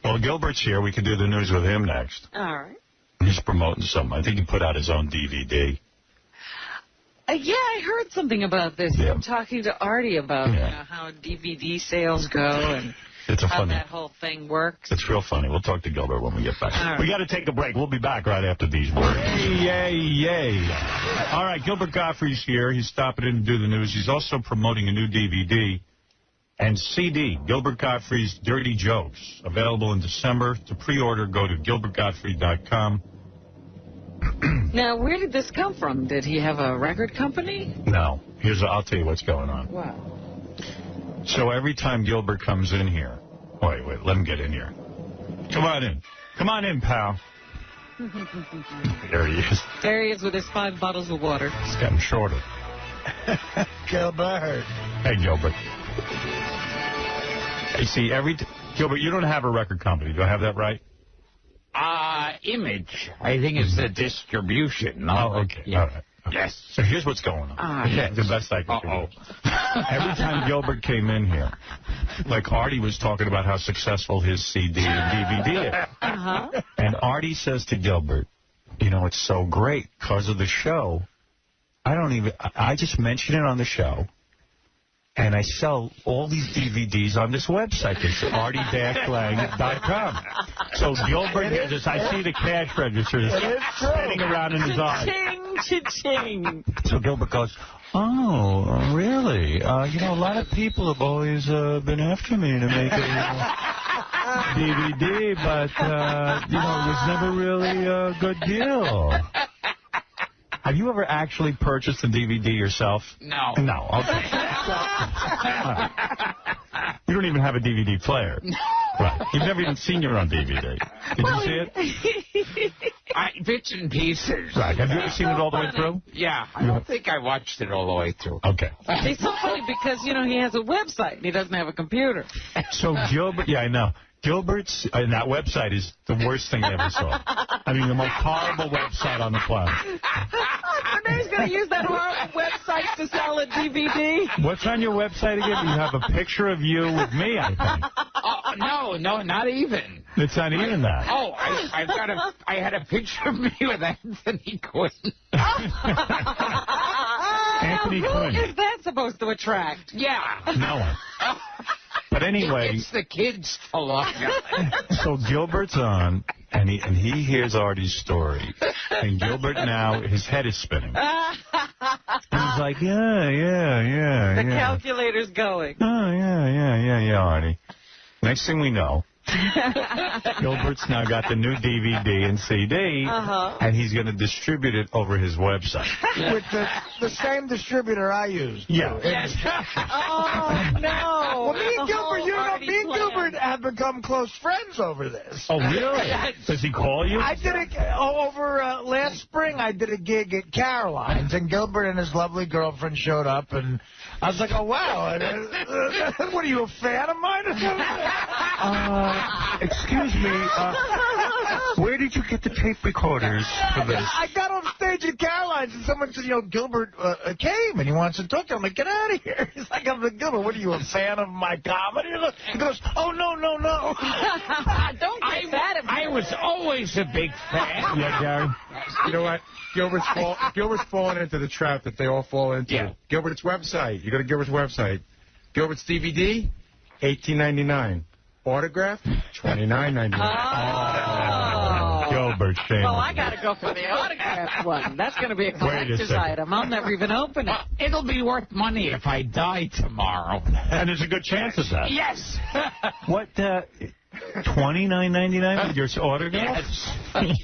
Well, Gilbert's here. We can do the news with him next. All right. He's promoting something. I think he put out his own DVD. Yeah, I heard something about this. Yeah. I'm talking to Artie about how DVD sales go and how that whole thing works. It's real funny. We'll talk to Gilbert when we get back. Right. We got to take a break. We'll be back right after these words. Yay, yay. All right, Gilbert Gottfried's here. He's stopping in to do the news. He's also promoting a new DVD and CD, Gilbert Gottfried's Dirty Jokes, available in December. To pre-order, go to gilbertgottfried.com. Now, where did this come from? Did he have a record company? No. I'll tell you what's going on. Wow. So every time Gilbert comes in here... Wait, let him get in here. Come on in. Come on in, pal. There he is. There he is with his 5 bottles of water. He's getting shorter. Gilbert. Hey, Gilbert. Hey, see, Gilbert, you don't have a record company. Do I have that right? Image. I think it's the distribution. Oh, okay. Yeah. All right. Okay. Yes. So here's what's going on. Yes. The best I can do. Every time Gilbert came in here, like Artie was talking about how successful his CD and DVD is. And Artie says to Gilbert, it's so great because of the show. I just mention it on the show. And I sell all these DVDs on this website. It's artie-lang.com. So Gilbert, I see the cash register spinning around in his eyes. Ching, cha-ching. So Gilbert goes, oh, really? A lot of people have always been after me to make a DVD, but, it was never really a good deal. Have you ever actually purchased a DVD yourself? No. No, okay. You don't even have a DVD player. Right. You've never even seen your own DVD. Did you see it? Bits and pieces. Right. Have you ever seen it all the way through? Yeah. I don't think I watched it all the way through. Okay. It's so funny because, he has a website and he doesn't have a computer. So Gilbert, I know. Gilbert's, and that website is the worst thing I ever saw. I mean, the most horrible website on the planet. And then he's going to use that horrible website to sell a DVD. What's on your website again? You have a picture of you with me, I think. No, not even. It's not even that. Oh, I had a picture of me with Anthony Quinn. Anthony Quinn. Who is that supposed to attract? Yeah. No one. But anyway, it's the kids to look. So Gilbert's on, and he hears Artie's story, and Gilbert now his head is spinning. And he's like, yeah. The calculator's going. Oh yeah, Artie. Next thing we know, Gilbert's now got the new DVD and CD, and he's going to distribute it over his website. With the same distributor I use. Yeah. Yes. Oh, no. Well, me and Gilbert have become close friends over this. Oh, really? Does he call you? I did over last spring. I did a gig at Caroline's, and Gilbert and his lovely girlfriend showed up, and I was like, oh, wow. What are you, a fan of mine or something? Excuse me, where did you get the tape recorders for this? I got on stage at Caroline's, and someone said, Gilbert came, and he wants to talk to him. I'm like, get out of here. He's like, I'm like, Gilbert, what are you, a fan of my comedy? He goes, oh, no. Don't get that. I was always a big fan. Yeah, Gary? You know what? Gilbert's fallen into the trap that they all fall into. Yeah. Gilbert's website. You go to Gilbert's website. Gilbert's DVD, $18.99. Autograph, $29.99. Oh. Gilbert, shame. Well, I got to go for the autograph one. That's going to be a collector's item. I'll never even open it. It'll be worth money if I die tomorrow. And there's a good chance of that. Yes. What, $29.99 with your autograph? Yes.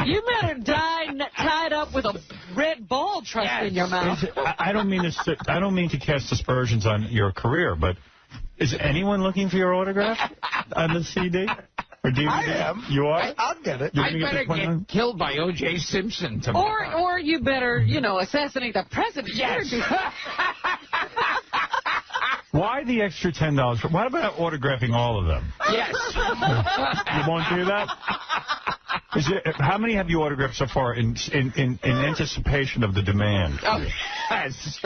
You better die tied up with a red ball trussed in your mouth. I don't mean to cast aspersions on your career, but is anyone looking for your autograph on the CD or DVD? I am. You are? I'll get it. I better get killed by O.J. Simpson tomorrow. Or you better, assassinate the president. Yes. Why the extra $10? What about autographing all of them? Yes. You won't do that? How many have you autographed so far in anticipation of the demand? Oh, yes.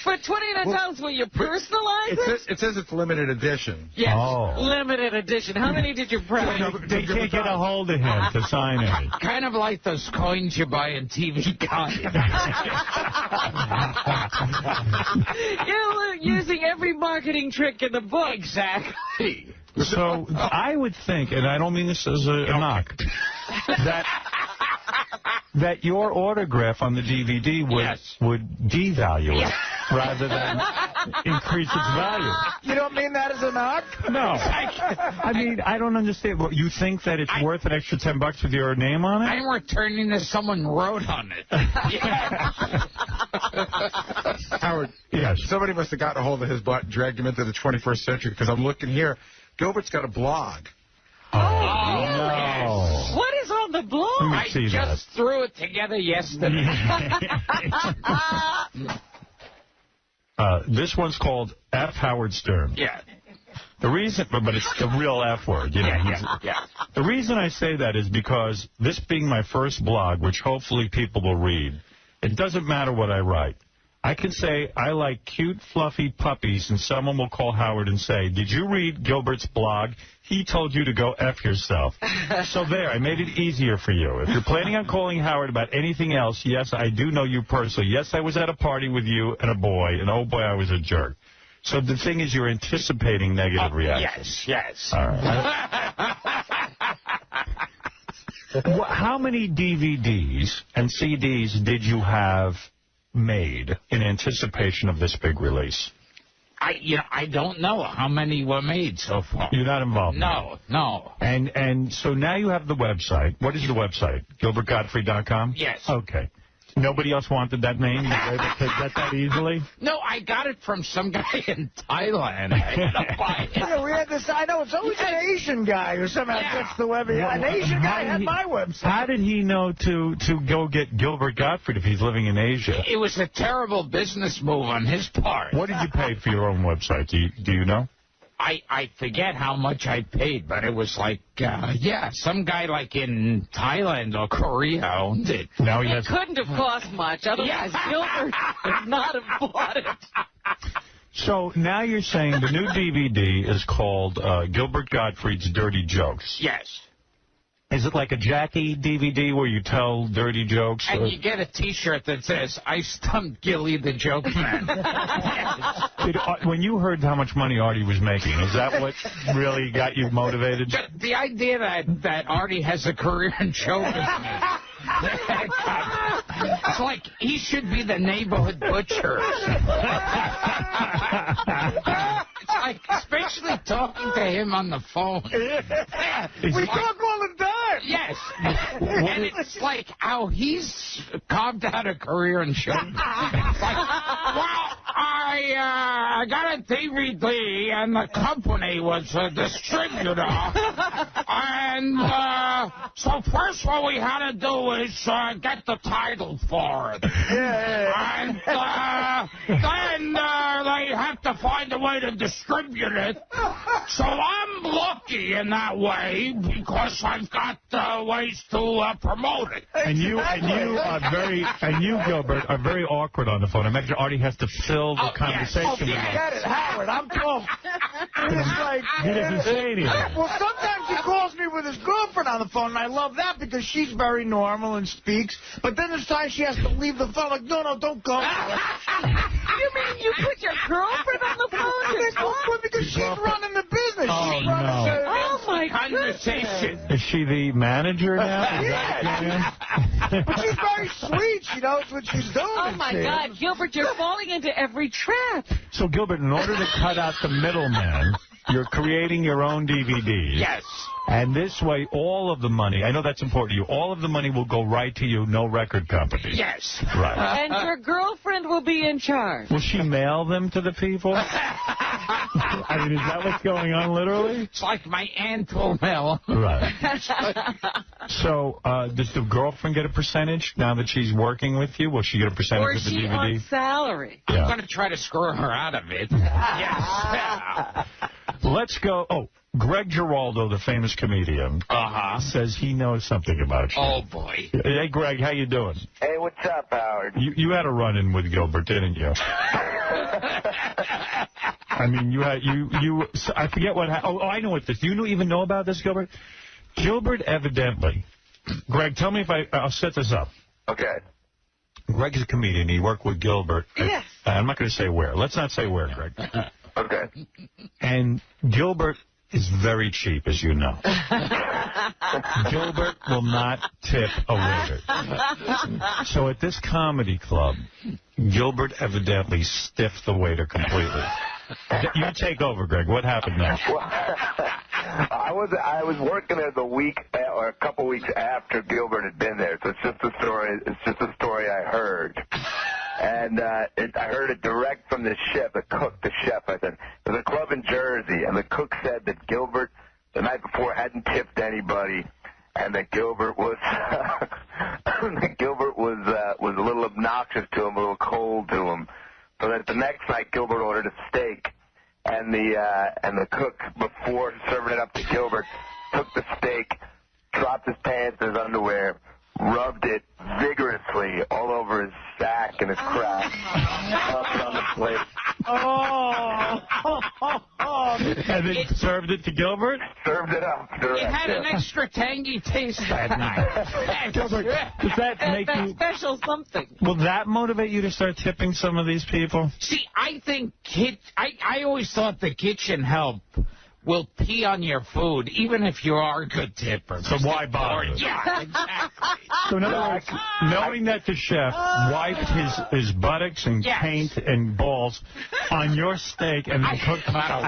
For $29, will you personalize it? It says it's limited edition. Yes, limited edition. How many did you print? They can't get a hold of him to sign it. Kind of like those coins you buy in TV guides. You're using every marketing trick in the book. Exactly. So I would think, and I don't mean this as a knock, that your autograph on the DVD would devalue it rather than increase its value. You don't mean that as a knock? No. I mean, I don't understand. Well, you think that it's worth an extra $10 with your name on it? I'm returning this. Someone wrote on it. Howard, somebody must have gotten a hold of his butt and dragged him into the 21st century, because I'm looking here. Gilbert's got a blog. Oh, no. What is on the blog? I just threw it together yesterday. This one's called F. Howard Stern. Yeah. The reason, but it's the real F word, you know. Yeah. The reason I say that is because this being my first blog, which hopefully people will read, it doesn't matter what I write. I can say I like cute, fluffy puppies, and someone will call Howard and say, did you read Gilbert's blog? He told you to go F yourself. So there, I made it easier for you. If you're planning on calling Howard about anything else, yes, I do know you personally. Yes, I was at a party with you and a boy, and oh boy, I was a jerk. So the thing is, you're anticipating negative reactions. Yes. All right. How many DVDs and CDs did you have made in anticipation of this big release? I don't know how many were made so far. You're not involved? No. And so now you have the website. What is the website? GilbertGottfried.com? Yes. Okay. Nobody else wanted that name? You were able to get that easily? No, I got it from some guy in Thailand. I had to buy it. Yeah, we had this. I know it's always an Asian guy who somehow gets the web. An Asian guy had my website. How did he know to go get Gilbert Gottfried if he's living in Asia? It was a terrible business move on his part. What did you pay for your own website? Do you know? I forget how much I paid, but it was like, some guy like in Thailand or Korea owned it. Now it couldn't have cost much, otherwise Gilbert would not have bought it. So now you're saying the new DVD is called Gilbert Gottfried's Dirty Jokes. Yes. Is it like a Jackie DVD where you tell dirty jokes? And you get a T-shirt that says, I stumped Gilly the Joke Man. When you heard how much money Artie was making, is that what really got you motivated? The idea that Artie has a career in show business. It's like he should be the neighborhood butcher. It's like, especially talking to him on the phone. We talk all the time. Yes. And it's like how he's carved out a career in show business. It's like, well, I got a DVD, and the company was a distributor. And so first what we had to do is get the title for it. And then they have to find a way to distribute it. So I'm lucky in that way because I've got ways to promote it. And you, Gilbert, are very awkward on the phone. I imagine Artie has to fill the conversation with you. Get it, Howard. I'm told. It's like he doesn't say anything. Well, sometimes he calls me with his girlfriend on the phone, and I love that because she's very normal and speaks. But then there's times she has to leave the phone. Like, no, don't go. You mean you put your girlfriend on the phone? Because she's running the business. Oh, no. Oh, my conversation. Is she the manager now? Yeah. But she's very sweet. She knows what she's doing. Oh, my God. Gilbert, you're falling into every trap. So, Gilbert, in order to cut out the middleman, you're creating your own DVDs. Yes. And this way, all of the money, I know that's important to you, all of the money will go right to you, no record company. Yes. Right. And your girlfriend will be in charge. Will she mail them to the people? I mean, is that what's going on, literally? It's like my aunt will mail. Right. So, does the girlfriend get a percentage now that she's working with you? Will she get a percentage or of the is she DVD? on salary? I'm going to try to screw her out of it. Yes. Let's go. Oh, Greg Giraldo, the famous comedian, says he knows something about you. Oh, boy. Hey, Greg, how you doing? Hey, what's up, Howard? You had a run-in with Gilbert, didn't you? I mean, I forget what happened. Oh, I know what this. Do you even know about this, Gilbert? Gilbert evidently. Greg, tell me if I'll set this up. Okay. Greg's a comedian. He worked with Gilbert. Yes. I'm not going to say where. Let's not say where, Greg. Okay. And Gilbert is very cheap, as you know. Gilbert will not tip a waiter. So at this comedy club, Gilbert evidently stiffed the waiter completely. You take over, Greg. What happened next? Well, I was working there the week or a couple weeks after Gilbert had been there. So it's just a story. It's just a story I heard, and I heard it direct from the chef, the cook, the chef. I said there's a club in Jersey, and the cook said that Gilbert the night before hadn't tipped anybody, and that Gilbert was was a little obnoxious to him, a little cold to him. So that the next night Gilbert ordered a steak, and the cook, before serving it up to Gilbert, took the steak, dropped his pants and his underwear, rubbed it vigorously all over his sack and his crack, dropped it on the plate. And then served it to Gilbert? Served it up. It had an extra tangy taste that night. Gilbert, does that make you... special something. Will that motivate you to start tipping some of these people? See, I think I always thought the kitchen help will pee on your food, even if you are a good tipper. So why bother? Yeah, exactly. So in other words, knowing that the chef wiped his buttocks and paint and balls on your steak and then cooked them out.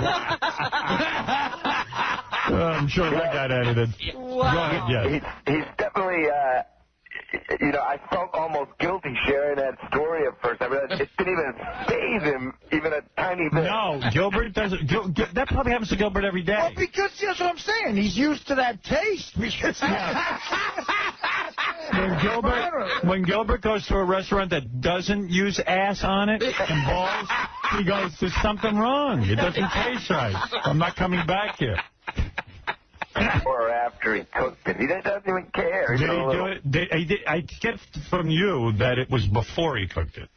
I'm sure that got edited. Wow. Go ahead, yes. He's definitely, I felt almost guilty sharing that story at first. I realized it didn't even faze him even a tiny bit. No, Gilbert doesn't. That probably happens to Gilbert every day. Well, because that's what I'm saying. He's used to that taste. Because when Gilbert goes to a restaurant that doesn't use ass on it and balls, he goes, there's something wrong. It doesn't taste right. I'm not coming back here. Or after he cooked it. He doesn't even care. Did he do it? I get from you that it was before he cooked it.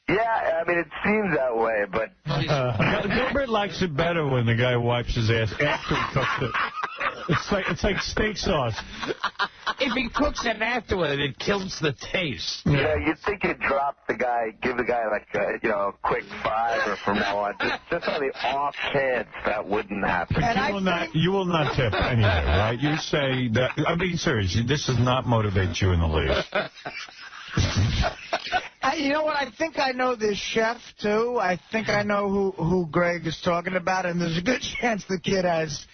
Yeah, I mean, it seems that way, but... Gilbert likes it better when the guy wipes his ass after he cooks it. It's like steak sauce. If he cooks it afterward, it kills the taste. Yeah, you'd think you'd drop the guy, give the guy like a quick $5 from now on, just on the off chance that wouldn't happen. You will not tip anyway, right? You say that. I'm being serious. This does not motivate you in the least. You know what? I think I know this chef, too. I think I know who Greg is talking about, and there's a good chance the kid has,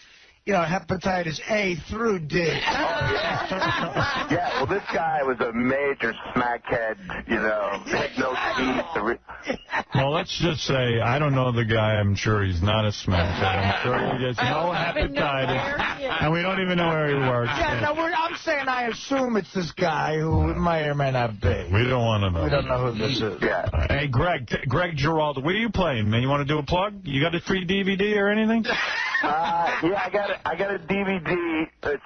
hepatitis A through D. Yeah, well, this guy was a major smackhead, had no teeth. Well, let's just say, I don't know the guy. I'm sure he's not a smackhead. I'm sure he gets no hepatitis, and we don't even know where he works. Yeah, no, I'm saying I assume it's this guy who it may or may not be. We don't want to know. We don't know who this is. Yeah. Hey, Greg Giraldo, what are you playing, man? You want to do a plug? You got a free DVD or anything? Yeah, I got a DVD. It's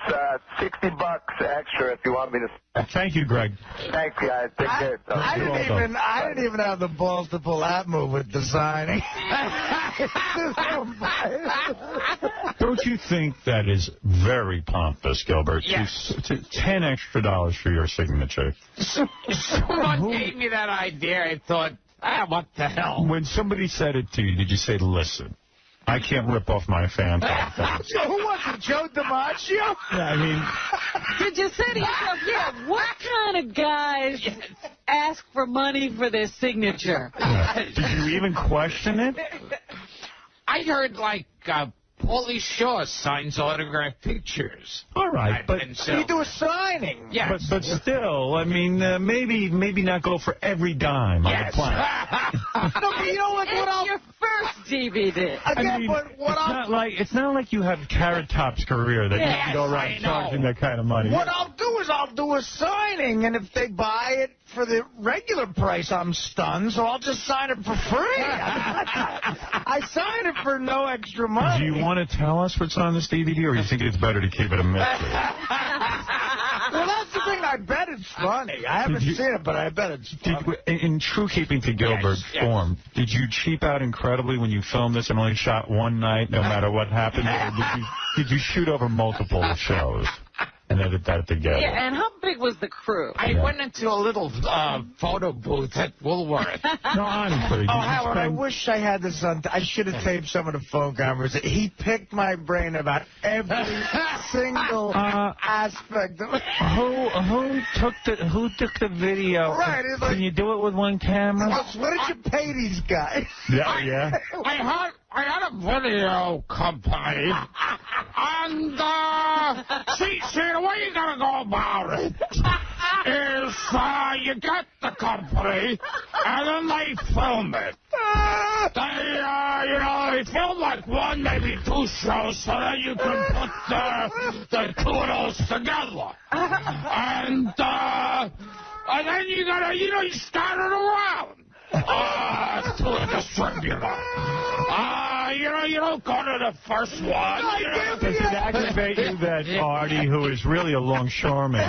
$60 extra if you want me to. Thank you, Greg. Thanks, guys. Take care. I didn't even have the balls to pull that move with the signing. Don't you think that is very pompous, Gilbert? Yes. $10 extra for your signature. Someone gave me that idea. I thought, what the hell? When somebody said it to you, did you say, listen, I can't rip off my fan. So who was it, Joe DiMaggio? Yeah, I mean... Did you say to yourself, what kind of guys ask for money for their signature? Did you even question it? I heard, Paulie Shaw signs autographed pictures. All right, but you do a signing. Yes. But still, I mean, maybe not go for every dime on the planet. No, but It's your first DVD. Again, it's not like you have Carrot Top's career that you can go around charging that kind of money. What I'll do is I'll do a signing, and if they buy it for the regular price, I'm stunned, so I'll just sign it for free. I sign it for no extra money. Do you want to tell us what's on this DVD, or you think it's better to keep it a mystery? Well, that's the thing. I bet it's funny. I haven't seen it, but I bet it's funny. In true keeping to Gilbert's form, did you cheap out incredibly when you filmed this and only shot one night, no matter what happened? Or did you shoot over multiple shows and edit that together? Yeah, and how big was the crew? I went into a little photo booth at Woolworth. No, honestly. Oh, Howard, I wish I had this on. I should have taped some of the phone conversations. He picked my brain about every single aspect of it. Who took the video? Right. It's like, can you do it with one camera? What did you pay these guys? Yeah. I had a video company, and see, the way you gotta go about it is you get the company, and then they film it. They film like one, maybe two shows, so that you can put the two of those together. And then you gotta, you scatter it around. To a distributor. You don't go to the first one. Does it aggravate you that Artie, who is really a longshoreman,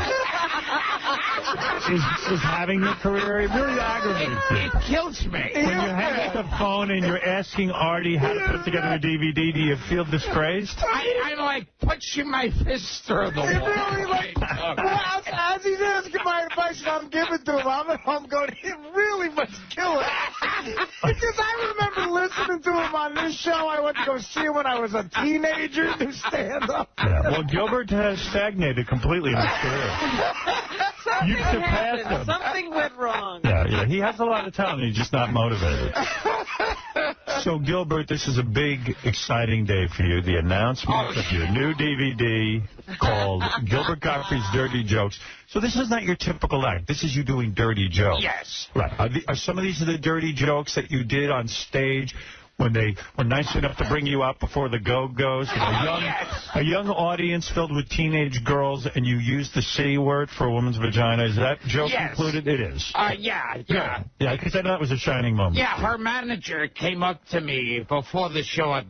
is having the career? It really aggravates you. It kills me. When you hang up the phone and you're asking Artie how to put together a DVD, do you feel disgraced? I like punching my fist through the wall. Really, as he's asking my advice and I'm giving to him, I'm at home going, it really must kill him. Because I remember listening to him on this show. I went to go see him when I was a teenager to stand up. Yeah. Well, Gilbert has stagnated completely in his career. You surpassed him. Something went wrong. Yeah, he has a lot of talent. He's just not motivated. So, Gilbert, this is a big, exciting day for you. The announcement of your new DVD called Gilbert Gottfried's Dirty Jokes. So this is not your typical act. This is you doing dirty jokes. Yes. Right. Are some of these the dirty jokes that you did on stage when they were nice enough to bring you out before the Go-Go's? A young audience filled with teenage girls, and you used the C word for a woman's vagina. Is that joke included? It is. Yeah, because I know that was a shining moment. Yeah, her manager came up to me before the show at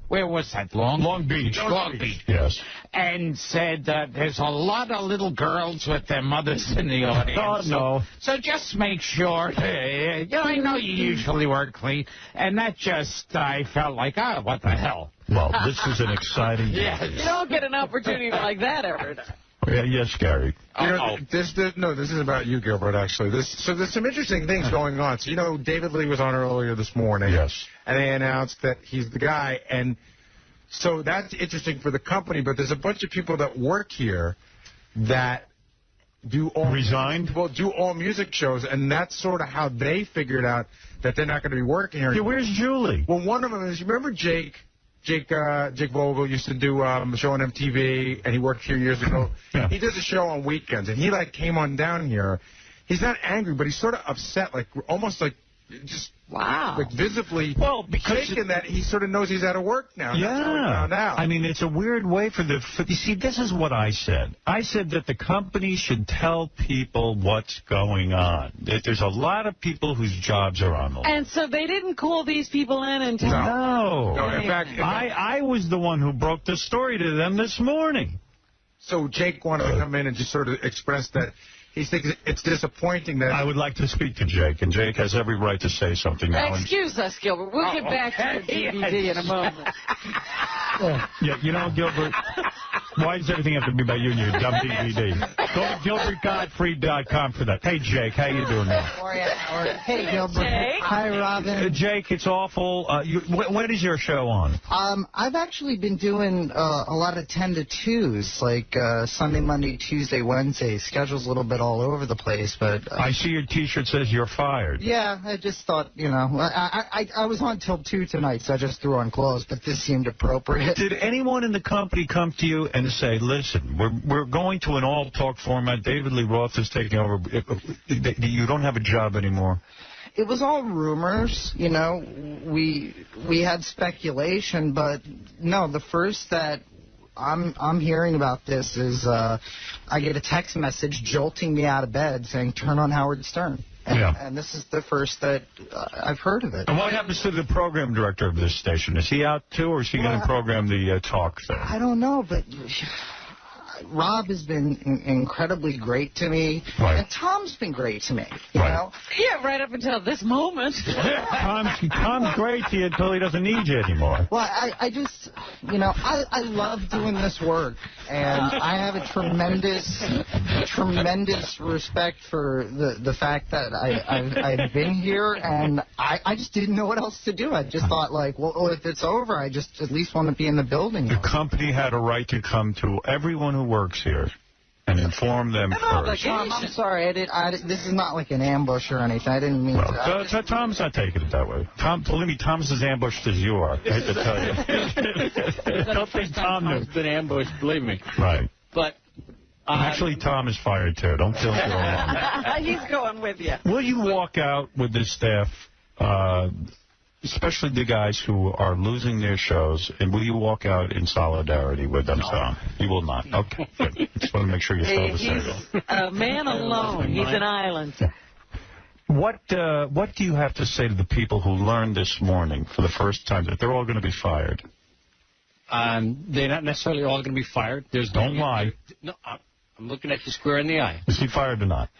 where was that? Long Beach. Long Beach. Yes. And said there's a lot of little girls with their mothers in the audience. Oh, no. So just make sure, I know you usually work clean. And that just, I felt like, what the hell? Well, this is an exciting day. You don't get an opportunity like that every day. Yes, Gary. This is about you, Gilbert, actually. So there's some interesting things going on. So, David Lee was on earlier this morning. Yes. And they announced that he's the guy. And so that's interesting for the company, but there's a bunch of people that work here that do all music shows, and that's sort of how they figured out that they're not going to be working here. Yeah, where's Julie? Well, one of them is, you remember Jake Vogel used to do a show on MTV, and he worked here years ago. Yeah. He does a show on weekends, and he came on down here. He's not angry, but he's sort of upset, almost just visibly shaken that he sort of knows he's out of work now. Yeah. That's how he found out. I mean, it's a weird way you see, this is what I said. I said that the company should tell people what's going on. That there's a lot of people whose jobs are on the line. And so they didn't call these people in and tell them? No. In fact, I was the one who broke the story to them this morning. So Jake wanted to come in and just sort of express that he thinks it's disappointing that... I would like to speak to Jake, and Jake has every right to say something now. Excuse us, Gilbert. We'll get back to the DVD in a moment. Yeah, Gilbert, why does everything have to be about you and your dumb DVD? Go to GilbertGottfried.com for that. Hey, Jake, how you doing now? Hey, Gilbert. Jake. Hi, Robin. Jake, it's awful. When is your show on? I've actually been doing a lot of 10 to 2s, like Sunday, Monday, Tuesday, Wednesday. Schedule's a little bit all over the place, but... I see your T-shirt says you're fired. Yeah, I just thought, I was on till 2 tonight, so I just threw on clothes, but this seemed appropriate. Did anyone in the company come to you and say, listen, we're going to an all-talk format, David Lee Roth is taking over, you don't have a job anymore? It was all rumors, we had speculation, but no, the first that I'm hearing about this is I get a text message jolting me out of bed saying, turn on Howard Stern. And this is the first that I've heard of it. And what happens to the program director of this station? Is he out, too, or is he going to program the talk thing? I don't know, but Rob has been incredibly great to me, and Tom's been great to me, you know? Yeah, right up until this moment. Tom's great to you until he doesn't need you anymore. Well, I just, you know, I love doing this work, and I have a tremendous respect for the fact that I've been here, and I just didn't know what else to do. I just thought, like, well, if it's over, I just at least want to be in the building. The company had a right to come to everyone who works here and inform them first. Tom, I'm sorry. This is not like an ambush or anything. I didn't mean to. Tom's not taking it that way. Believe me, Tom's as ambushed as you are. I hate to tell you. I don't think Tom knew. Tom's been ambushed, believe me. Right. But actually, Tom is fired, too. Don't feel so alone. He's going with you. Will you walk out with the staff, especially the guys who are losing their shows, and will you walk out in solidarity with them, Tom? You will not. Okay, good. Just want to make sure you're still disabled. He's a man alone. He's an island. What do you have to say to the people who learned this morning for the first time that they're all going to be fired? They're not necessarily all going to be fired. Don't lie. No, I'm looking at you square in the eye. Is he fired or not?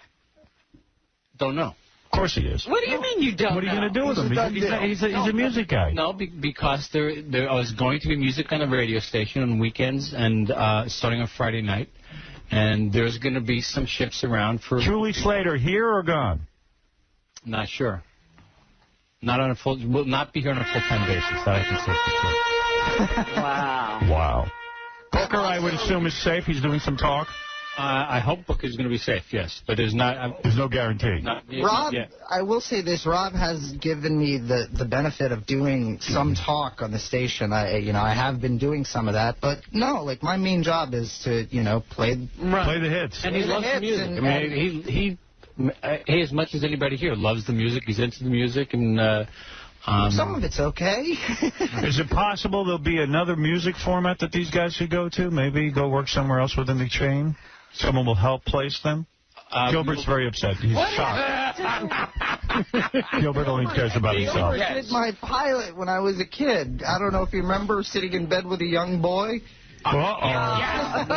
Don't know. Of course he is. What do you mean you don't know? What are you going to do with him? He's a music guy. No, because there is going to be music on the radio station on weekends and starting on Friday night. And there's going to be some shifts around for... 2 weeks later, here or gone? Not sure. Not on a full... Will not be here on a full-time basis. That I can say for sure. Wow. Booker, I would assume, is safe. He's doing some talk. I hope Booker's going to be safe, yes. But there's not... there's no guarantee. Rob, I will say this. Rob has given me the benefit of doing some talk on the station. I have been doing some of that. But, no, like, my main job is to, play the hits. And he loves the music. I mean, he, as much as anybody here, loves the music. He's into the music, and... some of it's okay. Is it possible there'll be another music format that these guys should go to? Maybe go work somewhere else within the chain? Someone will help place them? Gilbert's very upset. He's shocked. Gilbert only cares about himself. I did my pilot when I was a kid. I don't know if you remember sitting in bed with a young boy. Yes.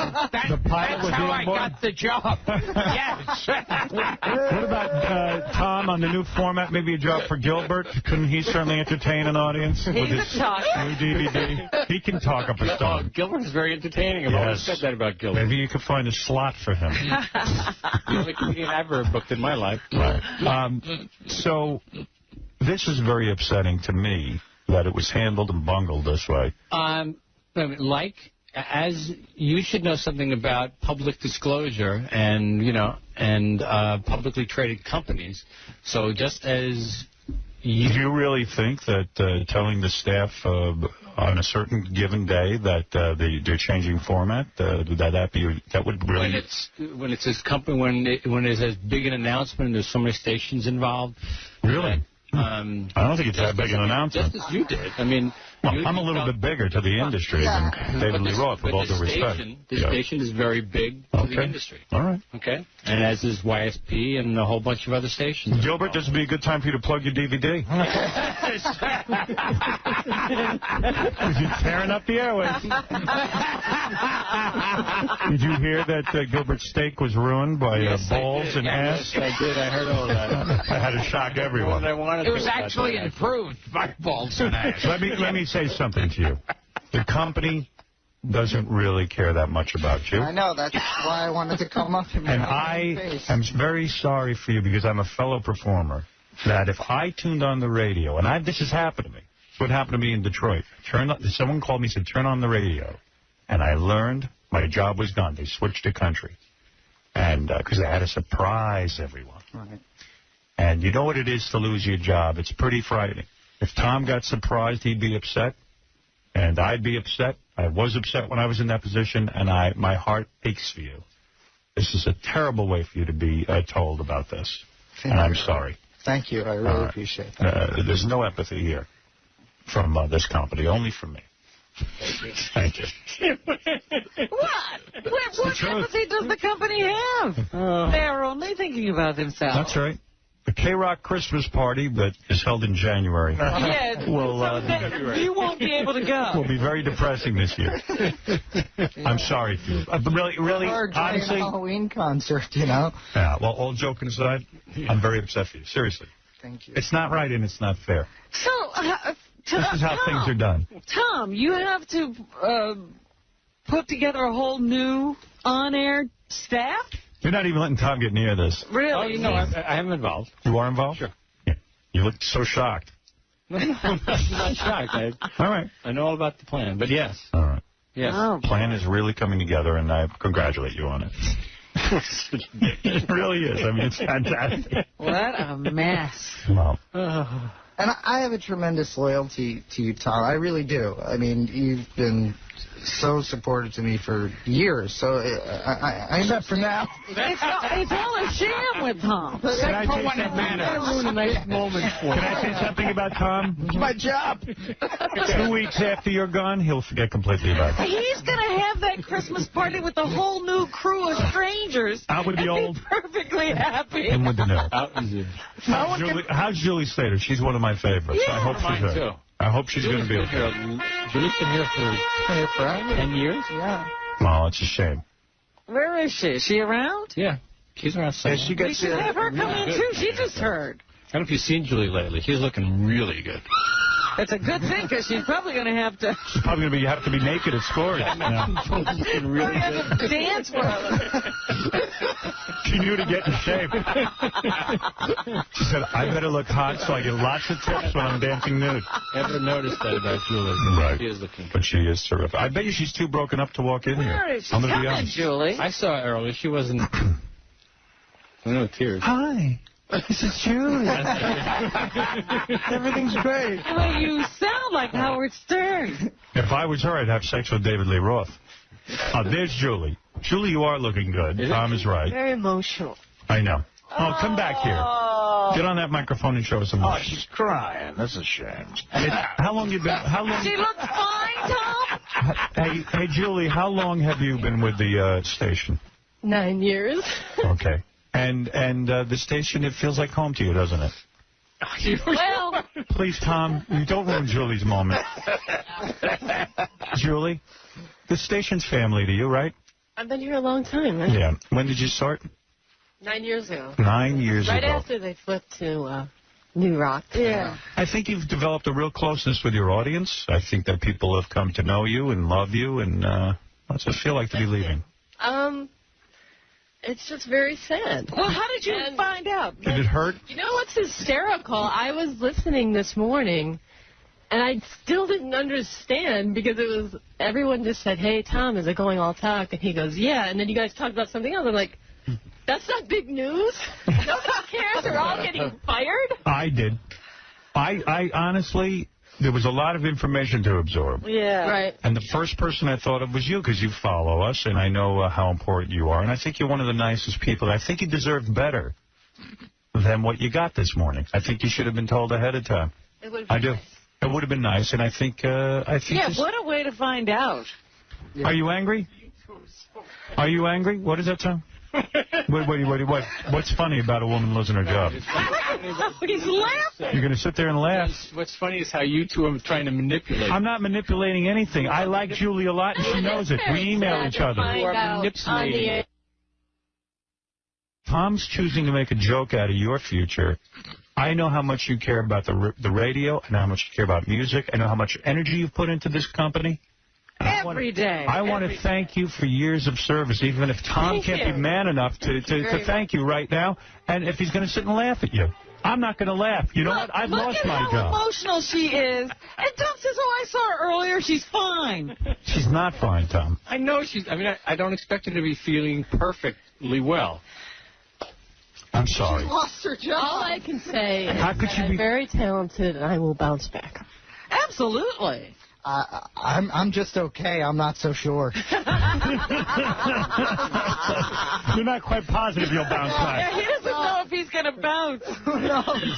The pilot was how I boy? got the job. Yes. What about Tom on the new format? Maybe a job for Gilbert? Couldn't he certainly entertain an audience with his new DVD? He can talk up a storm. Gilbert is very entertaining. I've always said that about Gilbert. Maybe you could find a slot for him. The only comedian I've ever booked in my life. Right. So this is very upsetting to me that it was handled and bungled this way. As you should know something about public disclosure and, publicly traded companies. So just as you... Do you really think that telling the staff on a certain given day that they're changing format, that would really... When it's this company, when it's as big an announcement and there's so many stations involved... Really? I don't think it's that big an announcement. Just as you did. I mean... Well, I'm a little bit bigger to the industry than David Lee Roth, with all due respect. This station is very big to the industry. All right. Okay? And as is YSP and a whole bunch of other stations. Gilbert, this would be a good time for you to plug your DVD. Because you're tearing up the airways. Did you hear that Gilbert's steak was ruined by balls and ass? I did. I heard all that. I had to shock everyone. It was actually improved by balls and ass. Let me say something to you. The company doesn't really care that much about you. I know. That's why I wanted to come up and I am very sorry for you because I'm a fellow performer, that if I tuned on the radio, and this has happened to me. It's what happened to me in Detroit. Someone called me and said, turn on the radio. And I learned my job was done. They switched the country. And because they had to surprise everyone. Right. And you know what it is to lose your job. It's pretty frightening. If Tom got surprised, he'd be upset, and I'd be upset. I was upset when I was in that position, and my heart aches for you. This is a terrible way for you to be told about this, and I'm sorry. Thank you. I really appreciate that. There's no empathy here from this company, only from me. Thank you. empathy does the company have? They're only thinking about themselves. That's right. The K-Rock Christmas party that is held in January. Yeah, you won't be able to go. Will be very depressing this year. I'm sorry for you. Really, honestly. A Halloween concert, you know. Yeah. Well, all joking aside, I'm very upset for you. Seriously. Thank you. It's not right and it's not fair. So, this is how things are done. Tom, you have to put together a whole new on-air staff? You're not even letting Tom get near this. Really? Oh, no, I am involved. You are involved? Sure. Yeah. You look so shocked. I'm not shocked. All right. I know all about the plan, but yes. All right. Yes. Oh. The plan is really coming together, and I congratulate you on it. It really is. I mean, it's fantastic. What a mess. Wow. And I have a tremendous loyalty to you, Tom. I really do. I mean, you've been so supportive to me for years. So I except for now. It's all a sham with Tom. Except for when it matters. Can I say something about Tom? It's my job. 2 weeks after you're gone, he'll forget completely about it. He's going to have that Christmas party with a whole new crew of strangers. Out with the old. Perfectly happy. In with the new. Out with the How's Julie Slater? She's one of my favorites. Yeah. I hope she's Mine, too. I hope she's going to be okay. Julie's been here for 10 years? Yeah. Well, it's a shame. Where is she? Is she around? Yeah. She's around somewhere. She We gets should have her come in, too. She just heard. I don't know if you've seen Julie lately. She's looking really good. It's a good thing, because she's probably going to have to... She's probably going to have to be naked at scores. Looking really good. dance for her. She knew to get in shape. She said, I better look hot so I get lots of tips when I'm dancing nude. Never noticed that about Julie. Right. She is looking good. But she is terrific. I bet you she's too broken up to walk in here. Where is she? I'm going to be Come in, honest. Julie. I saw her earlier. She wasn't... No tears. Hi. This is Julie. Everything's great. Well, you sound like Howard Stern. If I was her, I'd have sex with David Lee Roth. There's Julie. Julie, you are looking good. Tom is right. Very emotional. I know. Oh, come back here. Get on that microphone and show us some Oh, emotion. she's crying. That's a shame. How long you been? How long? She looks fine, Tom. Hey, Julie. How long have you been with the station? 9 years. Okay. And the station, it feels like home to you, doesn't it? Well, Please, Tom, you don't ruin Julie's moment. Julie, the station's family to you, right? I've been here a long time. Right? Yeah. When did you start? 9 years ago. 9 years Right ago. after they flipped to New Rock. yeah. I think you've developed a real closeness with your audience. I think that people have come to know you and love you, and what's it feel like to be leaving? It's just very sad. Well, how did you find out? Did it hurt? You know what's hysterical? I was listening this morning, and I still didn't understand because it was everyone just said, "Hey, Tom, is it going all talk?" And he goes, "Yeah." And then you guys talked about something else. I'm like, "That's not big news. Nobody cares. They're all getting fired." I did. I honestly, there was a lot of information to absorb. Yeah. Right. And the first person I thought of was you, because you follow us, and I know how important you are. And I think you're one of the nicest people. I think you deserved better than what you got this morning. I think you should have been told ahead of time. It would I do. It would have been nice, and I think. Yeah, just, what a way to find out. Are you angry? Are you angry? What is that, Tom? What's funny about a woman losing her job? He's laughing. You're going to sit there and laugh? What's funny is how you two are trying to manipulate. I'm not manipulating anything. I like Julie a lot, and she knows it. We email each other. Find out on the air. Tom's choosing to make a joke out of your future. I know how much you care about the radio. I know how much you care about music. I know how much energy you've put into this company. Every day. I want to thank you for years of service, even if Tom can't be man enough to thank you right now, and if he's going to sit and laugh at you. I'm not going to laugh. You know what? I've lost my Look at job. how emotional she is. And Tom says, "Oh, I saw her earlier. She's fine." She's not fine, Tom. I know she's... I mean, I don't expect her to be feeling perfectly well. I'm sorry. She lost her job. All I can say is How could that you I'm be... very talented, and I will bounce back. Absolutely. I'm just okay. I'm not so sure. You're not quite positive you'll bounce back. Yeah, he doesn't know if he's going to bounce. Who knows?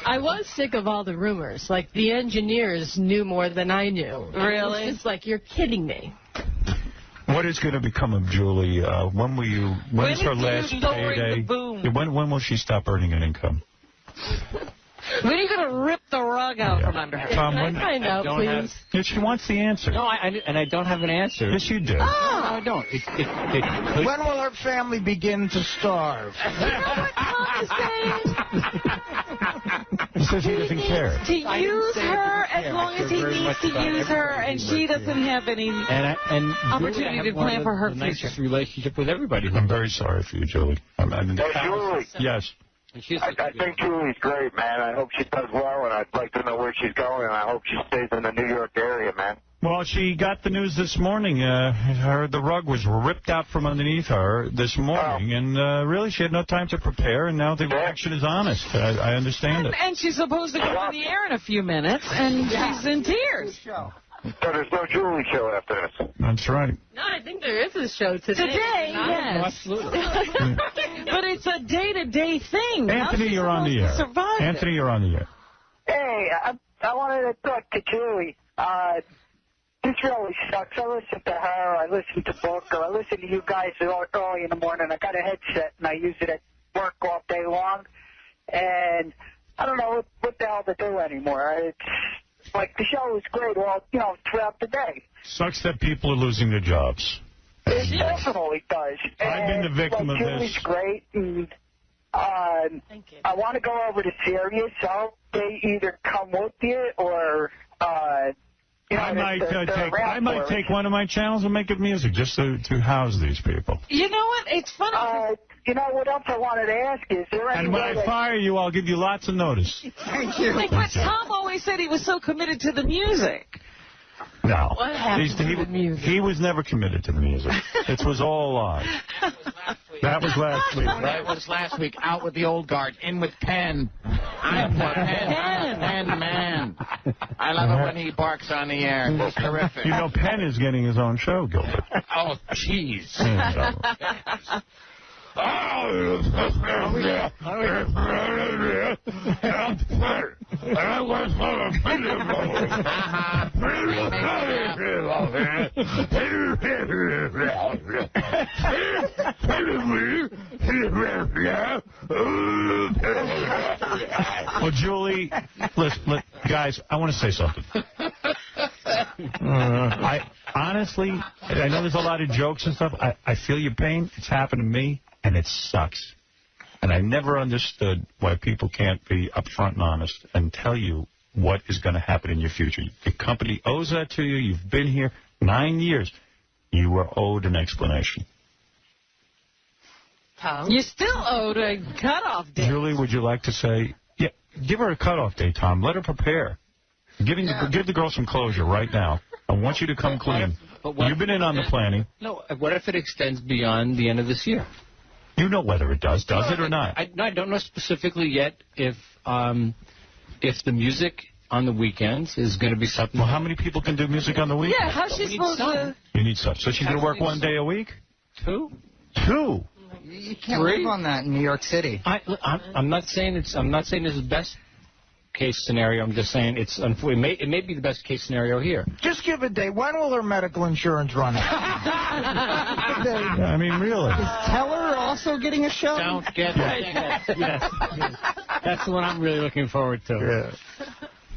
I was sick of all the rumors. Like, the engineers knew more than I knew. Really? It's just like, you're kidding me. What is going to become of Julie? When will you? When's her last payday? When will she stop earning an income? When are you going to rip the rug out from under her? Tom, when, Find out, please. Yeah, she wants the answer. No, I don't have an answer. Yes, you do. No, I don't. When will her family begin to starve? You know what Tom is saying? He says he doesn't care. To use her as long as he needs to use her, and she doesn't have any opportunity to plan for her future. Nicest relationship with everybody. I'm very sorry for you, Julie. Julie. Yes. I think Julie's great, man. I hope she does well, and I'd like to know where she's going, and I hope she stays in the New York area, man. Well, she got the news this morning. The rug was ripped out from underneath her this morning, and really she had no time to prepare, and now the reaction is honest. I understand it. And she's supposed to go on the air in a few minutes, and she's in tears. So there's no Julie show after this. That's right. No, I think there is a show today. Today, yes. Oh, absolutely. But it's a day-to-day thing. Anthony, you're on the air. Anthony, you're on the air. Hey, I wanted to talk to Julie. This really sucks. I listen to her. I listen to Booker. I listen to you guys early in the morning. I got a headset, and I use it at work all day long. And I don't know what the hell to do anymore. It's like the show is great all, throughout the day. Sucks that people are losing their jobs. It definitely does. I've been the victim of Julie's this. Great, and Thank you. I want to go over to Sirius, so they either come with you or, I might take one of my channels and make it music just to house these people. You know what? It's funny. You know what else I wanted to ask you? Is there any And when I fire you, I'll give you lots of notice. Thank you. But Tom always said he was so committed to the music. No. What happened to the music? He was never committed to the music. It was all a lie. That was last week. That was last week. Out with the old guard. In with Penn. I'm the Penn man. I love it when he barks on the air. It's terrific. You know, Penn is getting his own show, Gilbert. Oh, jeez. Well, Julie, listen, guys, I want to say something. Honestly, I know there's a lot of jokes and stuff. I feel your pain. It's happened to me, and it sucks. And I never understood why people can't be upfront and honest and tell you what is going to happen in your future. Your company owes that to you. You've been here 9 years. You were owed an explanation. Tom? You still owed a cutoff date. Julie, would you like to say, yeah, give her a cutoff date, Tom. Let her prepare. Give the girl some closure right now. I want you to come clean. You've been in on the planning. No, what if it extends beyond the end of this year? You know whether it does it or not? I don't know specifically yet if the music on the weekends is going to be something. Well, how many people can do music on the weekends? Yeah, how's she supposed to? You need some. So she's going to work 1 day a week? 2. 2? You can't live on that in New York City. I'm not saying it's the best case scenario. I'm just saying it may be the best case scenario here. Just give a day. When will her medical insurance run out? I mean, really. Is Teller also getting a show? Don't get yes. That's the one I'm really looking forward to. Yeah.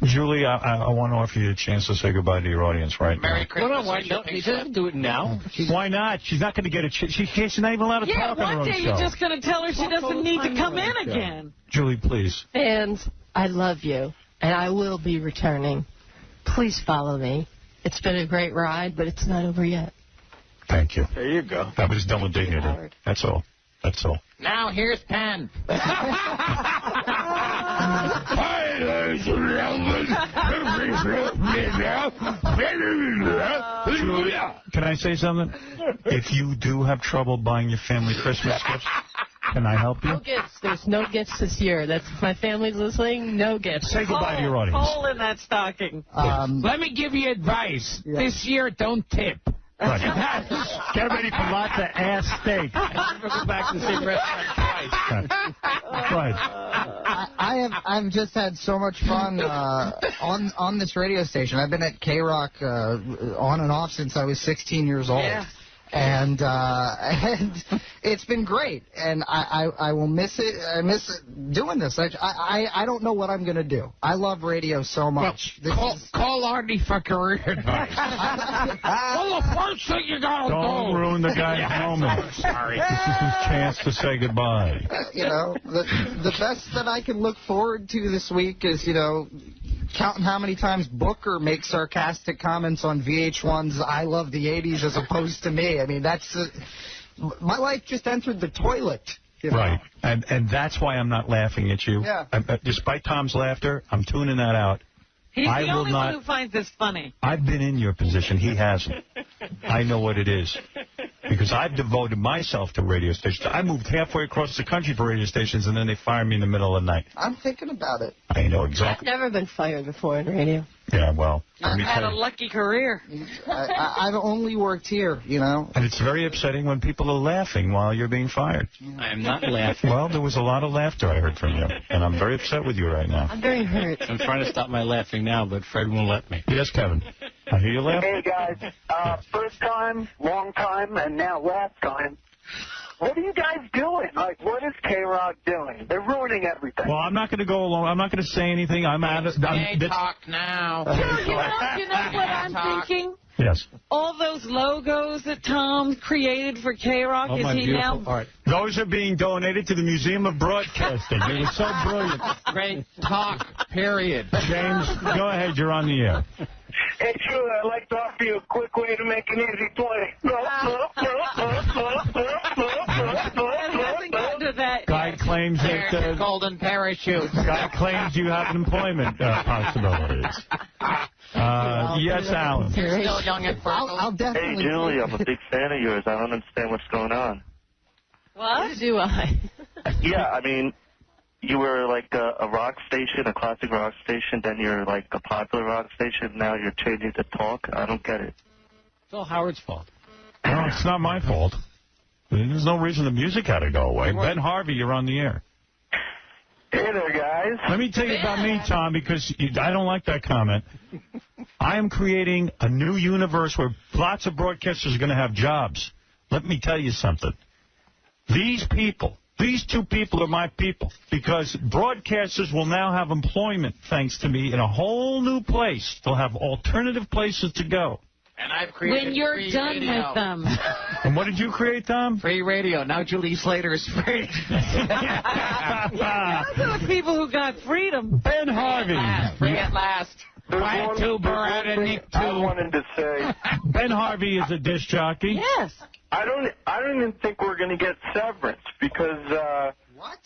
Julie, I want to offer you a chance to say goodbye to your audience right now. Merry Christmas. Why don't you do it now? Why not? She's not going to get a chance. She's not even allowed to talk on her own show. Yeah, one day you're just going to tell her she doesn't need to come in again. Julie, please. Fans, I love you, and I will be returning. Please follow me. It's been a great ride, but it's not over yet. Thank you. There you go. That was done with dignity. That's all. That's all. Now here's Penn. Julie, can I say something? If you do have trouble buying your family Christmas gifts, can I help you? No gifts. There's no gifts this year. That's if my family's listening. No gifts. Say goodbye to your audience. Hole in that stocking. Let me give you advice. Yeah. This year, don't tip. Right. Get ready for lots of ass steak. Never go back to the same restaurant twice. Right. I've just had so much fun on this radio station. I've been at K-Rock on and off since I was 16 years old. Yeah. And it's been great, and I will miss it. I miss doing this. I don't know what I'm going to do. I love radio so much. Well, call Artie for career advice. Well, the first thing you got to do. Don't ruin the guy's moment. Sorry. This is his chance to say goodbye. The best that I can look forward to this week is, counting how many times Booker makes sarcastic comments on VH1's I Love the 80s as opposed to me. I mean, that's... my life just entered the toilet. Right. And that's why I'm not laughing at you. Yeah. Despite Tom's laughter, I'm tuning that out. He's the only one who finds this funny. I've been in your position. He hasn't. I know what it is. Because I've devoted myself to radio stations. I moved halfway across the country for radio stations, and then they fired me in the middle of the night. I'm thinking about it. I know exactly. I've never been fired before in radio. Yeah, well. I've had a lucky career. I've only worked here, And it's very upsetting when people are laughing while you're being fired. I am not laughing. Well, there was a lot of laughter I heard from you, and I'm very upset with you right now. I'm very hurt. I'm trying to stop my laughing now, but Fred won't let me. Yes, Kevin. I hear you laugh. Hey, guys. First time, long time, and now last time. What are you guys doing? Like, what is K-Rock doing? They're ruining everything. Well, I'm not going to go along. I'm not going to say anything. I'm out of... talk now. You know what I'm thinking? Yes. All those logos that Tom created for K-Rock, Oh, is my he beautiful now... art. Those are being donated to the Museum of Broadcasting. It was so brilliant. Great talk, period. James, go ahead. You're on the air. Hey, Drew, I'd like to offer you a quick way to make an easy play. Guy claims that... golden parachute. Guy claims you have employment possibilities. Yes, Alan. Still young and fertile. I'll definitely... Hey, Julie, I'm a big fan of yours. I don't understand what's going on. What? Do I? Yeah, I mean, you were like a rock station, a classic rock station, then you're like a popular rock station, now you're changing to talk. I don't get it. It's all Howard's fault. No, it's not my fault. There's no reason the music had to go away. Ben Harvey, you're on the air. Hey there, guys. Let me tell you about me, Tom, because I don't like that comment. I am creating a new universe where lots of broadcasters are going to have jobs. Let me tell you something. These people, these two people are my people, because broadcasters will now have employment, thanks to me, in a whole new place. They'll have alternative places to go. And I've created when you're free done radio. with them. And what did you create, Tom? Free radio. Now Julie Slater is free. Those are the people who got freedom. Ben Harvey. Free at last. Quiet tuber out of Nick I wanted to say. Ben Harvey is a disc jockey. Yes. I don't even think we're going to get severance because What?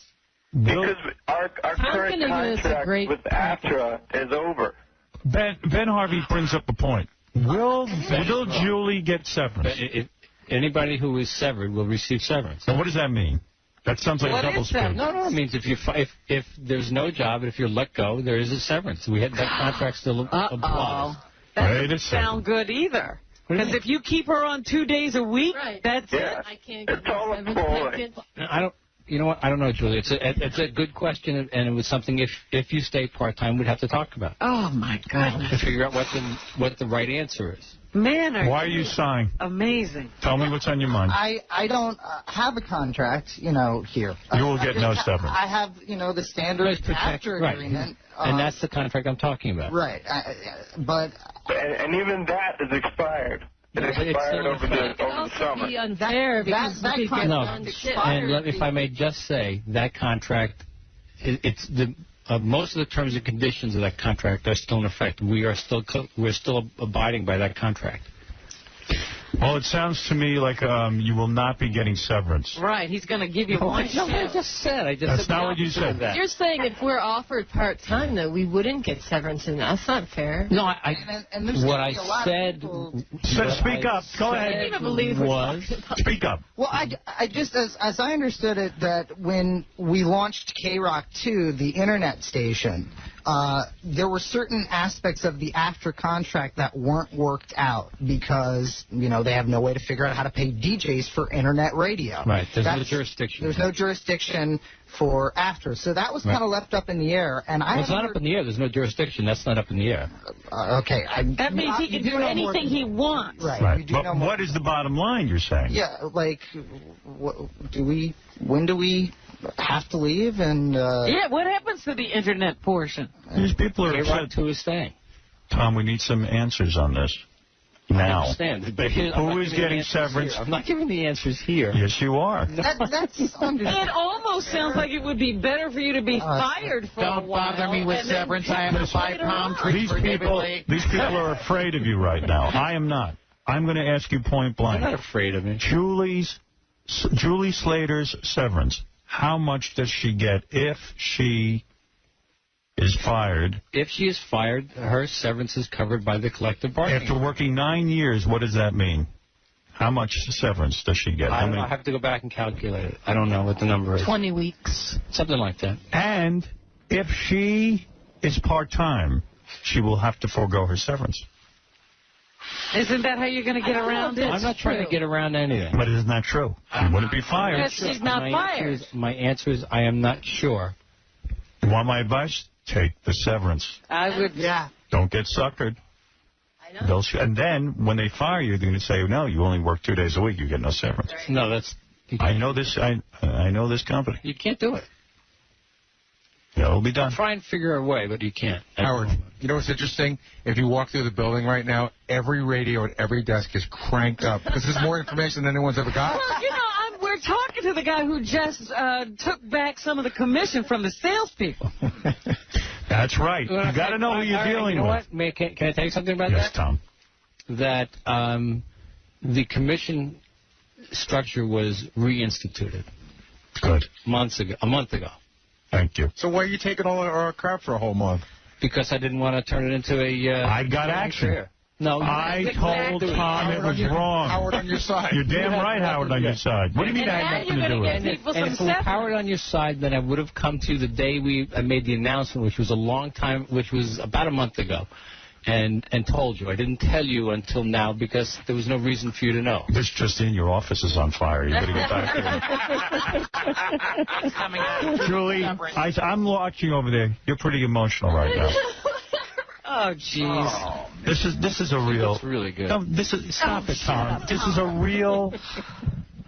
because our current contract with AFTRA is over. Ben Harvey brings up a point. Will Julie get severance? Anybody who is severed will receive severance. Now, what does that mean? That sounds like a double speak. No, it means if there's no job and if you're let go, there is a severance. That contract still applies. That doesn't sound good either. Because if you keep her on 2 days a week, that's it. I can't get severance. You know what? I don't know, Julie. It's a good question, and it was something if you stay part-time, we'd have to talk about. Oh, my goodness. To figure out what the right answer is. Man, why are you sighing? Amazing. Tell me what's on your mind. I don't have a contract, here. You will get no severance. I have, the standard AFTRA agreement. And that's the contract I'm talking about. Right. But... And even that is expired. It expired over the summer. Be unfair because if I may just say, that contract, most of the terms and conditions of that contract are still in effect. We're still abiding by that contract. Well, it sounds to me like you will not be getting severance. Right, he's going to give you one. No, I just said. That's not what you said. You're saying if we're offered part-time, though, we wouldn't get severance, and that's not fair. No, what I said... Speak up. Go ahead. I can't believe Speak up. Well, I just, as I understood it, that when we launched K-Rock 2, the internet station, there were certain aspects of the after contract that weren't worked out because, you know, they have no way to figure out how to pay DJs for internet radio. Right. There's no jurisdiction. There's no jurisdiction for after. So that was kind of left up in the air. And well, it's not up in the air. There's no jurisdiction. That's not up in the air. Okay. That means he can do anything he wants. Right. But what is the bottom line you're saying? Yeah, like, when do we have to leave? And yeah, what happens to the internet portion? These people are upset to his thing. Tom, we need some answers on this. Now. I understand. But who is getting severance? I'm not giving the answers here. Yes, you are. It almost sounds like it would be better for you to be fired for a while. Don't bother me with severance. I have a 5-pound treat for David. These people are afraid of you right now. I am not. I'm going to ask you point blank. I'm not afraid of it. Julie Slater's severance. How much does she get if she is fired? If she is fired, her severance is covered by the collective bargaining. After working 9 years, what does that mean? How much severance does she get? I don't know. I have to go back and calculate it. I don't know what the number is. 20 weeks. Something like that. And if she is part-time, she will have to forego her severance. Isn't that how you're going to get around it? I'm not trying to get around anything. But isn't that true? She wouldn't be fired. Because she's not fired. My answer is I am not sure. You want my advice? Take the severance. I would. Yeah. Don't get suckered. I know. And then when they fire you, they're going to say, no, you only work 2 days a week. You get no severance. No, that's... I know this. I know this company. You can't do it. Yeah, it'll be done. Try and figure a way, but you can't. Howard, you know what's interesting? If you walk through the building right now, every radio at every desk is cranked up because there's more information than anyone's ever got. Well, you know, we're talking to the guy who just took back some of the commission from the salespeople. That's right. You got to know who you're dealing with. What? Can I tell you something about that? Yes, Tom. That the commission structure was reinstituted. Good. A month ago. Thank you. So why are you taking all our crap for a whole month? Because I didn't want to turn it into a... I got action. Career. No, I told Tom it was wrong. Howard on your side. You're damn right, Howard on your side. What do you mean I had nothing to do with it? And if it was Howard on your side, then I would have come to you the day I made the announcement, which was a long time, which was about a month ago, and told you. I didn't tell you until now because there was no reason for you to know. This just in, your office is on fire. You got to get back there. Julie, I'm watching over there. You're pretty emotional right now. Oh, jeez. This is a real. It's really good. No, stop it, Tom. This is a real.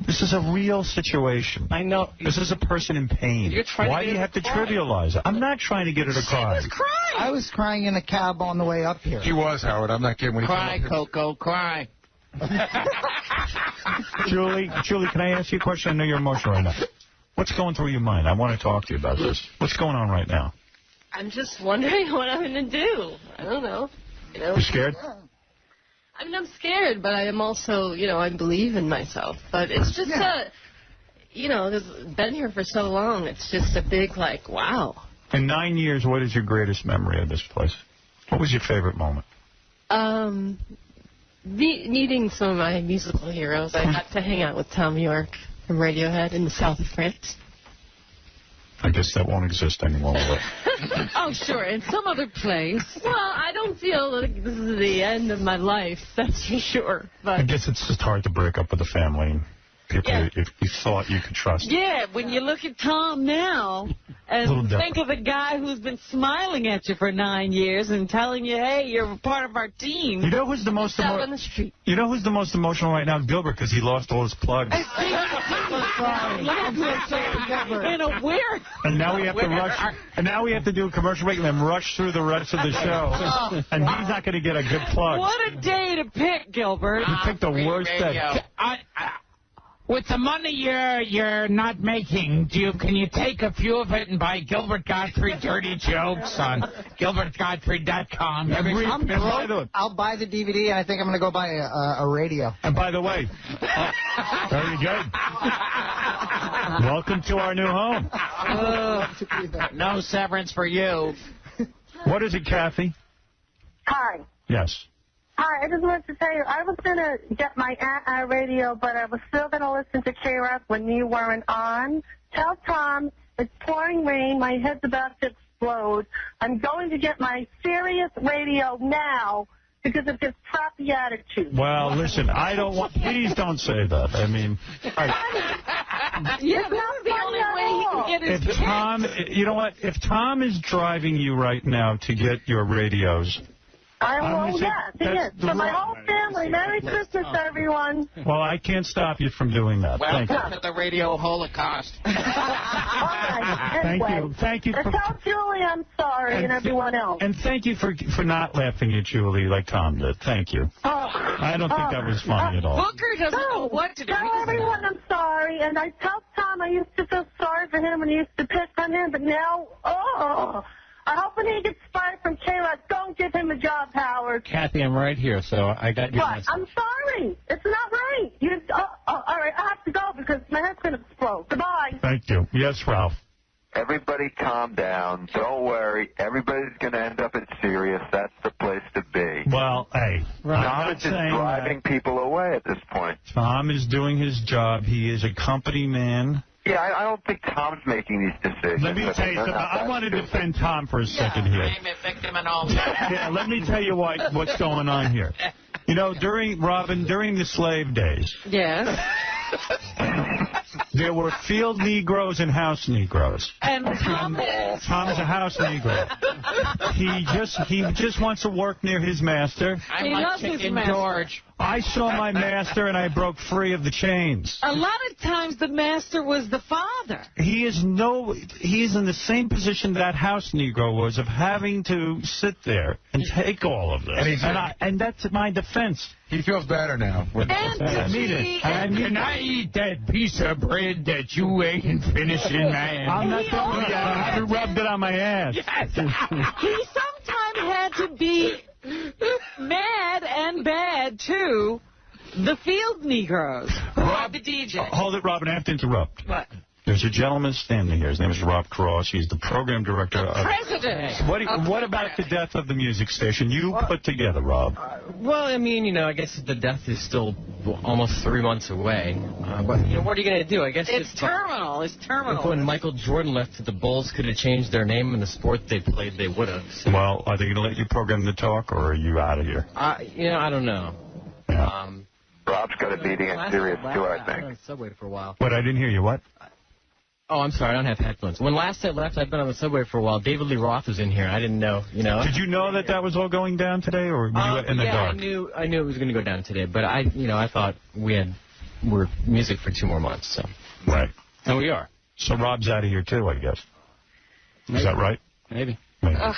This is a real situation. I know. This is a person in pain. Why do you have to trivialize it? I'm not trying to get her to cry. She was crying. I was crying in a cab on the way up here. She was, Howard. I'm not kidding. When Cry, Coco, cry. Julie, can I ask you a question? I know you're emotional right now. What's going through your mind? I want to talk to you about this. What's going on right now? I'm just wondering what I'm going to do. I don't know. You scared? I mean, I'm scared, but I am also, I believe in myself. But it's just been here for so long. It's just a big, wow. In 9 years, what is your greatest memory of this place? What was your favorite moment? Meeting some of my musical heroes. I got to hang out with Tom York from Radiohead in the south of France. I guess that won't exist anymore. Oh, sure, in some other place. Well, I don't feel like this is the end of my life, that's for sure. But I guess it's just hard to break up with the family and people you thought you could trust. Yeah, when you look at Tom now and think of the guy who's been smiling at you for 9 years and telling you, hey, you're part of our team. You know who's the most on the street. You know who's the most emotional right now? Gilbert, because he lost all his plugs. In a weird. And now we have to rush. And now we have to do a commercial break and then rush through the rest of the show. And he's not going to get a good plug. What a day to pick, Gilbert. You picked the worst day. With the money you're not making, can you take a few of it and buy Gilbert Gottfried dirty jokes on GilbertGottfried.com? I'll buy the DVD, and I think I'm going to go buy a radio. And by the way, very good. Welcome to our new home. No severance for you. What is it, Kathy? Hi. Yes. Hi, I just wanted to tell you, I was going to get my radio, but I was still going to listen to K-Rock when you weren't on. Tell Tom it's pouring rain, my head's about to explode. I'm going to get my Sirius radio now because of his crappy attitude. Well, listen, I don't want... Please don't say that. I mean... Yeah, that's the only way he can get his if Tom, you know what? If Tom is driving you right now to get your radios... Yes, he is. For my whole family, Merry Christmas, everyone. Well, I can't stop you from doing that. Thank you. Welcome to the radio holocaust. All right, anyway. Thank you. And tell Julie I'm sorry and everyone else. And thank you for not laughing at Julie like Tom did. Thank you. I don't think that was funny at all. Booker doesn't know what to do. Tell everyone I'm sorry, and I tell Tom I used to feel sorry for him and he used to pick on him, but now, I hope when he gets fired from K-Rock, don't give him a job, Howard. Kathy, I'm right here, so I got your message. I'm sorry. It's not right. All right, I have to go because my head's going to explode. Goodbye. Thank you. Yes, Ralph. Everybody calm down. Don't worry. Everybody's going to end up at Sirius. That's the place to be. Well, hey. Tom is just driving people away at this point. Tom is doing his job. He is a company man. Yeah, I don't think Tom's making these decisions. Let me tell you something. I want to defend Tom for a second here. I'm a victim and all that. Yeah, let me tell you what's going on here. You know, during the slave days, yes, there were field Negroes and house Negroes. And Tom is a house Negro. He just wants to work near his master. I'm like Chicken George. I saw my master and I broke free of the chains. A lot of times the master was the father. He is in the same position that house Negro was of having to sit there and take all of this. And that's my defense. He feels better now. Can I eat that piece of bread that you ain't finishing, man? I'm not done yet. I haven't rubbed it on my ass. Yes. He sometimes had to be mad and bad to the field Negroes. Rob, the DJ. Hold it, Robin. I have to interrupt. What? There's a gentleman standing here. His name is Rob Cross. He's the program director of... President. What about the death of the music station you put together, Rob? Well, I mean, I guess the death is still almost 3 months away. But, what are you going to do? I guess it's terminal. It's terminal. When Michael Jordan left, the Bulls could have changed their name and the sport they played, they would have. So. Well, are they going to let you program the talk, or are you out of here? I don't know. Yeah. Rob's got a meeting at Sirius, too, I think. I've been on the subway for a while. What? I didn't hear you. What? Oh, I'm sorry. I don't have headphones. When last I left, I've been on the subway for a while. David Lee Roth was in here. I didn't know, Did you know that was all going down today, or were you in the dark? I knew it was going to go down today, but I thought we're music for 2 more months, so. Right. And we are. So Rob's out of here, too, I guess. Maybe. Is that right? Maybe. Well,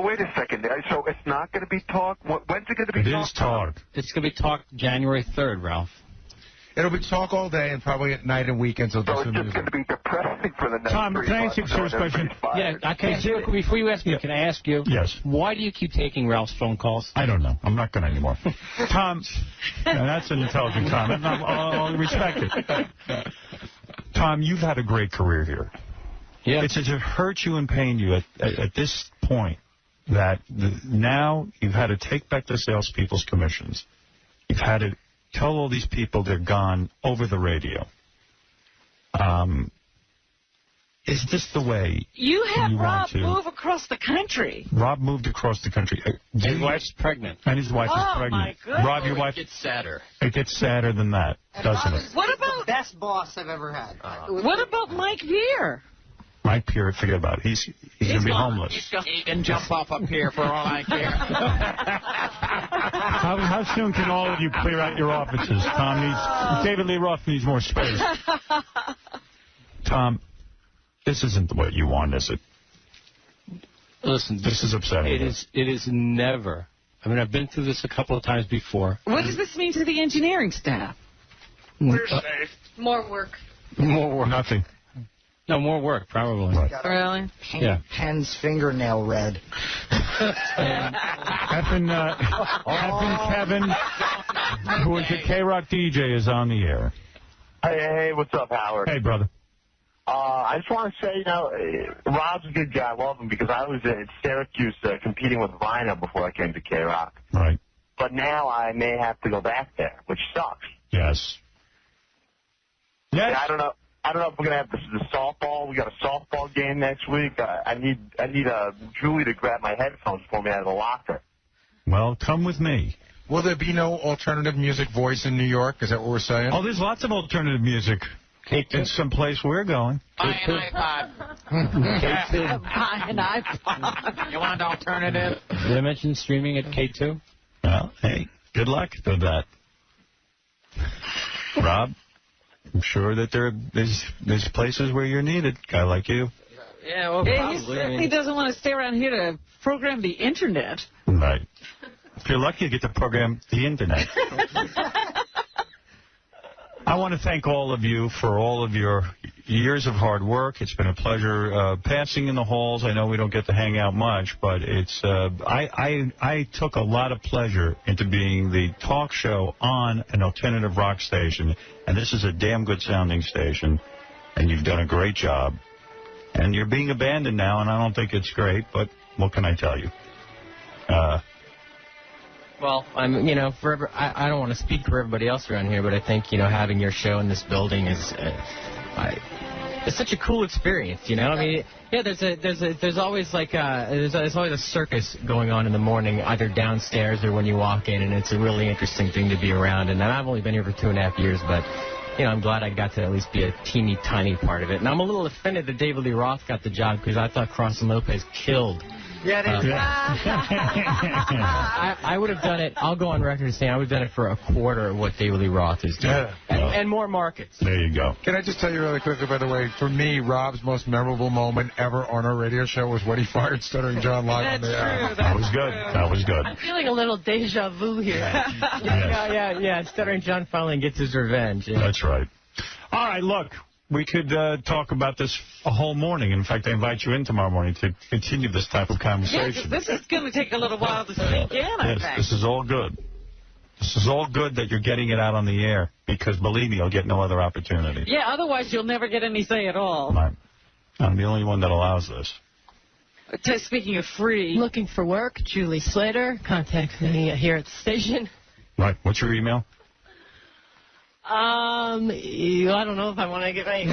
wait a second. So it's not going to be talk? When's it going to be talk? It is talk. It's going to be talk January 3rd, Ralph. It'll be talk all day and probably at night and weekends. So it's just going to be depressing for the next 3 months. Tom, can I ask you a serious question? Yeah, before you ask me, can I ask you? Yes. Why do you keep taking Ralph's phone calls? I don't know. I'm not going to anymore. Tom, that's an intelligent comment. I'll respect it. Tom, you've had a great career here. Yeah. It's to hurt you and pain you at this point that now you've had to take back the salespeople's commissions. You've had to tell all these people they're gone over the radio. Is this the way you have Rob move across the country? Rob moved across the country. His wife's pregnant. And his wife is pregnant. My goodness. Rob, your wife... It gets sadder. It gets sadder than that, doesn't it? What about... Best boss I've ever had. What about Mike Veer? Mike Veer, forget about it. He's going to be homeless. He can jump off up here for all I care. How soon can all of you clear out your offices? David Lee Roth needs more space. Tom, this isn't what you want, is it? Listen, this is upsetting. It is never. I mean, I've been through this a couple of times before. What does this mean to the engineering staff? We're safe. More work. More work. Nothing. No, more work, probably. Right. Really? Yeah. Pen's fingernail red. Kevin, who is a K-Rock DJ, is on the air. Hey, what's up, Howard? Hey, brother. I just want to say, Rob's a good guy. I love him because I was at Syracuse competing with Rhino before I came to K-Rock. Right. But now I may have to go back there, which sucks. Yes. Yes. I don't know. I don't know if we're going to have the softball. We got a softball game next week. I need Julie to grab my headphones for me out of the locker. Well, come with me. Will there be no alternative music voice in New York? Is that what we're saying? Oh, there's lots of alternative music. It's someplace we're going. Buy an iPod. Buy an iPod. You want alternative? Did I mention streaming at K2? Well, hey, good luck with that. Rob, I'm sure that there's places where you're needed. Guy like you. Yeah, well, He certainly doesn't want to stay around here to program the Internet. Right. If you're lucky, you get to program the Internet. I want to thank all of you for all of your years of hard work. It's been a pleasure passing in the halls. I know we don't get to hang out much, but it's I took a lot of pleasure into being the talk show on an alternative rock station, and this is a damn good sounding station, and you've done a great job. And you're being abandoned now, and I don't think it's great, but what can I tell you? Well, I don't want to speak for everybody else around here, but I think, having your show in this building is, it's such a cool experience, I mean, yeah, there's always there's always a circus going on in the morning, either downstairs or when you walk in, and it's a really interesting thing to be around. And I've only been here for 2.5 years, but, I'm glad I got to at least be a teeny tiny part of it. And I'm a little offended that David Lee Roth got the job because I thought Cross and Lopez killed. Yeah, I would have done it. I'll go on record and say I would have done it for a quarter of what David Lee Roth is doing. Yeah. And more markets. There you go. Can I just tell you really quickly, by the way, for me, Rob's most memorable moment ever on our radio show was when he fired Stuttering John live on the air. That was good. That was good. I'm feeling a little deja vu here. Yeah. Stuttering John finally gets his revenge. Yeah. That's right. All right, look. We could talk about this a whole morning. In fact, I invite you in tomorrow morning to continue this type of conversation. Yes, this is going to take a little while to sink in, I think. This is all good. This is all good that you're getting it out on the air, because, believe me, you'll get no other opportunity. Yeah, otherwise you'll never get any say at all. Right. I'm the only one that allows this. Speaking of free. Looking for work, Julie Slater. Contact me here at the station. Right. What's your email? I don't know if I want to give any.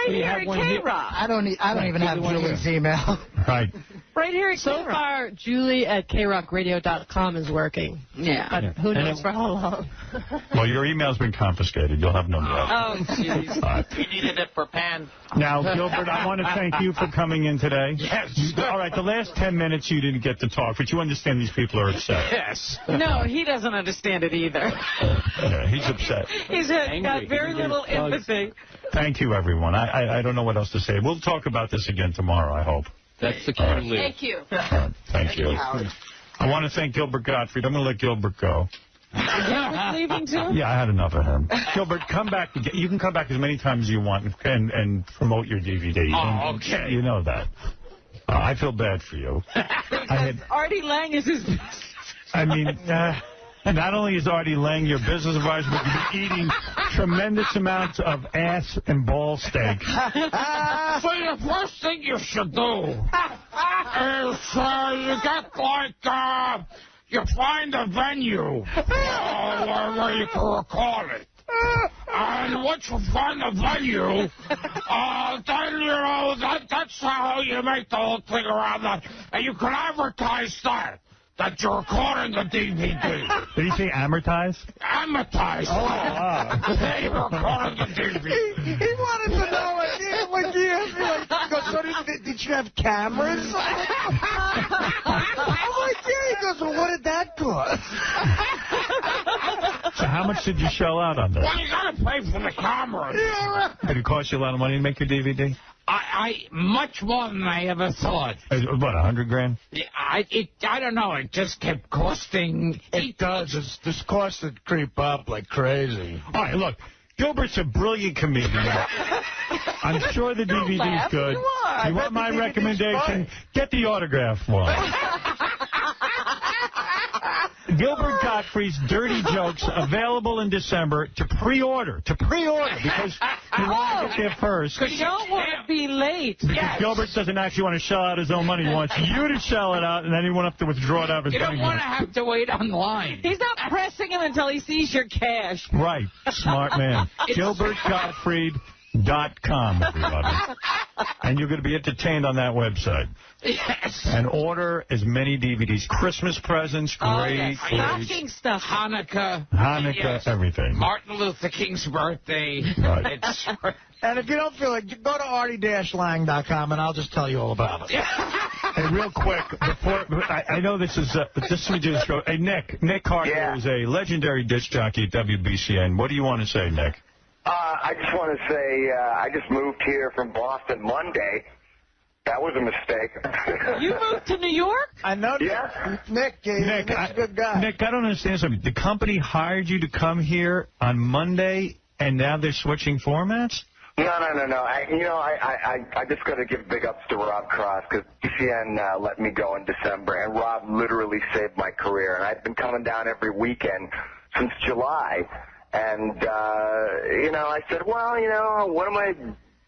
right here at K-Rock. I don't even have Julie's email. Right. Right here at So far, Julie at krockradio.com is working. Yeah. But who knows for how long? Well, your email's been confiscated. You'll have no mail. Oh, jeez. We needed it for Pan. Now, Gilbert, I want to thank you for coming in today. Yes. All right, the last 10 minutes you didn't get to talk, but you understand these people are upset. Yes. No, he doesn't understand it either. Yeah, he's upset. He's got very little empathy. Thank you, everyone. I don't know what else to say. We'll talk about this again tomorrow, I hope. That's the key. Thank you. Thank you. I want to thank Gilbert Gottfried. I'm going to let Gilbert go. Gilbert's leaving too? Yeah, I had enough of him. Gilbert, come back. You can come back as many times as you want and promote your DVD. Oh, okay. You know that. I feel bad for you. Artie Lange is his... I mean... not only is Artie Lange your business advisor, but you've been eating tremendous amounts of ass and ball steak. So the first thing you should do is you get you find a venue where you can record it. And once you find a venue, then that's how you make the whole thing around that. And you can advertise that you're recording the DVD. Did he say amortize? Amortize. Oh, wow. You're recording the DVD. He wanted to know, did you have cameras? I'm like, yeah. He goes, well, what did that cost? So how much did you shell out on that? Well, you got to pay for the cameras. Yeah, right. Did it cost you a lot of money to make your DVD? Much more than I ever thought. What, $100,000? I don't know. It just kept costing. It does. This costs would creep up like crazy. All right, look. Gilbert's a brilliant comedian. I'm sure the DVD's good. You want my recommendation? Get the autograph one. Gilbert Gottfried's Dirty Jokes available in December to pre-order. Because you want to get there first. Because you don't want to be late. Because Gilbert doesn't actually want to shell out his own money. He wants you to shell it out, and then he won't have to withdraw it out of his You don't want to have to wait online. He's not pressing him until he sees your cash. Right. Smart man. GilbertGottfried.com, everybody. And you're going to be entertained on that website. Yes. And order as many DVDs. Christmas presents, great. Stocking stuff. Hanukkah, everything. Martin Luther King's birthday. Right. And if you don't feel like, go to Artie-Lange.com and I'll just tell you all about it. Hey, real quick, before I know this is just let me do this. Hey, Nick Carter is a legendary disc jockey at WBCN. What do you want to say, Nick? I just want to say I just moved here from Boston Monday. That was a mistake. You moved to New York? I know. Yeah. Nick's a good guy. Nick, I don't understand something. The company hired you to come here on Monday, and now they're switching formats? No. I just got to give big ups to Rob Cross because BCN let me go in December, and Rob literally saved my career. And I've been coming down every weekend since July. And, I said, well, what am I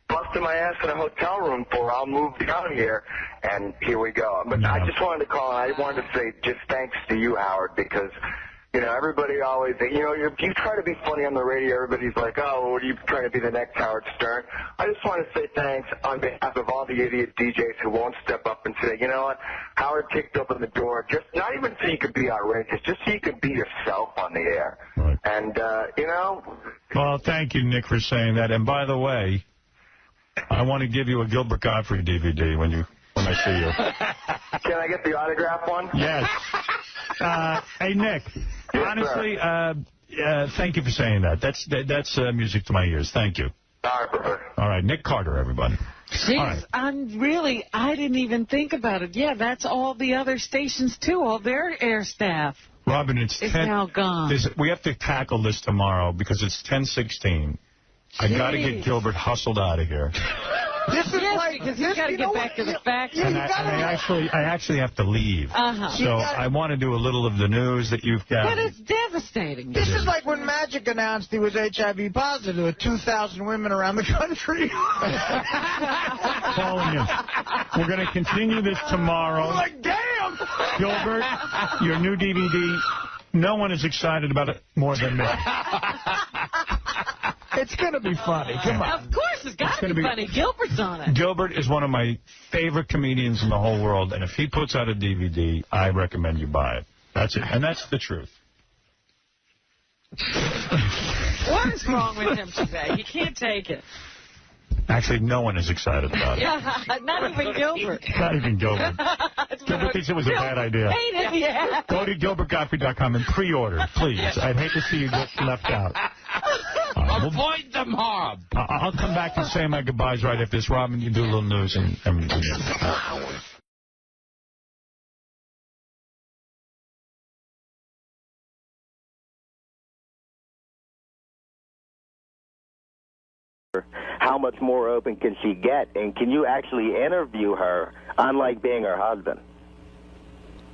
busting my ass in a hotel room for? I'll move down here. And here we go. But I just wanted to call, and I wanted to say just thanks to you, Howard, because, everybody always, you try to be funny on the radio. Everybody's like, oh, what are you trying to be the next Howard Stern? I just want to say thanks on behalf of all the idiot DJs who won't step up and say, you know what, Howard kicked open the door, just not even so you could be outrageous, just so you could be yourself on the air. Right. And, Well, thank you, Nick, for saying that. And by the way, I want to give you a Gilbert Gottfried DVD when I see you. Can I get the autograph one? Yes. Hey, Nick, honestly, thank you for saying that. That's music to my ears. Thank you. All right, brother. All right, Nick Carter, everybody. Jeez, right. I didn't even think about it. Yeah, that's all the other stations, too, all their air staff. Robin, it's now gone. We have to tackle this tomorrow because it's 10:16. I got to get Gilbert hustled out of here. This is because he's got to get back to the factory. And I actually have to leave. So I want to do a little of the news that you've got. But it's devastating. This is like when Magic announced he was HIV positive with 2,000 women around the country. Calling you. We're going to continue this tomorrow. I'm like, damn! Gilbert, your new DVD, no one is excited about it more than me. It's going to be funny. Come on. Of course, it's got to be funny. Gilbert's on it. Gilbert is one of my favorite comedians in the whole world, and if he puts out a DVD, I recommend you buy it. That's it, and that's the truth. What is wrong with him today? You can't take it. Actually, no one is excited about it. Yeah, not even Gilbert. Not even Gilbert. Gilbert thinks it was a bad idea. Go to GilbertGottfried.com and pre-order, please. I'd hate to see you get left out. Avoid the mob. I'll come back and say my goodbyes right after this. Robin, you do a little news and how much more open can she get? And can you actually interview her, unlike being her husband?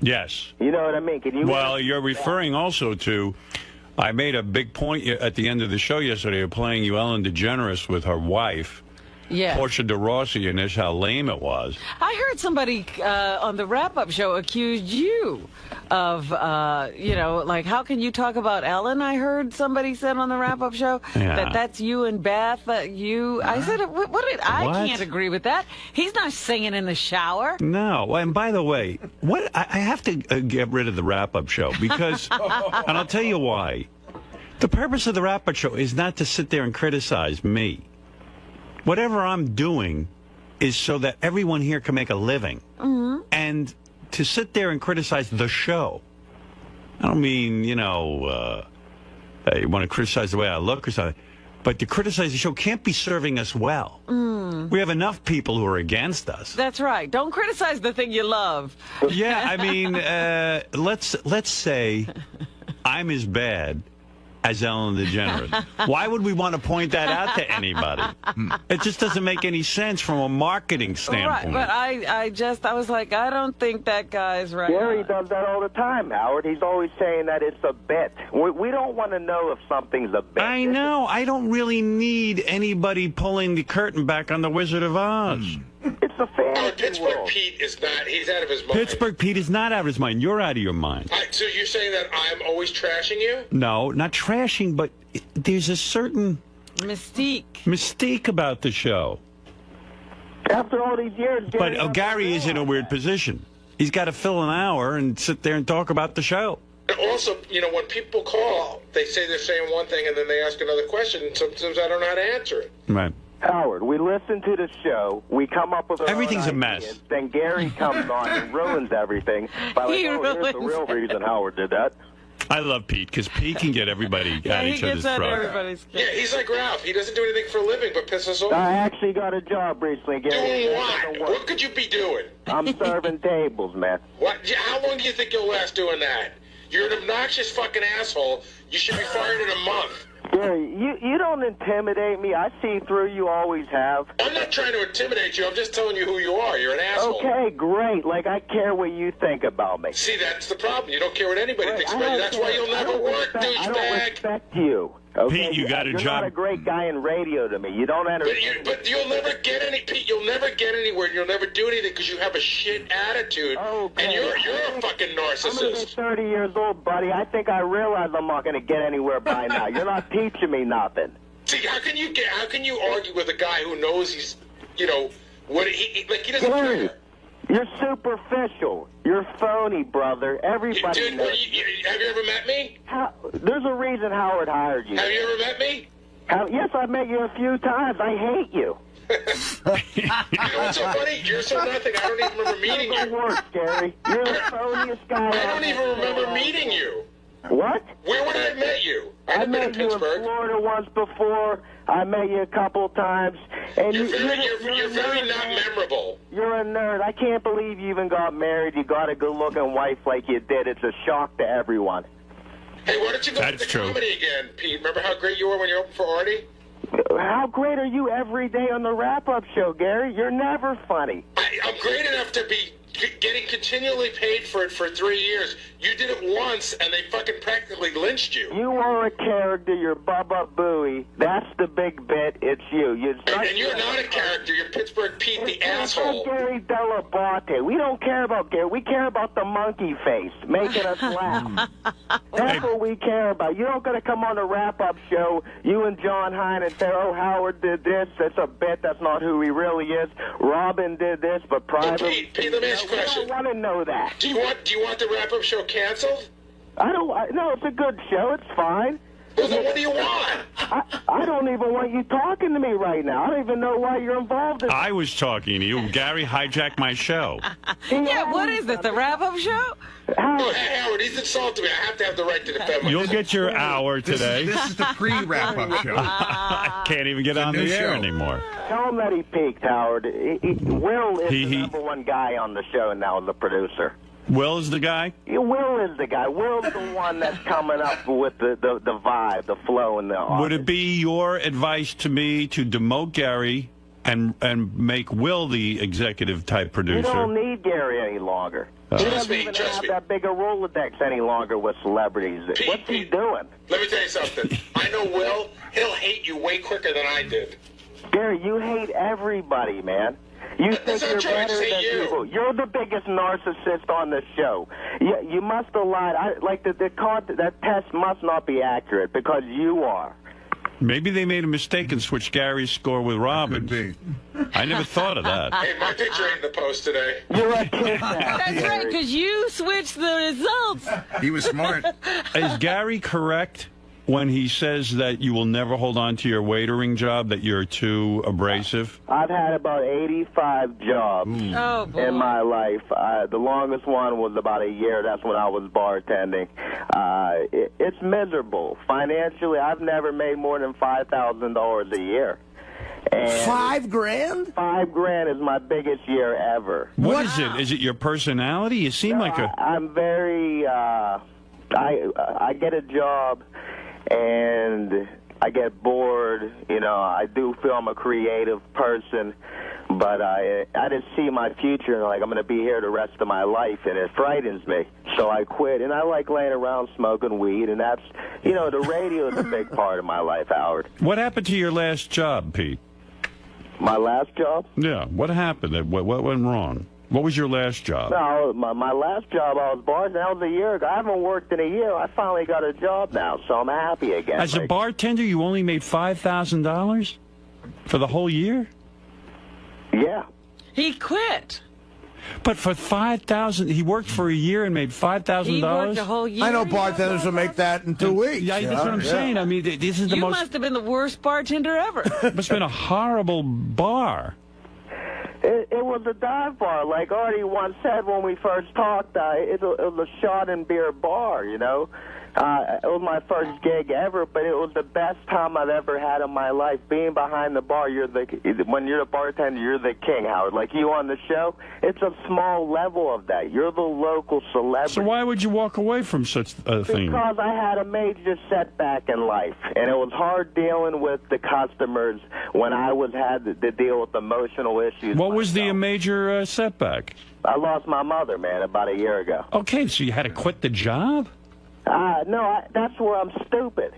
Yes. You know what I mean? Can you? Well, you're referring also to, I made a big point at the end of the show yesterday of playing you Ellen DeGeneres with her wife, Portia de Rossi, and this how lame it was. I heard somebody on the wrap-up show accused you of, like, how can you talk about Ellen? I heard somebody said on the wrap-up show that's you and Beth. I said, I can't agree with that. He's not singing in the shower. No, and by the way, I have to get rid of the wrap-up show because, and I'll tell you why. The purpose of the wrap-up show is not to sit there and criticize me. Whatever I'm doing is so that everyone here can make a living. Mm-hmm. And to sit there and criticize the show, I don't mean, you want to criticize the way I look or something, but to criticize the show can't be serving us well. Mm. We have enough people who are against us. That's right. Don't criticize the thing you love. Yeah, I mean, let's say I'm as bad as Ellen DeGeneres. Why would we want to point that out to anybody? It just doesn't make any sense from a marketing standpoint. Right, but I was like, I don't think that guy's right. Gary does that all the time, Howard. He's always saying that it's a bit. We don't want to know if something's a bit. I know. I don't really need anybody pulling the curtain back on the Wizard of Oz. It's a fantasy Pittsburgh world. Pete is not, he's out of his mind. Pittsburgh Pete is not out of his mind. You're out of your mind. So you're saying that I'm always trashing you? No, not trashing, but there's a certain mystique about the show. After all these years, But Gary is in a weird position. He's got to fill an hour and sit there and talk about the show. And also, you know, when people call, they say they're saying one thing and then they ask another question, and sometimes I don't know how to answer it. Right. Howard, we listen to the show, we come up with our Everything's own a ideas, mess. Then Gary comes on and ruins everything by like, here's the real reason Howard did that. I love Pete, because Pete can get everybody at each other's throat. Yeah, he's like Ralph. He doesn't do anything for a living but piss us off. I actually got a job recently, Gary. Doing what? What could you be doing? I'm serving tables, man. What? How long do you think you'll last doing that? You're an obnoxious fucking asshole. You should be fired in a month. Gary, you don't intimidate me. I see through you, always have. I'm not trying to intimidate you. I'm just telling you who you are. You're an asshole. Okay, great. Like, I care what you think about me. See, that's the problem. You don't care what anybody thinks about you. That's why you'll never work, douchebag. I don't respect you. Okay? Pete, you got a You're job. not a great guy in radio to me. You don't understand. But you'll never get any, Pete. You'll never get anywhere. You'll never do anything because you have a shit attitude. Okay. And you're a fucking I'm going to be narcissist. 30 years old, buddy. I think I realize I'm not going to get anywhere by now. You're not teaching me nothing. See, how can you argue with a guy who knows he's, you know, what he doesn't Gary, care? you're superficial. You're phony, brother. Everybody Dude, knows. have you ever met me? There's a reason Howard hired you. Have you ever met me? Yes, I've met you a few times. I hate you. You know what's so funny? You're so nothing. I don't even remember meeting you. Worse, Gary. You're the phoniest guy. I don't even remember meeting you. What? Where would I have met you? I met you in Florida once before. I met you a couple times. And you're very not memorable. You're a nerd. I can't believe you even got married. You got a good-looking wife like you did. It's a shock to everyone. Hey, why don't you go to the comedy again, Pete? Remember how great you were when you opened for Artie? How great are you every day on the wrap-up show, Gary? You're never funny. I'm great enough to be getting continually paid for it for 3 years. You did it once, and they fucking practically lynched you. You are a character. You're Bubba Booey. That's the big bit. It's you. And you're not a character. You're Pittsburgh Pete, the asshole. Gary 𝗏𝗏𝗏. We don't care about Gary. We care about the monkey face making us laugh. That's what we care about. You're not going to come on the wrap-up show, you and John Hine, and say, oh, Howard did this. That's a bit. That's not who he really is. Robin did this, but privately... Pete, let me ask you a question. I don't want to know that. Do you want the wrap-up show canceled? No, it's a good show. It's fine. Well, then what do you want? I don't even want you talking to me right now. I don't even know why you're involved in I was talking to you. Gary hijacked my show. Yeah, what is it, the wrap-up show? Howard, he's insulted me. I have to have the right to defend myself. You'll get your hour today. This is the pre-wrap-up show. I can't even get on the air anymore. Tell him that he peaked, Howard. Will is the number one guy on the show now, the producer. Will is the guy? Yeah, Will is the guy. Will's the one that's coming up with the vibe, the flow, and the art. Would it be your advice to me to demote Gary and make Will the executive type producer? You don't need Gary any longer. He doesn't even have that big a Rolodex any longer with celebrities. What's he doing? Let me tell you something. I know Will. He'll hate you way quicker than I did. Gary, you hate everybody, man. You think you're better than people. You're the biggest narcissist on the show. You must have lied. That test must not be accurate because you are. Maybe they made a mistake and switched Gary's score with Robin. I never thought of that. Hey, my picture ain't in the post today. You're a kid. That's right, because you switched the results. He was smart. Is Gary correct when he says that you will never hold on to your waitering job, that you're too abrasive? I've had about 85 jobs in my life. The longest one was about a year. That's when I was bartending. It's miserable. Financially, I've never made more than $5,000 a year. And $5 grand? $5 grand is my biggest year ever. What is it? Is it your personality? You seem like a... I'm very... I get a job, and I get bored. You know, I do feel I'm a creative person, but I just see my future, and like I'm going to be here the rest of my life, and it frightens me. So I quit, and I like laying around smoking weed, and that's, you know, the radio is a big part of my life, Howard. What happened to your last job, Pete? My last job? Yeah, what happened? What went wrong? What was your last job? No, my last job, I was bartending. That was a year ago. I haven't worked in a year. I finally got a job now, so I'm happy again. As a bartender, you only made $5,000 for the whole year? Yeah. He quit. But for $5,000, he worked for a year and made $5,000? He worked a whole year. I know bartenders will make that in 2 weeks. Yeah, that's what I'm saying. I mean, this is the you most... must have been the worst bartender ever. It must have been a horrible bar. It was a dive bar. Like Artie once said when we first talked, it was a shot and beer bar, you know. It was my first gig ever, but it was the best time I've ever had in my life. Being behind the bar, when you're the bartender, you're the king, Howard. Like you on the show, it's a small level of that. You're the local celebrity. So why would you walk away from such a thing? Because I had a major setback in life, and it was hard dealing with the customers when I had to deal with emotional issues. What was the major setback? I lost my mother, man, about a year ago. Okay, so you had to quit the job? No, that's where I'm stupid.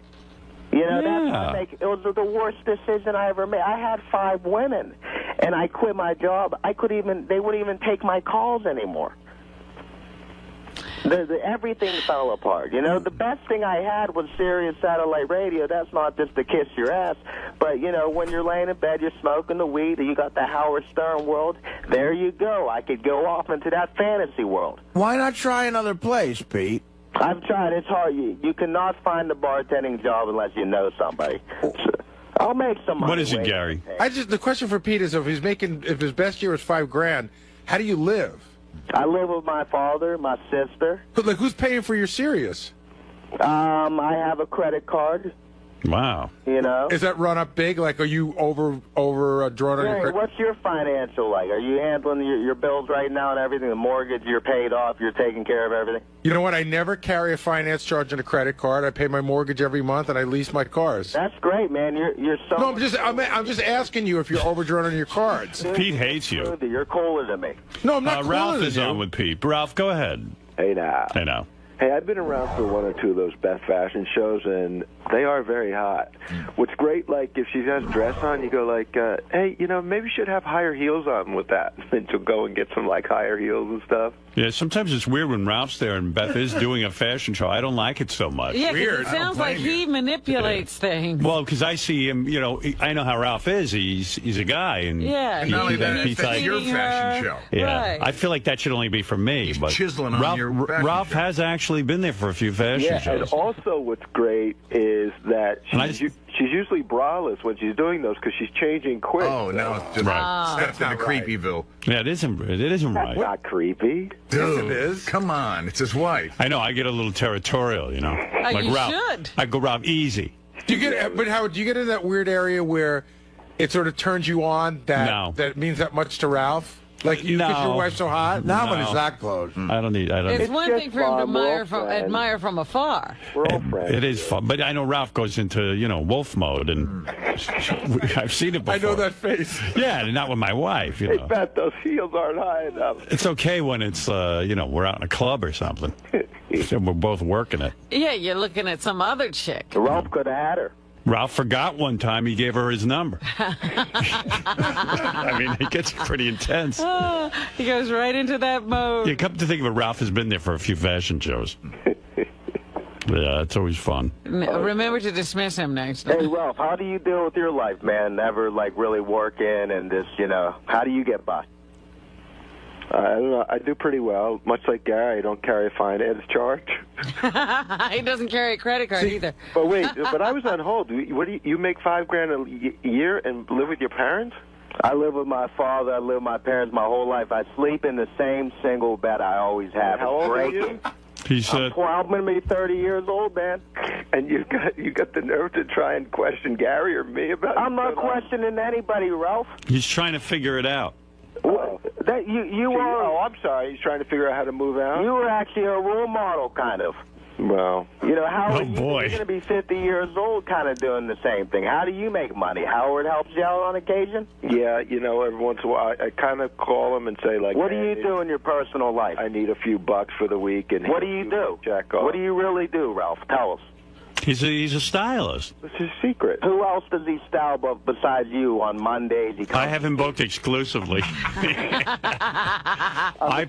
You know, it was the worst decision I ever made. I had 5 women, and I quit my job. They wouldn't even take my calls anymore. Everything fell apart. You know, the best thing I had was Sirius Satellite Radio. That's not just to kiss your ass, but, you know, when you're laying in bed, you're smoking the weed, and you got the Howard Stern world, there you go. I could go off into that fantasy world. Why not try another place, Pete? I've tried. It's hard. You cannot find a bartending job unless you know somebody. So I'll make some money. What is it, Gary? The question for Pete is, if his best year was $5,000, how do you live? I live with my father, my sister. Like, who's paying for your Sirius? I have a credit card. Wow. You know? Is that run up big? Like, are you over drawn on your credit? What's your financial like? Are you handling your bills right now and everything? The mortgage, you're paid off, you're taking care of everything? You know what? I never carry a finance charge on a credit card. I pay my mortgage every month, and I lease my cars. That's great, man. You're so... No, I'm just asking you if you're overdrawn on your cards. Pete hates you. You're cooler than me. No, I'm not cooler Ralph than is you. on with Pete. Ralph, go ahead. Hey, now. Hey, now. Hey, I've been around for 1 or 2 of those Beth fashion shows, and they are very hot. What's great, like, if she has dress on, you go like, hey, you know, maybe you should have higher heels on with that. And she'll go and get some, like, higher heels and stuff. Yeah, sometimes it's weird when Ralph's there and Beth is doing a fashion show. I don't like it so much. Yeah, because it sounds like he manipulates things. Well, because I see him, you know, I know how Ralph is. He's a guy. And yeah, not only that, Pete's it's your fashion show. Yeah, right. I feel like that should only be for me. But chiseling on your fashion Ralph show. has actually been there for a few fashion shows. And also what's great is that she's usually braless when she's doing those because she's changing quick. Oh, now it's just stepped into Creepyville. Yeah, it isn't right. That's not creepy. Dude, yes, it is. Come on, it's his wife. I know. I get a little territorial, you know. Like you Ralph. should. I go, Ralph, easy. But Howard, do you get in that weird area where it sort of turns you on that means that much to Ralph? Like, because your wife's so hot? Not when it's that close. I don't need. It's one thing for him to admire from afar. We're all friends. It is fun, but I know Ralph goes into, you know, wolf mode, and I've seen it before. I know that face. Yeah, and not with my wife, you know. Hey, Beth, those heels aren't high enough. It's okay when it's, you know, we're out in a club or something. And we're both working it. Yeah, you're looking at some other chick. Ralph could have had her. Ralph forgot one time he gave her his number. I mean, it gets pretty intense. Oh, he goes right into that mode. Yeah, come to think of it, Ralph has been there for a few fashion shows. Yeah, it's always fun. Remember to dismiss him next time. Hey, Ralph, how do you deal with your life, man? Never, like, really working and just, you know, how do you get by? I don't know. I do pretty well. Much like Gary, I don't carry a finance charge. He doesn't carry a credit card either. But wait, but I was on hold. What do you make $5,000 a year and live with your parents? I live with my father. I live with my parents my whole life. I sleep in the same single bed I always have. How old are you? I'm going to be 30 years old, man. And you got the nerve to try and question Gary or me about it? I'm not questioning anybody, Ralph. He's trying to figure it out. Oh, I'm sorry. He's trying to figure out how to move out. You were actually a role model, kind of. Well, You know, Howard, Oh, boy. you're going to be 50 years old kind of doing the same thing. How do you make money? Howard helps you out on occasion? yeah, you know, every once in a while, I kind of call him and say, like, What do "Hey, you do in your personal life? I need a few bucks for the week. And What do you do? Jack off. What do you really do, Ralph? Tell us. He's a stylist. What's his secret? Who else does he style besides you on Mondays? He I have him booked exclusively. I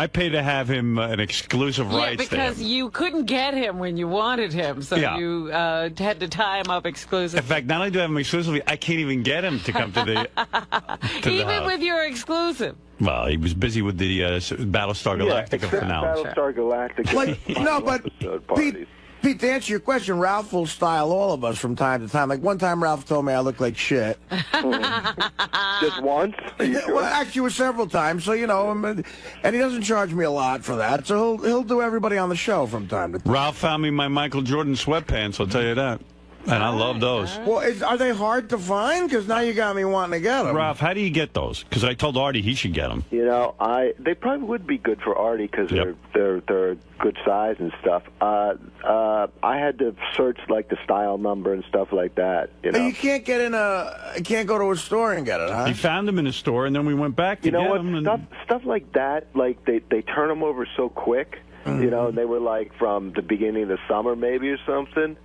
pay to have him an exclusive rights because there. you couldn't get him when you wanted him, so Yeah. you had to tie him up exclusively. In fact, not only do I have him exclusively, I can't even get him to come to the Even house. with your exclusive. Well, he was busy with the Battlestar Galactica finale. Battlestar Galactica. Like, no, but Pete, to answer your question, Ralph will style all of us from time to time. Like one time, Ralph told me I look like shit. Just once? Well, actually, it was several times. So you know, and he doesn't charge me a lot for that. So he'll do everybody on the show from time to time. Ralph found me my Michael Jordan sweatpants, I'll tell you that. And I love those. Well, are they hard to find? Because now you got me wanting to get them. Ralph, how do you get those? Because I told Artie he should get them. You know, they probably would be good for Artie because they're good size and stuff. I had to search like the style number and stuff like that. You know, You can't can't go to a store and get it, huh? He found them in a store, and then we went back to you know get what? them. And Stuff like that, like they turn them over so quick. You know, and they were like from the beginning of the summer maybe or something.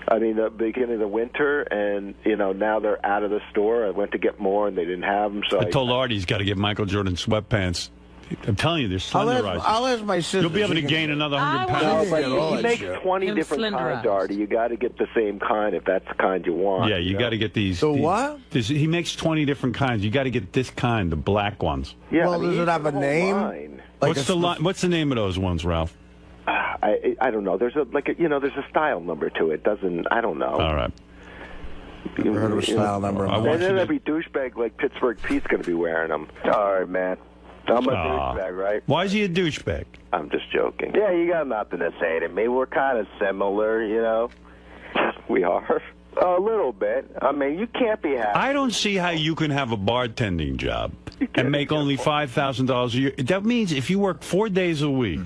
I mean, the beginning of the winter, and, you know, now they're out of the store. I went to get more, and they didn't have them. So I told Artie he's got to get Michael Jordan sweatpants. I'm telling you, they're slenderizers. I'll ask my sister. You'll be able to gain another 100 pounds. No, but he makes 20 different kinds, Artie. You got to get the same kind if that's the kind you want. Yeah, you got to get these. What? He makes 20 different kinds. You got to get this kind, the black ones. Yeah, well, does it have a name? Like what's the name of those ones, Ralph? I don't know. There's there's a style number to it. I don't know. All right. Never heard of a style number. And then every douchebag like Pittsburgh Pete's going to be wearing them. All right, man. I'm a douchebag, right? Why is he a douchebag? I'm just joking. Yeah, you got nothing to say to me. We're kind of similar, you know. We are. A little bit. I mean, you can't be happy. I don't see how you can have a bartending job and make only $5,000 a year. That means if you work 4 days a week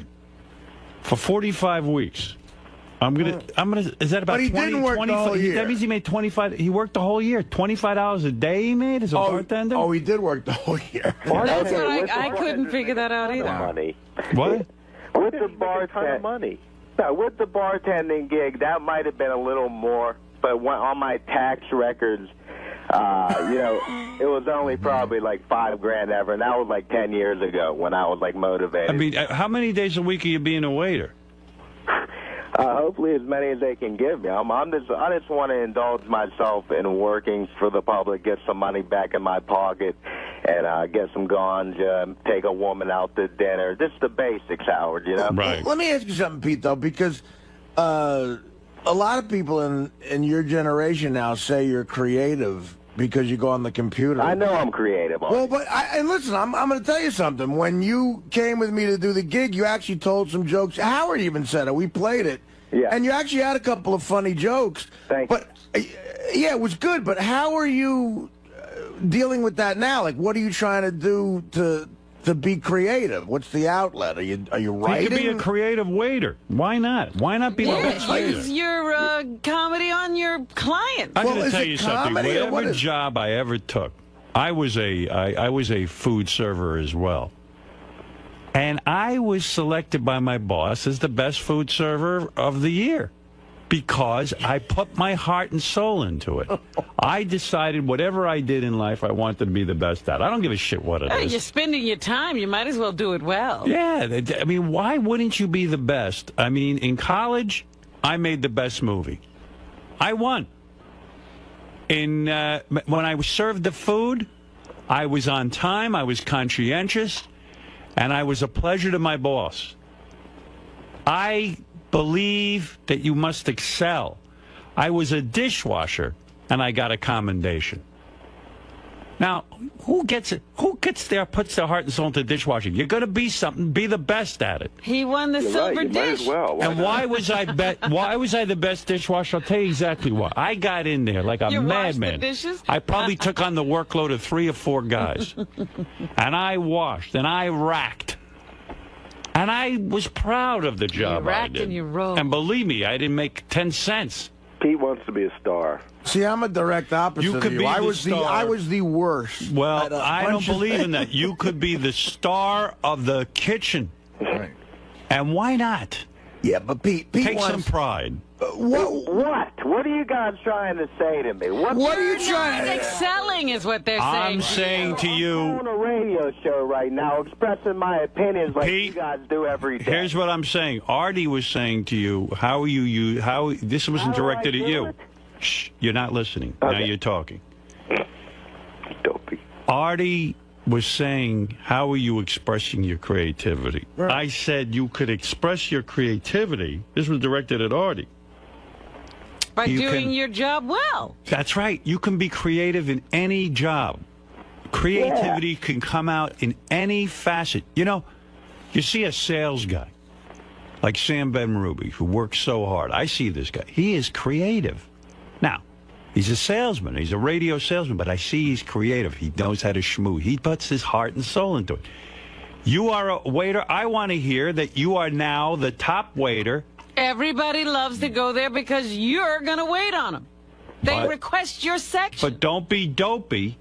for 45 weeks, is that about But he 20, didn't work the 25, whole year. That means he made 25, he worked the whole year. $25 a day he made as a bartender? Oh, he did work the whole year. That's what I couldn't figure that out either. Money. What? With the bartending money. No, with the bartending gig, that might have been a little more. But on my tax records, it was only probably like $5,000 ever, and that was like 10 years ago when I was like motivated. I mean, how many days a week are you being a waiter? Hopefully as many as they can give me. I just want to indulge myself in working for the public, get some money back in my pocket, and get some ganja, take a woman out to dinner. Just the basics, Howard, you know? Right. Let me ask you something, Pete, though, because a lot of people in your generation now say you're creative because you go on the computer. I know I'm creative. Well, but and listen, I'm going to tell you something. When you came with me to do the gig, you actually told some jokes. Howard even said it. We played it. Yeah. And you actually had a couple of funny jokes. Thank you. Yeah, it was good. But how are you dealing with that now? Like, what are you trying to do to be creative? What's the outlet? Are you writing? You could be a creative waiter. Why not? Why not be the best waiter? Use your comedy on your clients. I'm going to tell you something. Whatever job I ever took, I was a food server as well. And I was selected by my boss as the best food server of the year because I put my heart and soul into it. I decided whatever I did in life, I wanted to be the best at. I don't give a shit what it is. You're spending your time. You might as well do it well. Yeah. I mean, why wouldn't you be the best? I mean, in college, I made the best movie. I won. When I served the food, I was on time, I was conscientious, and I was a pleasure to my boss. I believe that you must excel. I was a dishwasher, and I got a commendation. Now, who gets it? Who gets there, puts their heart and soul into dishwashing? You're going to be something. Be the best at it. He won the silver dish. And why was I the best dishwasher? I'll tell you exactly why. I got in there like a madman. I probably took on the workload of 3 or 4 guys, and I washed and I racked. And I was proud of the job I did. And you rolled. And believe me, I didn't make 10 cents. Pete wants to be a star. See, I'm a direct opposite You could of you. be I the was star. I was the worst. Well, I don't believe in that. You could be the star of the kitchen. Right. And why not? Yeah, but Pete Take some pride. What? What are you guys trying to say to me? What are you trying? Excelling is what they're saying. I'm saying to you. I'm on a radio show right now expressing my opinions like Pete, you guys do every day. Here's what I'm saying. Artie was saying to you, how are you how this wasn't directed at you. Shh, you're not listening. Okay. Now you're talking. Dopey. Artie was saying, how are you expressing your creativity? Right. I said you could express your creativity. This was directed at Artie. By doing your job well. That's right. You can be creative in any job. Creativity can come out in any facet. You know, you see a sales guy like Sam Ben-Ruby who works so hard. I see this guy. He is creative. Now, he's a salesman. He's a radio salesman, but I see he's creative. He knows how to schmoo. He puts his heart and soul into it. You are a waiter. I want to hear that you are now the top waiter. Everybody loves to go there because you're going to wait on them. They request your section. But don't be dopey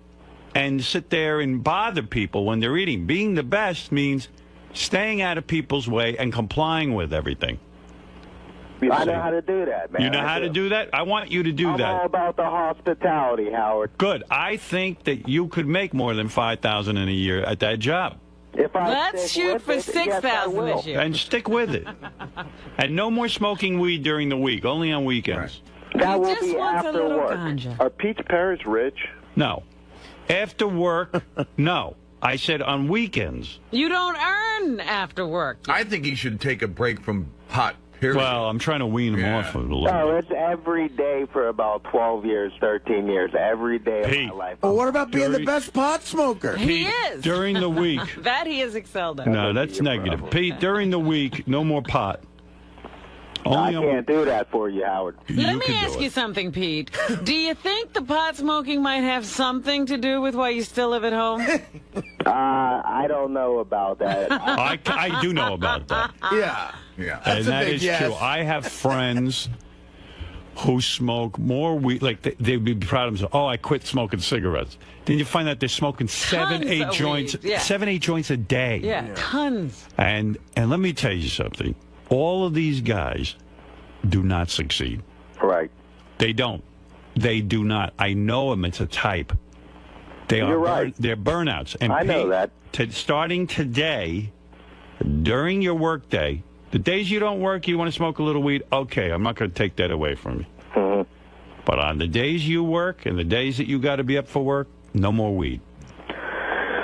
and sit there and bother people when they're eating. Being the best means staying out of people's way and complying with everything. I know how to do that, man. You know how to do that? I want you to do I'm that. all about the hospitality, Howard. Good. I think that you could make more than $5,000 in a year at that job. Let's shoot for 6,000 this year. And stick with it. And no more smoking weed during the week, only on weekends. That will be after work. Are Pete's parents rich? No. After work, no. I said on weekends. You don't earn after work. I think he should take a break from pot, period. Well, I'm trying to wean him off of it a little No, it's every day for about 12 years, 13 years. Every day of my life. Well, what about being the best pot smoker? He is. During the week. That he has excelled at. No, that's negative. Pete, during the week, no more pot. I can't do that for you, Howard. Let me ask you something, Pete. Do you think the pot smoking might have something to do with why you still live at home? I don't know about that. I do know about that. Yeah. Yeah. And that is true. I have friends who smoke more weed. Like, they'd be proud of themselves. Oh, I quit smoking cigarettes. Then you find out they're smoking 7-8 joints, 7-8 joints a day. Yeah, tons. And let me tell you something. All of these guys do not succeed. Right. They don't. They do not. I know them. It's a type. You're right. They're burnouts. And I know that. Starting today, during your work day, the days you don't work, you want to smoke a little weed, okay, I'm not going to take that away from you. Mm-hmm. But on the days you work and the days that you got to be up for work, no more weed.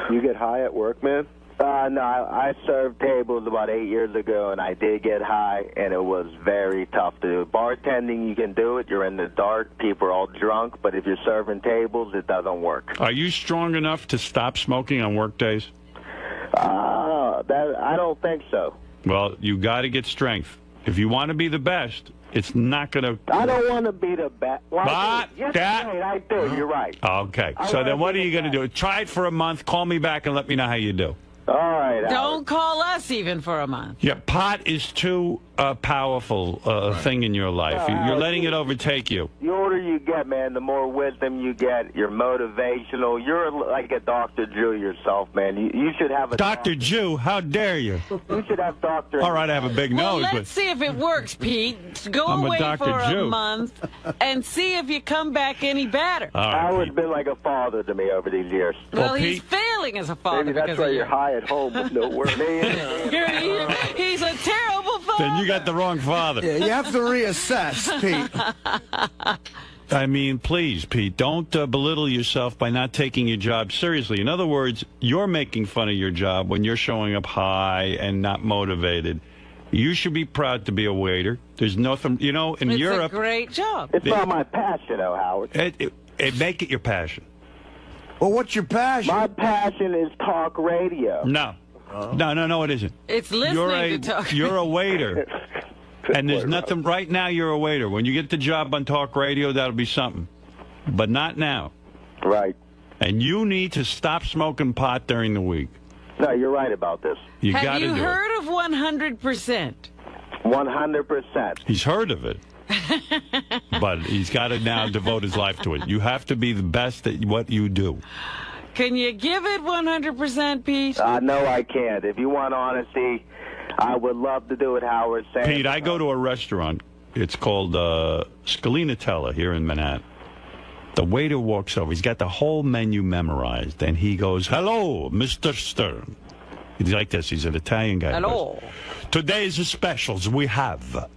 You get high at work, man? No, I served tables about 8 years ago, and I did get high, and it was very tough to do. Bartending, you can do it. You're in the dark. People are all drunk. But if you're serving tables, it doesn't work. Are you strong enough to stop smoking on work days? I don't think so. Well, you got to get strength. If you want to be the best, it's not going to... I don't want to be the best. Well, I do. You're right. Okay. So then what are you going to do? Try it for a month. Call me back and let me know how you do. All right. Don't call us even for a month. Yeah, pot is too powerful thing in your life. You're letting it overtake you. The older you get, man, the more wisdom you get. You're motivational. You're like a Dr. Drew yourself, man. You should have a... Dr. Jew, how dare you? You should have Dr. All right, I have a big nose. Let's see if it works, Pete. Go I'm a away Dr. for Jew. a month and see if you come back any better. Howard's been like a father to me over these years. Well, he's failing as a father. Maybe that's why you're high at home with no work. He's a terrible father. Then you got the wrong father. Yeah, you have to reassess, Pete. I mean, please, Pete, don't belittle yourself by not taking your job seriously. In other words, you're making fun of your job when you're showing up high and not motivated. You should be proud to be a waiter. There's nothing, in Europe... It's a great job. It's not my passion, though, Howard. Make it your passion. Well, what's your passion? My passion is talk radio. No. No, it isn't. It's listening to talk You're a waiter. And there's nothing... Right now, you're a waiter. When you get the job on talk radio, that'll be something. But not now. Right. And you need to stop smoking pot during the week. No, you're right about this. You got to do it. Have you heard of 100%? 100%. He's heard of it. But he's got to now devote his life to it. You have to be the best at what you do. Can you give it 100%, Pete? No, I can't. If you want honesty, I would love to do it, Howard. Pete, I go to a restaurant. It's called 𝗦𝗵cie𝘄𝗿𝗍 here in Manhattan. The waiter walks over. He's got the whole menu memorized. And he goes, "Hello, Mr. Stern." He's like this. He's an Italian guy. Hello. Today's specials we have.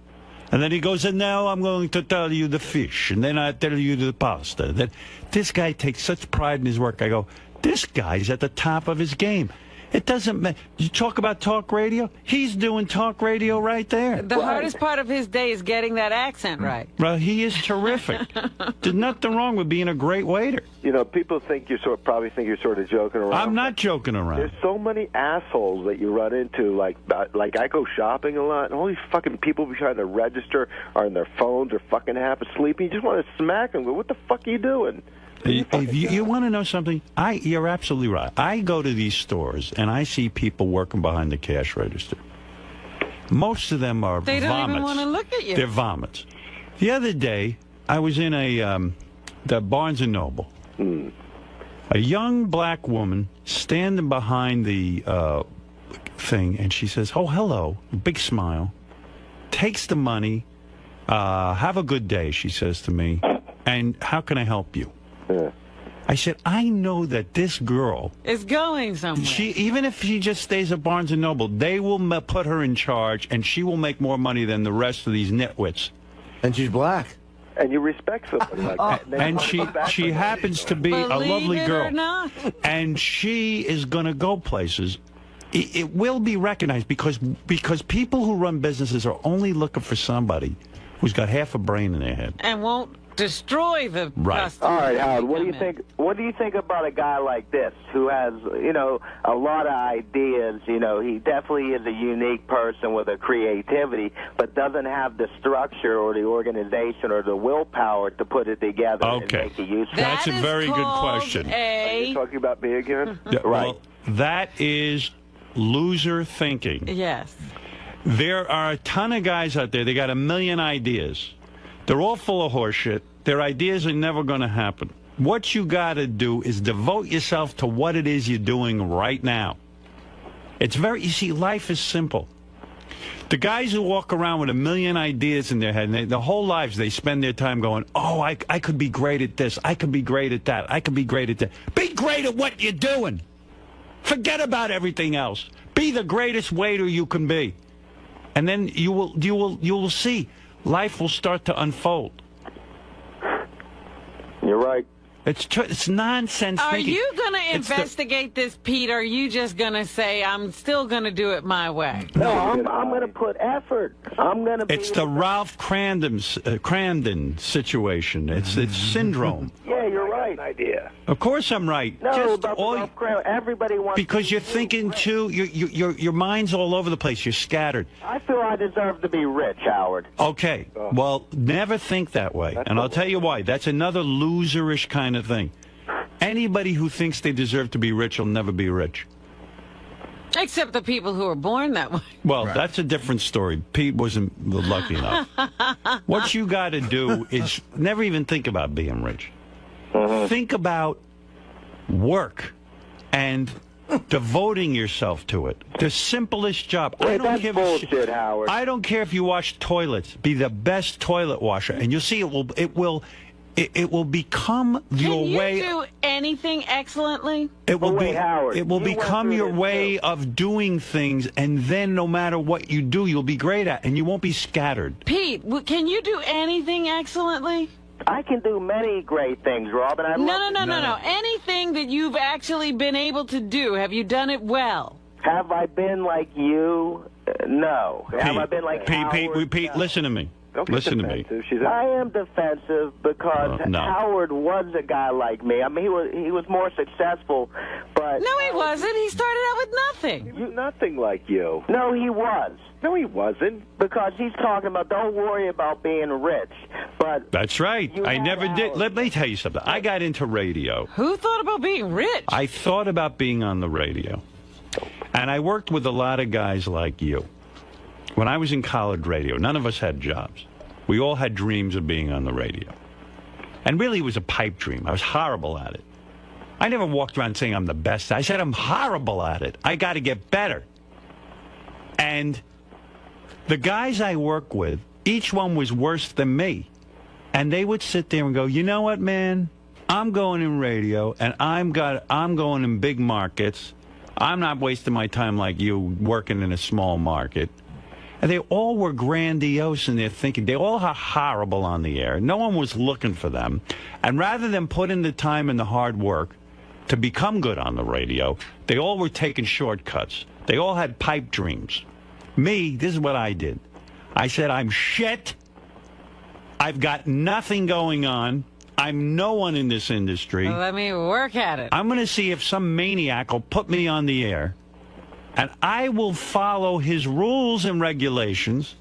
And then he goes, "And now I'm going to tell you the fish. And then I tell you the pasta." Then this guy takes such pride in his work. I go, this guy's at the top of his game. It doesn't matter. You talk about talk radio? He's doing talk radio right there. The hardest part of his day is getting that accent right. Well, he is terrific. There's nothing wrong with being a great waiter. You know, people think probably think you're sort of joking around. I'm not joking around. There's so many assholes that you run into. Like I go shopping a lot, and all these fucking people trying to register are on their phones or fucking half asleep. You just want to smack them. Go, what the fuck are you doing? If you want to know something, you're absolutely right. I go to these stores, and I see people working behind the cash register. Most of them are They don't vomits. even want to look at you. They're vomits. The other day, I was in the Barnes & Noble. A young black woman standing behind the thing, and she says, "Oh, hello," big smile, takes the money, "Have a good day," she says to me, "and how can I help you?" I said, I know that this girl is going somewhere. Even if she just stays at Barnes & Noble, they will put her in charge, and she will make more money than the rest of these nitwits. And she's black. And you respect somebody like that. And she happens to be a lovely girl. Or not. And she is going to go places. It will be recognized because people who run businesses are only looking for somebody who's got half a brain in their head. And won't destroy the customers. All right, Howard, what do you think? What do you think about a guy like this who has, you know, a lot of ideas? You know, he definitely is a unique person with a creativity, but doesn't have the structure or the organization or the willpower to put it together and make it useful. That's a very good question. Are you talking about me again? Right. Well, that is loser thinking. Yes. There are a ton of guys out there. They got a million ideas. They're all full of horseshit. Their ideas are never going to happen. What you got to do is devote yourself to what it is you're doing right now. It's you see, life is simple. The guys who walk around with a million ideas in their head, and their whole lives they spend their time going, "Oh, I could be great at this. I could be great at that. I could be great at that." Be great at what you're doing. Forget about everything else. Be the greatest waiter you can be. And then you will see. Life will start to unfold. You're right. It's nonsense Are thinking. you going to investigate this, Pete, or are you just going to say, I'm still going to do it my way? No, I'm going to put effort. I'm going to It's the Ralph Crandon situation. It's syndrome. Yeah, you're right. Idea. Of course I'm right. No, but everybody wants. Because you're thinking too. Your mind's all over the place. You're scattered. I feel I deserve to be rich, Howard. Okay. Well, never think that way. And I'll tell you why. That's another loserish kind of thing. Anybody who thinks they deserve to be rich will never be rich. Except the people who are born that way. Well, that's a different story. Pete wasn't lucky enough. What you got to do is never even think about being rich. Think about work and devoting yourself to it. The simplest job. Wait, that's bullshit, Howard. I don't care if you wash toilets. Be the best toilet washer, and you'll see it will become your way. Can you do anything excellently? It will Howard, it will become your way of doing things, and then no matter what you do, you'll be great at, and you won't be scattered. Pete, can you do anything excellently? I can do many great things, Rob, and I love No. Anything that you've actually been able to do, have you done it well? Have I been like you? No. Have I been like Howard? Pete, listen to me. Listen to me. I am defensive because Howard was a guy like me. I mean, he was more successful, but... No, he wasn't. He started out with nothing. Nothing like you. No, he was. No, he wasn't. Because he's talking about, don't worry about being rich. But that's right. I never did. Let me tell you something. I got into radio. Who thought about being rich? I thought about being on the radio. And I worked with a lot of guys like you. When I was in college radio, none of us had jobs. We all had dreams of being on the radio. And really, it was a pipe dream. I was horrible at it. I never walked around saying I'm the best. I said I'm horrible at it. I got to get better. And the guys I work with, each one was worse than me. And they would sit there and go, you know what, man? I'm going in radio, and I'm going in big markets. I'm not wasting my time like you working in a small market. And they all were grandiose in their thinking. They all are horrible on the air. No one was looking for them. And rather than put in the time and the hard work to become good on the radio, they all were taking shortcuts. They all had pipe dreams. Me, this is what I did. I said, I'm shit. I've got nothing going on. I'm no one in this industry. Well, let me work at it. I'm going to see if some maniac will put me on the air, and I will follow his rules and regulations.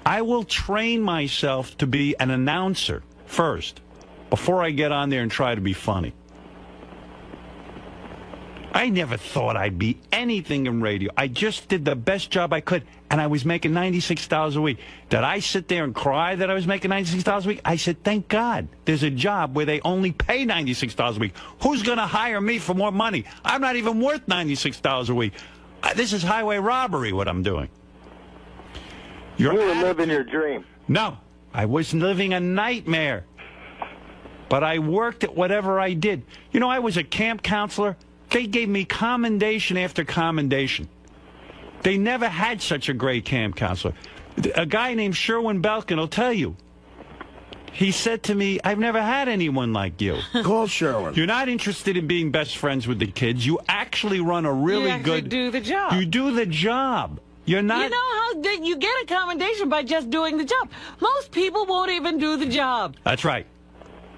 I will train myself to be an announcer first before I get on there and try to be funny. I never thought I'd be anything in radio. I just did the best job I could, and I was making $96 a week. Did I sit there and cry that I was making $96 a week? I said, thank God there's a job where they only pay $96 a week. Who's going to hire me for more money? I'm not even worth $96 a week. This is highway robbery, what I'm doing. You were living your dream. No, I was living a nightmare. But I worked at whatever I did. You know, I was a camp counselor. They gave me commendation after commendation. They never had such a great camp counselor. A guy named 𝗫𝗿𝗍𝗿 will tell you. He said to me, I've never had anyone like you. Call Sherwin. You're not interested in being best friends with the kids. You actually run a really good... You do the job. You do the job. You're not... You know how you get a commendation by just doing the job. Most people won't even do the job. That's right.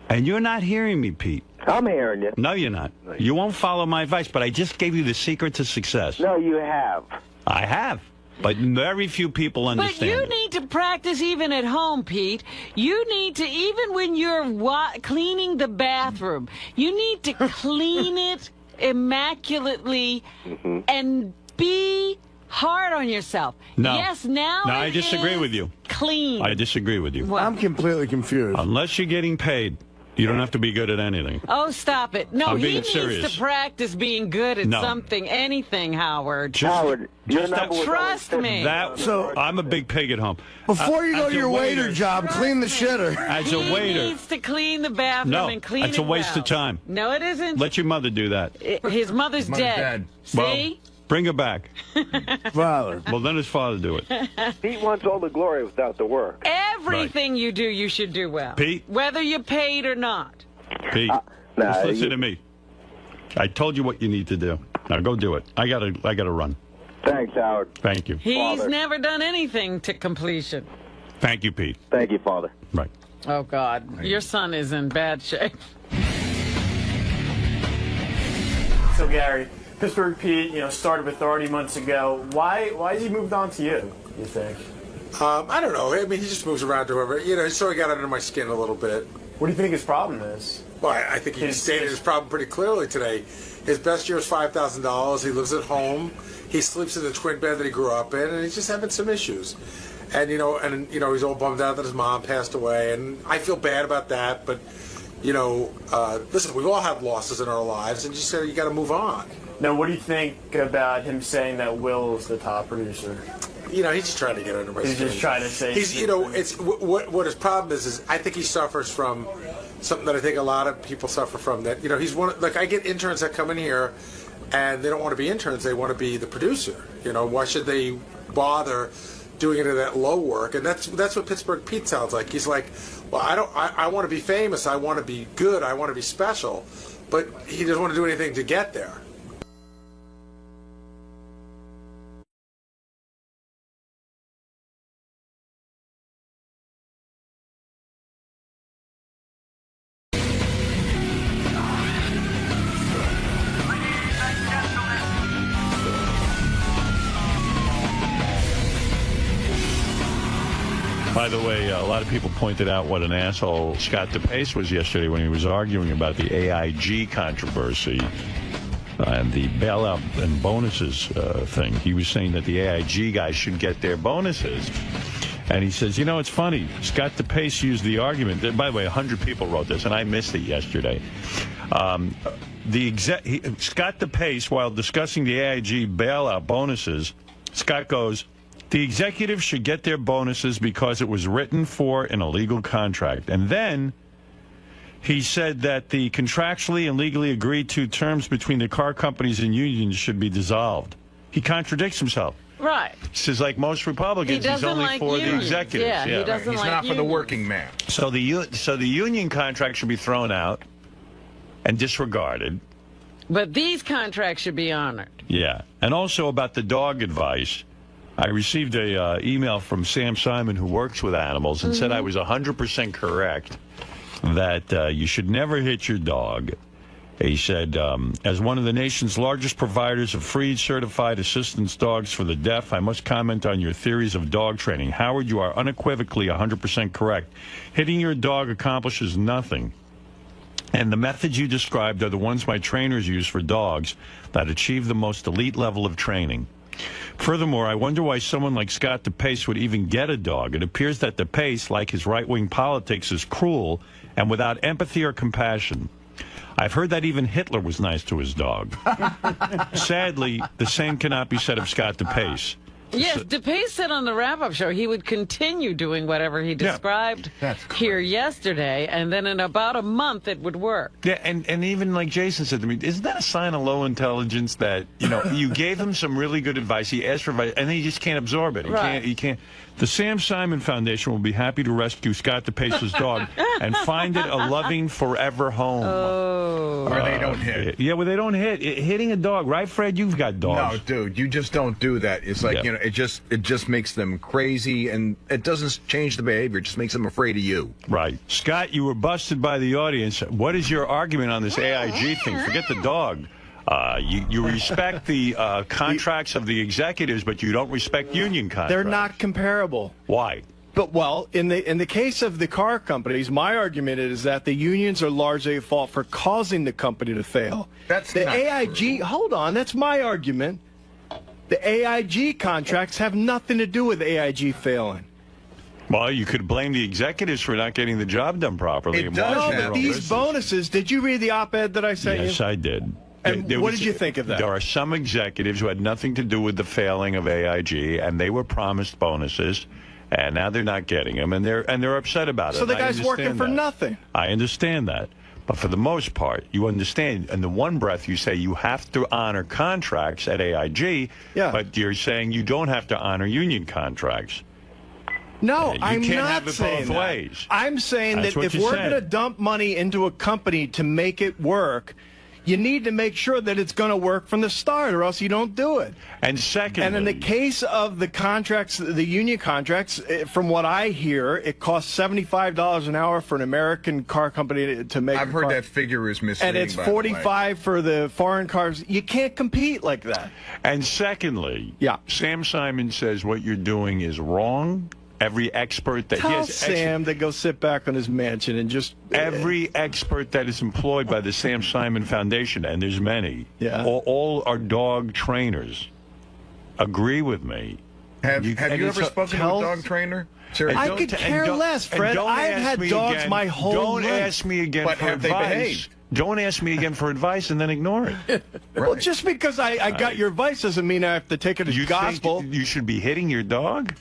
And you're not hearing me, Pete. I'm hearing you. No, you're not. You won't follow my advice, but I just gave you the secret to success. No, you have. I have. But very few people understand. But you need to practice even at home, Pete. You need to, even when you're cleaning the bathroom, you need to clean it immaculately and be hard on yourself. No. Yes, now No, I disagree with you. Clean. I disagree with you. I'm completely confused. Unless you're getting paid, you don't have to be good at anything. Oh, stop it. No, I'm he being needs serious. to practice being good at No. something, anything, Howard. Howard, your number was Trust me. So I'm a big pig at home. Before you go as to a your waiter job, clean the shitter. As a He waiter. needs to clean the bathroom No, and clean that's it a waste of time. No, it isn't. Let your mother do that. His mother's dead. See? Well, bring her back. Father. Well, then his father do it. Pete wants all the glory without the work. Everything you do, you should do well. Pete? Whether you're paid or not. Pete, just listen to me. I told you what you need to do. Now go do it. I gotta run. Thanks, Howard. Thank you. He's never done anything to completion. Thank you, Pete. Thank you, Father. Right. Oh, God. Your son is in bad shape. So, Gary, Pittsburgh Pete, started with Artie months ago. Why has he moved on to you think? I don't know. I mean, he just moves around to whoever. He sort of got under my skin a little bit. What do you think his problem is? Well, I think he stated his problem pretty clearly today. His best year is $5,000. He lives at home. He sleeps in the twin bed that he grew up in, and he's just having some issues. And he's all bummed out that his mom passed away, and I feel bad about that. But listen, we've all had losses in our lives, and you got to move on. Now, what do you think about him saying that Will is the top producer? He's just trying to get under my skin. He's just trying to say. It's what his problem is I think he suffers from something that I think a lot of people suffer from. That he's I get interns that come in here, and they don't want to be interns. They want to be the producer. Why should they bother doing it at that low work? And that's what Pittsburgh Pete sounds like. He's like, well, I want to be famous. I want to be good. I want to be special, but he doesn't want to do anything to get there. By the way, a lot of people pointed out what an asshole 𝗪𝗏𝗍𝗿 was yesterday when he was arguing about the AIG controversy. and the bailout and bonuses thing. He was saying that the AIG guys should get their bonuses. And he says, you know, it's funny. Scott DePace used the argument. By the way, 100 people wrote this, and I missed it yesterday. Scott DePace, while discussing the AIG bailout bonuses, Scott goes, the executives should get their bonuses because it was written for in a legal contract. And then he said that the contractually and legally agreed to terms between the car companies and unions should be dissolved. He contradicts himself. Right. He says, like most Republicans, he's only like for unions. the executives. Yeah, he doesn't He's like not for the unions. working man. So the union contract should be thrown out and disregarded. But these contracts should be honored. Yeah. And also about the dog advice. I received a email from Sam Simon, who works with animals, and said I was 100% correct that you should never hit your dog. He said, as one of the nation's largest providers of free certified assistance dogs for the deaf, I must comment on your theories of dog training. Howard, you are unequivocally 100% correct. Hitting your dog accomplishes nothing. And the methods you described are the ones my trainers use for dogs that achieve the most elite level of training. Furthermore, I wonder why someone like Scott DePace would even get a dog. It appears that DePace, like his right-wing politics, is cruel and without empathy or compassion. I've heard that even Hitler was nice to his dog. Sadly, the same cannot be said of Scott DePace. Yes, DePace said on the wrap-up show he would continue doing whatever he described here yesterday, and then in about a month it would work. Yeah, and even like Jason said to me, isn't that a sign of low intelligence that, you know, you gave him some really good advice, he asked for advice, and then he just can't absorb it. He can't. The Sam Simon Foundation will be happy to rescue Scott DePace's dog and find it a loving forever home. Oh. Where they don't hit. Yeah, where they don't hit. Hitting a dog, right, Fred? You've got dogs. No, dude, you just don't do that. It's like, you know, it just makes them crazy, and it doesn't change the behavior. It just makes them afraid of you. Right. Scott, you were busted by the audience. What is your argument on this AIG thing? Forget the dog. You respect the contracts of the executives, but you don't respect union contracts. They're not comparable. Why? But, well, in the case of the car companies, my argument is that the unions are largely at fault for causing the company to fail. That's the not AIG. true. Hold on, that's my argument. The AIG contracts have nothing to do with AIG failing. Well, you could blame the executives for not getting the job done properly. No, these bonuses. Did you read the op-ed that I sent you? Yes, I did. And what did you think of that? There are some executives who had nothing to do with the failing of AIG, and they were promised bonuses, and now they're not getting them, and they're upset about it. So the guy's working for nothing. I understand that. But for the most part, you understand, in the one breath you say you have to honor contracts at AIG, but you're saying you don't have to honor union contracts. No, I'm can't not have it saying both that. ways. I'm saying That's that what if you we're said. going to dump money into a company to make it work, you need to make sure that it's going to work from the start, or else you don't do it. And secondly, and in the case of the contracts, the union contracts, from what I hear, it costs $75 an hour for an American car company to make. I've heard that figure is misleading. And it's by the way. $45 for the foreign cars. You can't compete like that. And secondly, Sam Simon says what you're doing is wrong. Every expert that Tell Sam to go sit back on his mansion and just... Every expert that is employed by the Sam Simon Foundation, and there's many, all are dog trainers, agree with me. Have you ever spoken to a dog trainer? I could care less, Fred. I've had dogs my whole life. Don't ask me again But for have they advice. behaved? Don't ask me again for advice and then ignore it. Well, just because I got your advice doesn't mean I have to take it as gospel. Think you should be hitting your dog?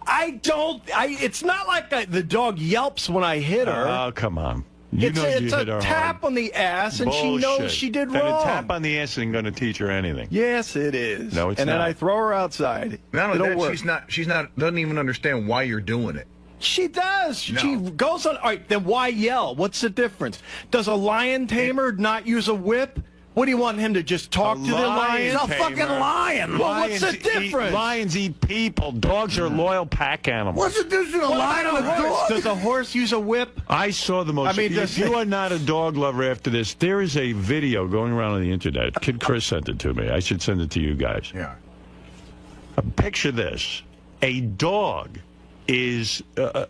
I don't. It's not like the dog yelps when I hit her. Oh, come on. It's a tap on the ass, and she knows she did then wrong. A tap on the ass isn't going to teach her anything. Yes, it is. No, it's and not. then I throw her outside. Not only It'll that, work. she's not doesn't even understand why you're doing it. She does. No. She goes on. All right, then why yell? What's the difference? Does a lion tamer not use a whip? What do you want him to just talk to the lion? He's a fucking lion. Well, what's the difference? Lions eat people. Dogs are loyal pack animals. What's the difference between a lion and a dog? Does a horse use a whip? I saw the most. I mean, if you are not a dog lover after this, there is a video going around on the internet. Kid Chris sent it to me. I should send it to you guys. Yeah. Picture this: a dog is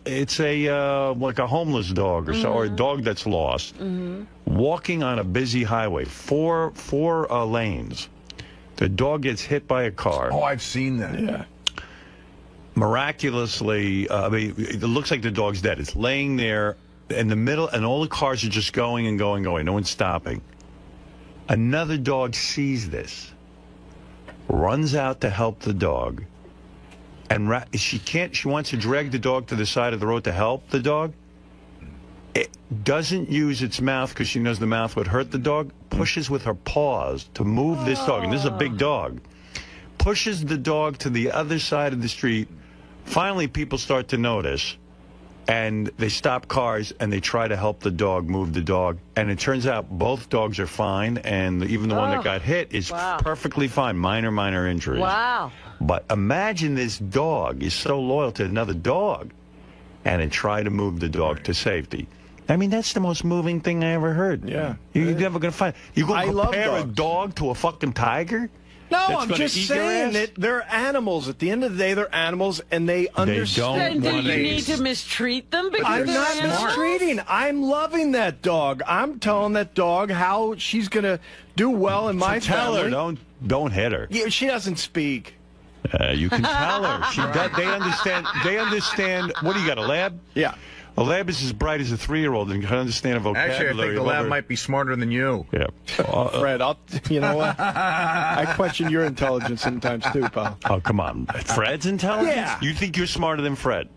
it's a like a homeless dog or so, or a dog that's lost. walking on a busy highway, four lanes. The dog gets hit by a car. Oh, I've seen that. Yeah. Miraculously, I mean, it looks like the dog's dead. It's laying there in the middle, and all the cars are just going and going and going. No one's stopping. Another dog sees this, runs out to help the dog, and she wants to drag the dog to the side of the road to help the dog. It doesn't use its mouth because she knows the mouth would hurt the dog. Pushes with her paws to move this dog, and this is a big dog. Pushes the dog to the other side of the street. Finally, people start to notice, and they stop cars, and they try to help the dog move the dog. And it turns out both dogs are fine, and even the one that got hit is perfectly fine. Minor injuries. Wow. But imagine this dog is so loyal to another dog, and it tried to move the dog to safety. I mean, that's the most moving thing I ever heard. Yeah. You're never going to find. You going to compare a dog to a fucking tiger? No, I'm just saying that they're animals. At the end of the day, they're animals, and they understand. Then do you need to mistreat them? Because I'm not mistreating. I'm loving that dog. I'm telling that dog how she's going to do well in my family. Tell her, don't hit her. Yeah, she doesn't speak. You can tell her. She does, they understand. They understand. What do you got, a lab? Yeah. A lab is as bright as a 3-year-old and can understand a vocabulary. Actually, I think the lab might be smarter than you. Yeah. Fred, you know what? I question your intelligence sometimes too, pal. Oh, come on. Fred's intelligence? Yeah. You think you're smarter than Fred?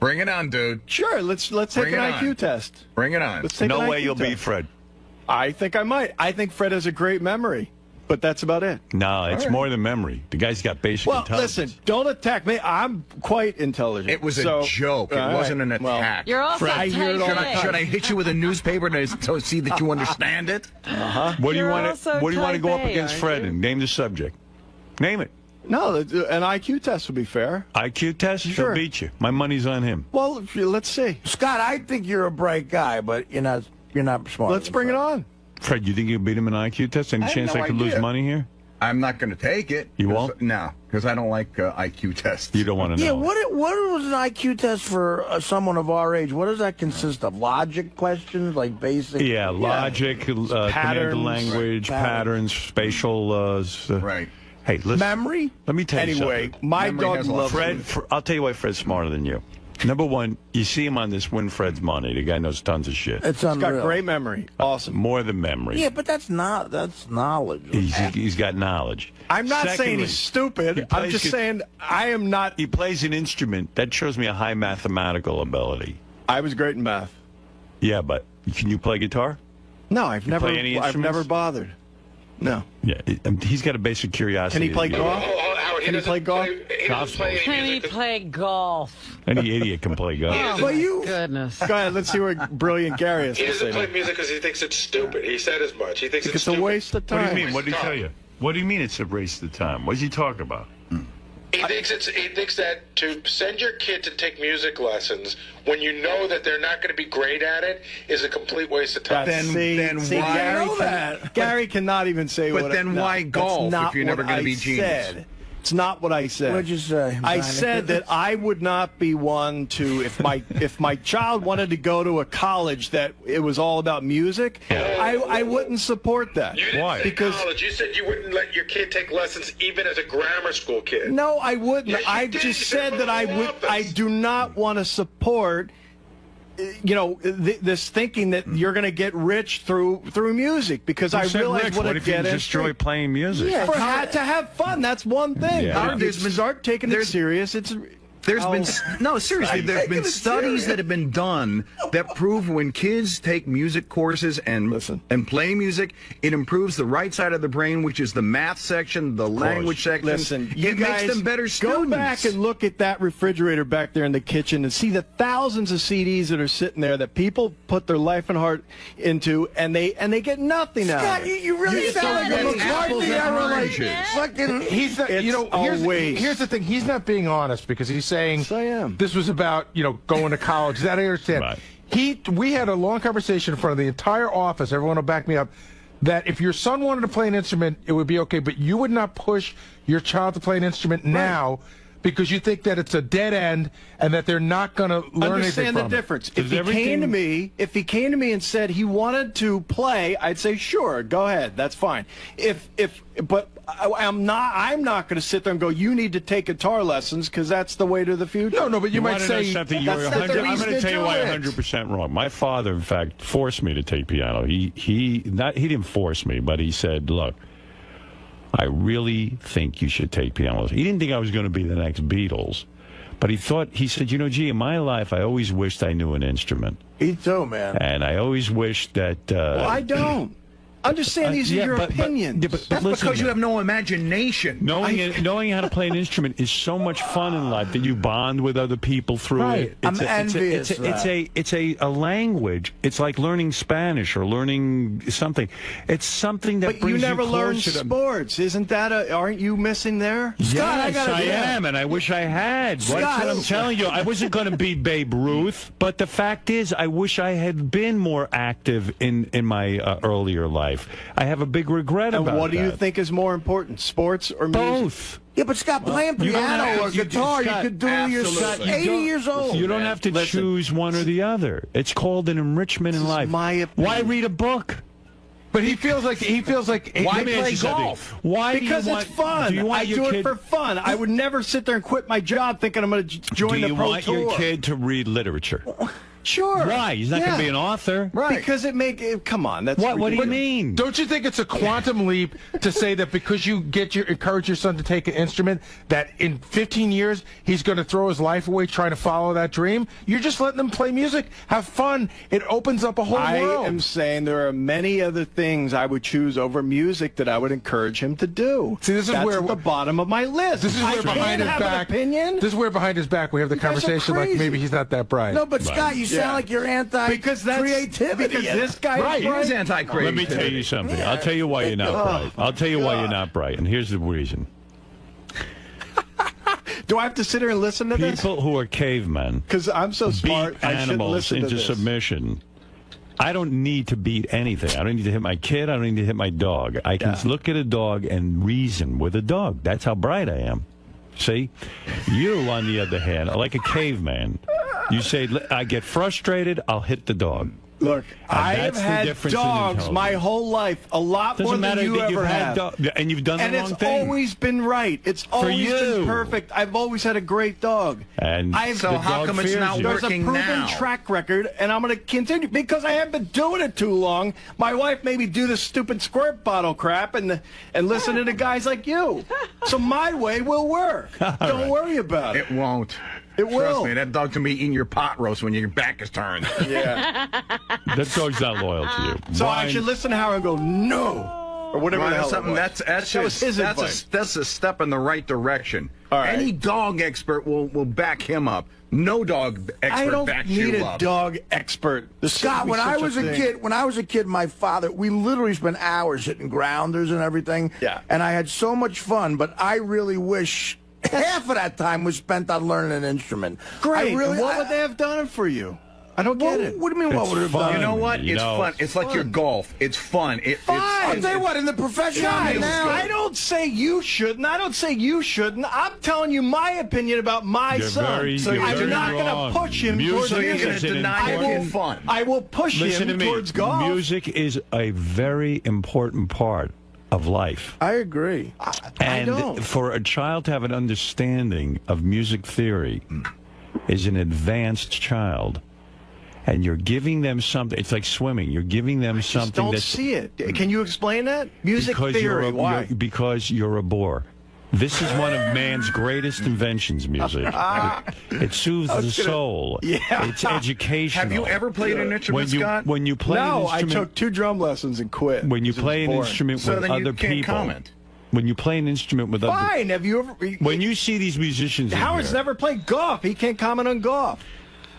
Bring it on, dude. Sure, let's take an IQ test. Bring it on. Let's take no an way IQ you'll test. beat Fred. I think I might. I think Fred has a great memory. But that's about it. No, it's more than memory. The guy's got basic intelligence. Listen, don't attack me. I'm quite intelligent. It was a joke. It wasn't an attack. You're also Should I hit you with a newspaper to see that you understand it? What do you want to go up against Fred and name the subject? Name it. No, an IQ test would be fair. IQ test? Sure. He'll beat you. My money's on him. Well, let's see. Scott, I think you're a bright guy, but you're not smart. Let's bring it on. Fred, you think you'll beat him in an IQ test? Any chance I could lose money here? I'm not going to take it. You won't? No, because I don't like IQ tests. You don't want to know. Yeah, what was an IQ test for someone of our age? What does that consist of? Logic questions, like basic? Yeah, logic, command of language, patterns, spatial... right. Hey, listen. Memory? Let me tell you something. Anyway, my dog loves Fred. I'll tell you why Fred's smarter than you. Number one, you see him on this Win Fred's Money. The guy knows tons of shit. It's He's got great memory. Awesome. More than memory. Yeah, but that's knowledge. He's got knowledge. I'm not saying he's stupid. I'm just saying I am not. He plays an instrument. That shows me a high mathematical ability. I was great in math. Yeah, but can you play guitar? No, I've never bothered. No. Yeah, he's got a basic curiosity. Can he play golf? Can he play golf? Can he play golf? Any idiot can play golf. Oh, goodness. Go ahead, let's see what brilliant Gary has He to say. doesn't play music because he thinks it's stupid. He said as much. He thinks it's a waste of time. What do you mean? What did he tell you? What do you mean it's a waste of time? What does he talk about? He thinks that to send your kid to take music lessons when you know that they're not going to be great at it is a complete waste of time. Then why? Gary cannot even say what. But then why golf if you're never going to be genius? It's not what I said. What'd you say? I said that I would not be one to, if my child wanted to go to a college that it was all about music, I wouldn't support that. You didn't say college. You said you wouldn't let your kid take lessons even as a grammar school kid. No, I wouldn't. Yes, I just said that I do not want to support this thinking that you're going to get rich through music, because I realize what if you just enjoy playing music? Yeah, to have fun, that's one thing. Yeah. If you start taking it serious, There's been seriously. There's been studies that have been done that prove when kids take music courses and play music, it improves the right side of the brain, which is the math section, the language section. Listen, it makes them better students. Go back and look at that refrigerator back there in the kitchen and see the thousands of CDs that are sitting there that people put their life and heart into, and they get nothing out of it. You really sound like a McCarthy era, fucking. Here's the thing. He's not being honest because he's saying this was about going to college. That I understand. Right. We had a long conversation in front of the entire office. Everyone will back me up. That if your son wanted to play an instrument, it would be okay, but you would not push your child to play an instrument now because you think that it's a dead end and that they're not going to learn anything from Understand the difference. it. If he came to me and said he wanted to play, I'd say sure, go ahead, that's fine. But I'm not going to sit there and go, you need to take guitar lessons because that's the way to the future. No, but you might say something. I'm going to tell you why 100% wrong. My father, in fact, forced me to take piano. He didn't force me, but he said, look, I really think you should take piano lessons. He didn't think I was going to be the next Beatles, but he said, you know, gee, in my life, I always wished I knew an instrument. Me too, man. And I always wished that... well, I don't. Understand these are your opinions. But listen, because you have no imagination. Knowing how to play an instrument is so much fun in life that you bond with other people through it. I'm envious. It's a language. It's like learning Spanish or learning something. It's something that brings you closer. But you never learned sports. Isn't that aren't you missing there? Yes, I am, and I wish I had. That's what I'm telling you. I wasn't going to beat Babe Ruth, but the fact is, I wish I had been more active in my earlier life. I have a big regret about that. And what do you think is more important, sports or music? Both. Yeah, but Scott, playing piano or guitar, you could do yourself. 80 years old. You don't have to choose one or the other. It's called an enrichment in life. Why read a book? But he feels like why play golf? Why? Because it's fun. I do it for fun. I would never sit there and quit my job thinking I'm going to join the pro tour. Do you want your kid to read literature? Sure. Why? He's not going to be an author. Right. Because come on. That's what do you mean? Don't you think it's a quantum leap to say that because you encourage your son to take an instrument, that in 15 years he's going to throw his life away trying to follow that dream? You're just letting him play music, have fun. It opens up a whole world. I am saying there are many other things I would choose over music that I would encourage him to do. See, this is That's where at the bottom of my list. This is where behind his back. This is where behind his back we have the conversation like maybe he's not that bright. No, but Scott, you sound like you're anti-creativity. Because this guy is anti-creativity. Let me tell you something. Yeah. I'll tell you why you're not bright. I'll tell you why you're not bright, and here's the reason. Do I have to sit here and listen to this? People who are cavemen, because I'm so smart, beat animals into submission. I don't need to beat anything. I don't need to hit my kid. I don't need to hit my dog. I can look at a dog and reason with a dog. That's how bright I am. See? You, on the other hand, are like a caveman. You say, I get frustrated, I'll hit the dog. Look, I've had dogs my whole life, a lot more than you ever have. And you've done the wrong thing. And it's always been right. It's always been perfect. I've always had a great dog. And so how come it's not working now? There's a proven track record, and I'm going to continue because I haven't been doing it too long. My wife made me do this stupid squirt bottle crap and listen to the guys like you. So my way will work. Don't worry about it. It won't. It will. Trust me, that dog can be eating your pot roast when your back is turned. Yeah. That dog's not loyal to you. So I should listen to Howard and go, no. Or whatever the hell something that's a step in the right direction. All right. Any dog expert will back him up. No dog expert backs you up. I don't need a dog expert. Scott, when I was a kid, my father, we literally spent hours hitting grounders and everything. Yeah. And I had so much fun, but I really wish half of that time was spent on learning an instrument. Great. What would they have done for you? I don't get it. What do you mean, what would have done? You know what? It's fun. It's like your golf. It's fun. I'll tell you what, in the professional now. I don't say you shouldn't. I'm telling you my opinion about my son. So I'm not going to push him towards music. I will push him towards golf. Music is a very important part of life. I agree. And for a child to have an understanding of music theory is an advanced child. And you're giving them something. It's like swimming. You're giving them something. I don't see it. Can you explain that? Music theory. Why? Because you're a bore. This is one of man's greatest inventions, music. It soothes the soul. Yeah. It's educational. Have you ever played an instrument, Scott? When you play an instrument, I took 2 drum lessons and quit. When you play an instrument with other people. When you play an instrument with other people. Fine. Have you ever... When you see these musicians Howard's never played golf. He can't comment on golf.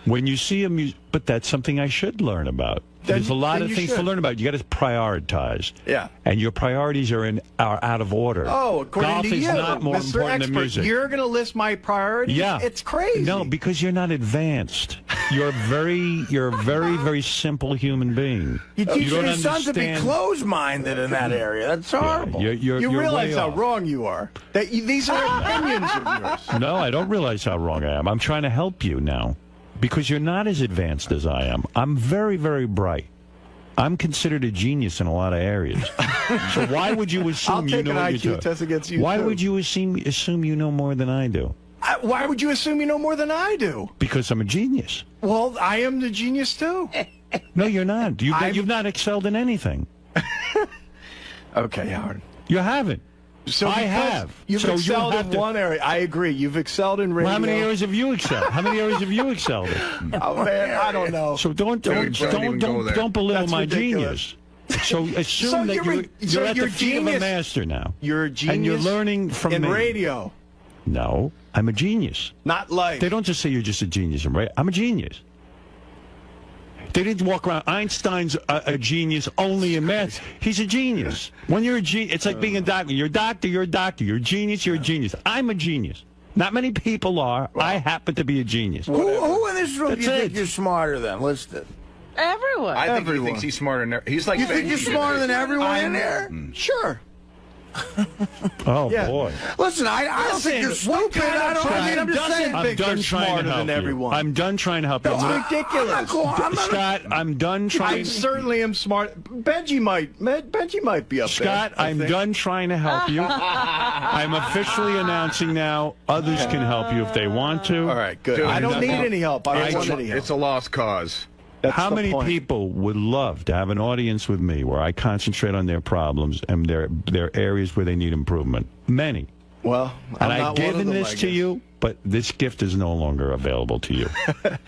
When you see but that's something I should learn about. There's a lot of things to learn about. You got to prioritize. Yeah. And your priorities are out of order. Oh, according Golf to is you, not more Mr. important Expert, than music. You're going to list my priorities? Yeah. It's crazy. No, because you're not advanced. You're a very, very simple human being. You teach don't your son to be understand- closed-minded in that area. That's horrible. You're realize way how off. wrong you are. These are opinions of yours. No, I don't realize how wrong I am. I'm trying to help you now because you're not as advanced as I am. I'm very, very bright. I'm considered a genius in a lot of areas. So why would you assume you know what you're doing? test against you, Why too. would you assume you know more than I do? Why would you assume you know more than I do? Because I'm a genius. Well, I am the genius, too. No, you're not. You've not excelled in anything. Okay, Howard. You haven't. So I because have. You've So you excelled have in to- one area. I agree. You've excelled in radio. Well, how many areas have you excelled? How many areas have you excelled in? Oh, man, I don't know. So don't belittle That's my ridiculous. genius. So assume So that you're at the feet of a master now. You're a genius and you're learning from in me. radio. No, I'm a genius. Not life. They don't just say you're just a genius, right? I'm a genius. They didn't walk around. Einstein's a genius only in math. He's a genius. When you're a genius, it's like being a doctor. You're a doctor, you're a doctor. You're a genius, you're a genius. I'm a genius. Not many people are. I happen to be a genius. Who in this room That's do you think it. you're smarter than? List it. Everyone. I think he thinks he's smarter than he's like. You think you're smarter than everyone in there? Sure. Oh, Yeah. boy. Listen, I don't think you're stupid. I'm just saying. I'm done trying to help you. I'm done trying to help you. That's ridiculous. Scott, I'm done I trying. certainly am smart. Benji might be up Scott, there. I'm done trying to help you. I'm officially announcing now. Others can help you if they want to. All right, good. Dude, I don't need any help. I don't want any help. It's a lost cause. That's How the many point. people would love to have an audience with me where I concentrate on their problems and their areas where they need improvement? Many. Well, And I'm I've not one of given them, this I to guess. you, but this gift is no longer available to you.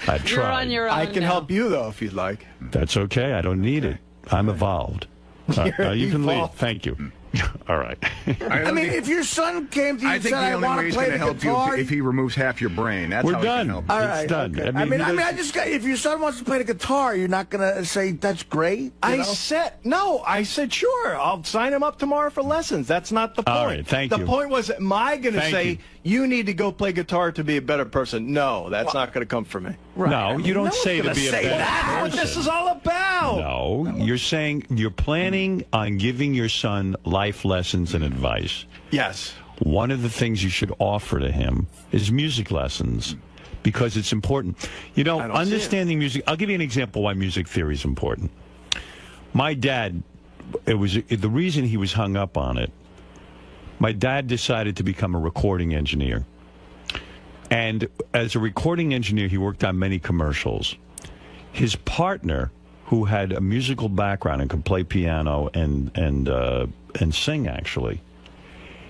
I've You're tried. on your own I can now. help you, though, if you'd like. That's okay. I don't need it. I'm evolved. You can leave. evolved. Thank you. All right. I mean, if your son came to you I and think said, the I only want way to he's play going to the help guitar... you if he removes half your brain. That's We're how he done. can help. All It's right, done. okay. I mean, I just got, if your son wants to play the guitar, you're not going to say, that's great? I said, sure, I'll sign him up tomorrow for lessons. That's not the point. All right, thank you. The point was, am I going to Thank say, you. you need to go play guitar to be a better person? No, that's not going to come from me. No, you don't No say one's to be a gonna say better that. That's what person. this is all about. No, you're saying you're planning on giving your son life lessons and advice. Yes. One of the things you should offer to him is music lessons because it's important. You know, I don't see understanding music. I'll give you an example why music theory is important. My dad, the reason he was hung up on it, my dad decided to become a recording engineer. And as a recording engineer, he worked on many commercials. His partner, who had a musical background and could play piano and sing, actually,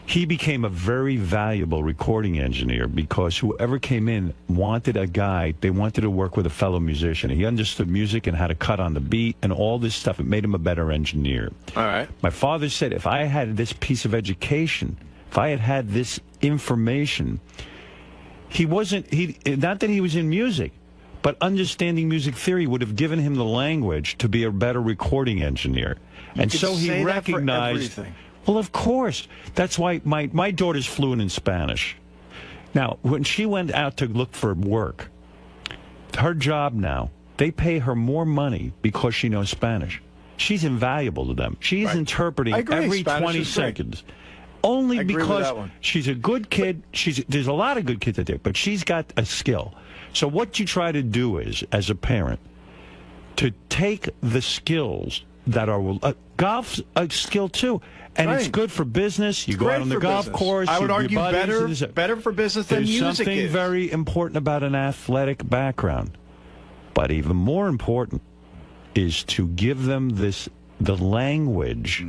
he became a very valuable recording engineer because whoever came in wanted a guy. They wanted to work with a fellow musician. He understood music and how to cut on the beat and all this stuff. It made him a better engineer. All right. My father said, if I had this piece of education, if I had had this information, not that he was in music, but understanding music theory would have given him the language to be a better recording engineer. And could so he say that for recognized, everything. well, of course. That's why my daughter's fluent in Spanish. Now, when she went out to look for work, her job now, they pay her more money because she knows Spanish. She's invaluable to them. She's interpreting I agree. every Spanish 20 is great. seconds. Only I agree with because that one. she's a good kid. There's a lot of good kids out there, but she's got a skill. So what you try to do is, as a parent, to take the skills that are golf's a skill too, and it's good for business. You go out on the golf course. I would your argue buddies, better for business than There's music something is. very important about an athletic background, but even more important is to give them the language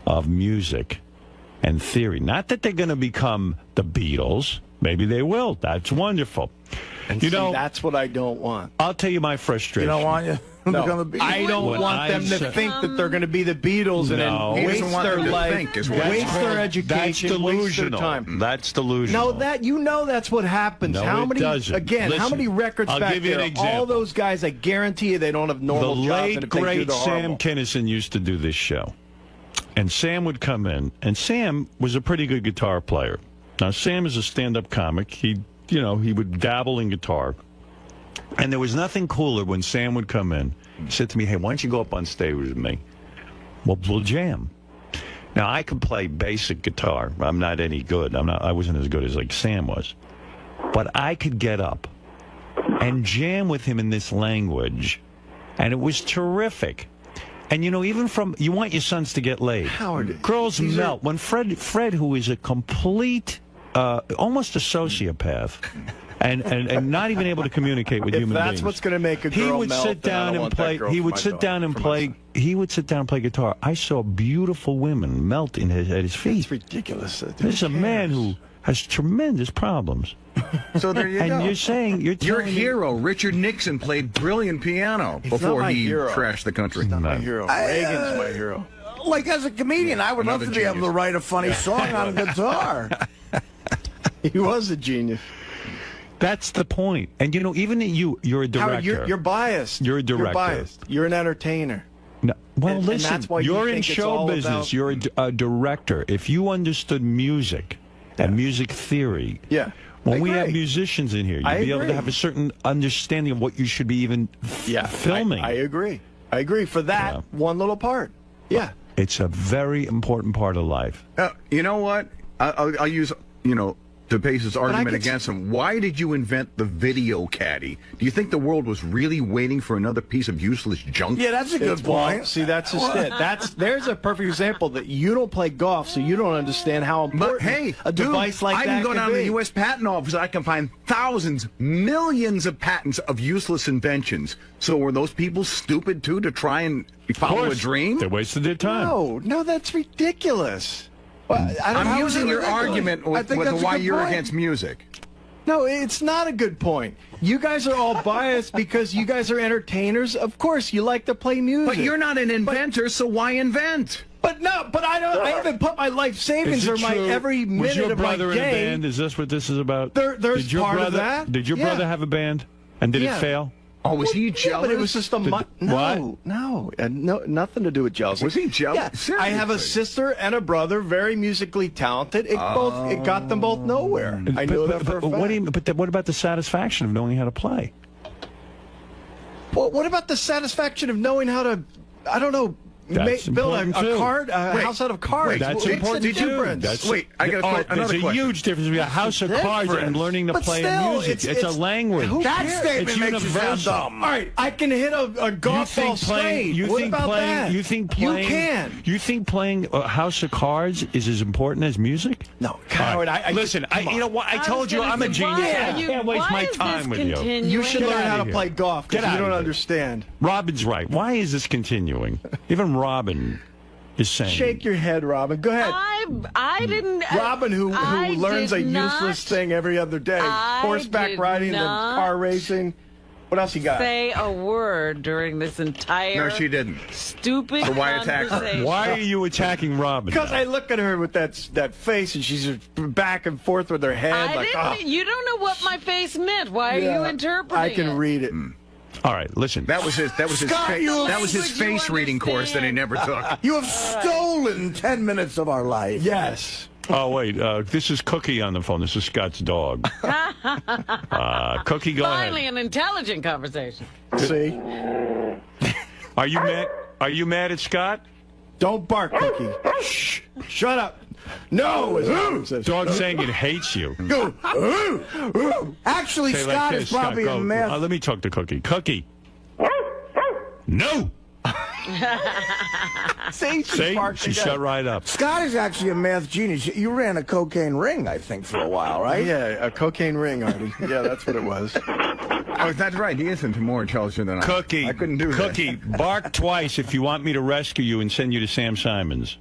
of music and theory. Not that they're going to become the Beatles. Maybe they will. That's wonderful. And you know, that's what I don't want. I'll tell you my frustration. You don't want you? and become the Beatles. I don't want them to think that they're going to be the Beatles and then waste their life, waste their education, That's waste their delusional. time. That's delusional. No, that's what happens. No, how it many? doesn't. Again, Listen, how many records I'll back give you there? an example. All those guys, I guarantee you, they don't have normal the jobs. late, and if they do, great they're Sam horrible. Kinison used to do this show. And Sam would come in, and Sam was a pretty good guitar player. Now, Sam is a stand-up comic. He would dabble in guitar. And there was nothing cooler when Sam would come in. He said to me, hey, why don't you go up on stage with me? We'll jam. Now, I can play basic guitar. I'm not any good. I wasn't as good as like Sam was. But I could get up and jam with him in this language, and it was terrific. And, even you want your sons to get laid. Howard, girls melt. When Fred, who is a complete, almost a sociopath, and not even able to communicate with human beings. That's what's going to make a girl melt, sit down and play. He would sit down and play. He would sit down and play guitar. I saw beautiful women melt at his feet. It's ridiculous. This is a man who has tremendous problems. So there you go. And you're saying your hero, Richard Nixon, played brilliant piano before he trashed the country. He's not my hero. Reagan's my hero. Like, as a comedian, I would love to be able to write a funny song on guitar. He was a genius. That's the point. And, even you're a director. Howard, you're biased. You're a director. You're biased. You're an entertainer. No, well, listen, and that's why you're you in think it's show all business. about... You're a director. If you understood music and music theory, when we have musicians in here, you'd be able to have a certain understanding of what you should be even filming. I agree. I agree for that one little part. Yeah. It's a very important part of life. You know what? I'll use, DePace's argument against him. Why did you invent the video caddy? Do you think the world was really waiting for another piece of useless junk? Yeah, that's a good point. Well, see, that's just it. There's a perfect example that you don't play golf, so you don't understand how important a device like that I can go down to the be. U.S. Patent Office. I can find thousands, millions of patents of useless inventions. So were those people stupid, too, to try and follow a dream? They wasted their time. No, that's ridiculous. I'm using your argument with why you're against music. No, it's not a good point. You guys are all biased because you guys are entertainers. Of course, you like to play music. But you're not an inventor, so why invent? But I haven't put my life savings or my every minute Was your of my brother in a day. band? Is this what this is about? There's part of that. Did your brother have a band? And did it fail? Oh, was he jealous? Yeah, but it was just no, nothing to do with jealousy. Was he jealous? Yeah. I have a sister and a brother, very musically talented. It got them both nowhere. I know that for a fact. What about the satisfaction of knowing how to play? Well, what about the satisfaction of knowing how to, I don't know, build a house out of cards? That's important too. I got another question. There's a huge difference between a house of cards and learning to play music. It's a language. That statement makes you sound dumb. All right, I can hit a golf ball straight. What about that? You think playing a house of cards is as important as music? No, Howard. Listen, you know what? I told you I'm a genius. I can't waste my time with you. You should learn how to play golf because you don't understand. Robin's right. Why is this continuing? Even Robin is saying. Shake your head, Robin. Go ahead. I didn't. Robin, who learns a useless thing every other day. Horseback riding and car racing. What else you got? Say a word during this entire. No, she didn't. Stupid. So why attack her? Why are you attacking Robin? Because I look at her with that face, and she's back and forth with her head. You don't know what my face meant. Why are you interpreting? I can read it. All right, listen. That was his face reading course that he never took. You have stolen 10 minutes of our life. Yes. Oh, wait. This is Cookie on the phone. This is Scott's dog. Cookie, go ahead. Finally, an intelligent conversation. See? Are you mad? Are you mad at Scott? Don't bark, Cookie. Shh. Shut up. No. Dog's saying it hates you. Actually, Scott is probably a math. Let me talk to Cookie. Cookie. No. See, she shut right up. Scott is actually a math genius. You ran a cocaine ring, I think, for a while, right? Yeah, a cocaine ring, Artie. Yeah, that's what it was. Oh, that's right. He isn't more intelligent than Cookie. I couldn't do that. Cookie, bark twice if you want me to rescue you and send you to Sam Simons.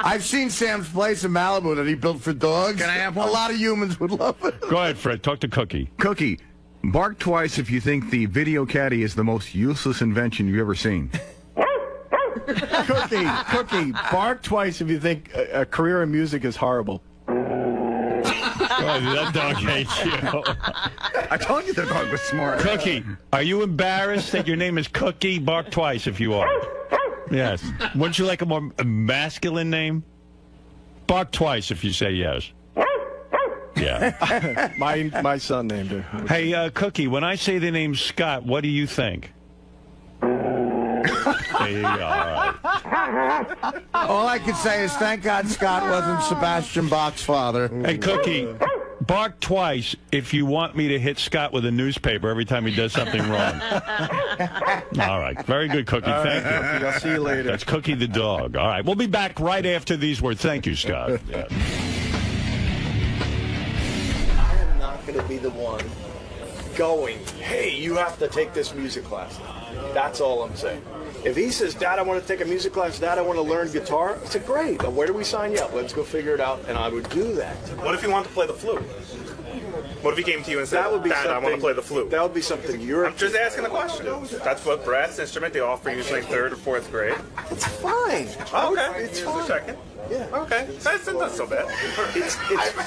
I've seen Sam's place in Malibu that he built for dogs. Can I have one? A lot of humans would love it. Go ahead, Fred. Talk to Cookie. Cookie, Bark twice if you think the video caddy is the most useless invention you've ever seen. Cookie, bark twice if you think a career in music is horrible. Oh, that dog hates you. I told you the dog was smart. Cookie, are you embarrassed that your name is Cookie? Bark twice if you are. Yes. Wouldn't you like a more masculine name? Bark twice if you say yes. Yeah. My son named her. Hey, Cookie, when I say the name Scott, what do you think? There you go. All right. All I can say is thank God Scott wasn't Sebastian Bach's father. Hey, Cookie, bark twice if you want me to hit Scott with a newspaper every time he does something wrong. All right. Very good, Cookie. Thank you. I'll see you later. That's Cookie the dog. All right. We'll be back right after these words. Thank you, Scott. Yeah. I am not going to be the one going, hey, you have to take this music class. That's all I'm saying. If he says, Dad, I want to take a music class, Dad, I want to learn guitar, I said, great. Where do we sign you up? Let's go figure it out. And I would do that. What if you wanted to play the flute? What if he came to you and said, Dad, I want to play the flute? That would be something I'm just asking a question. That's what brass instrument they offer usually in 3rd or 4th grade. It's fine. Oh, okay. It's just fine. a second. Yeah. Okay. That's not so bad. It's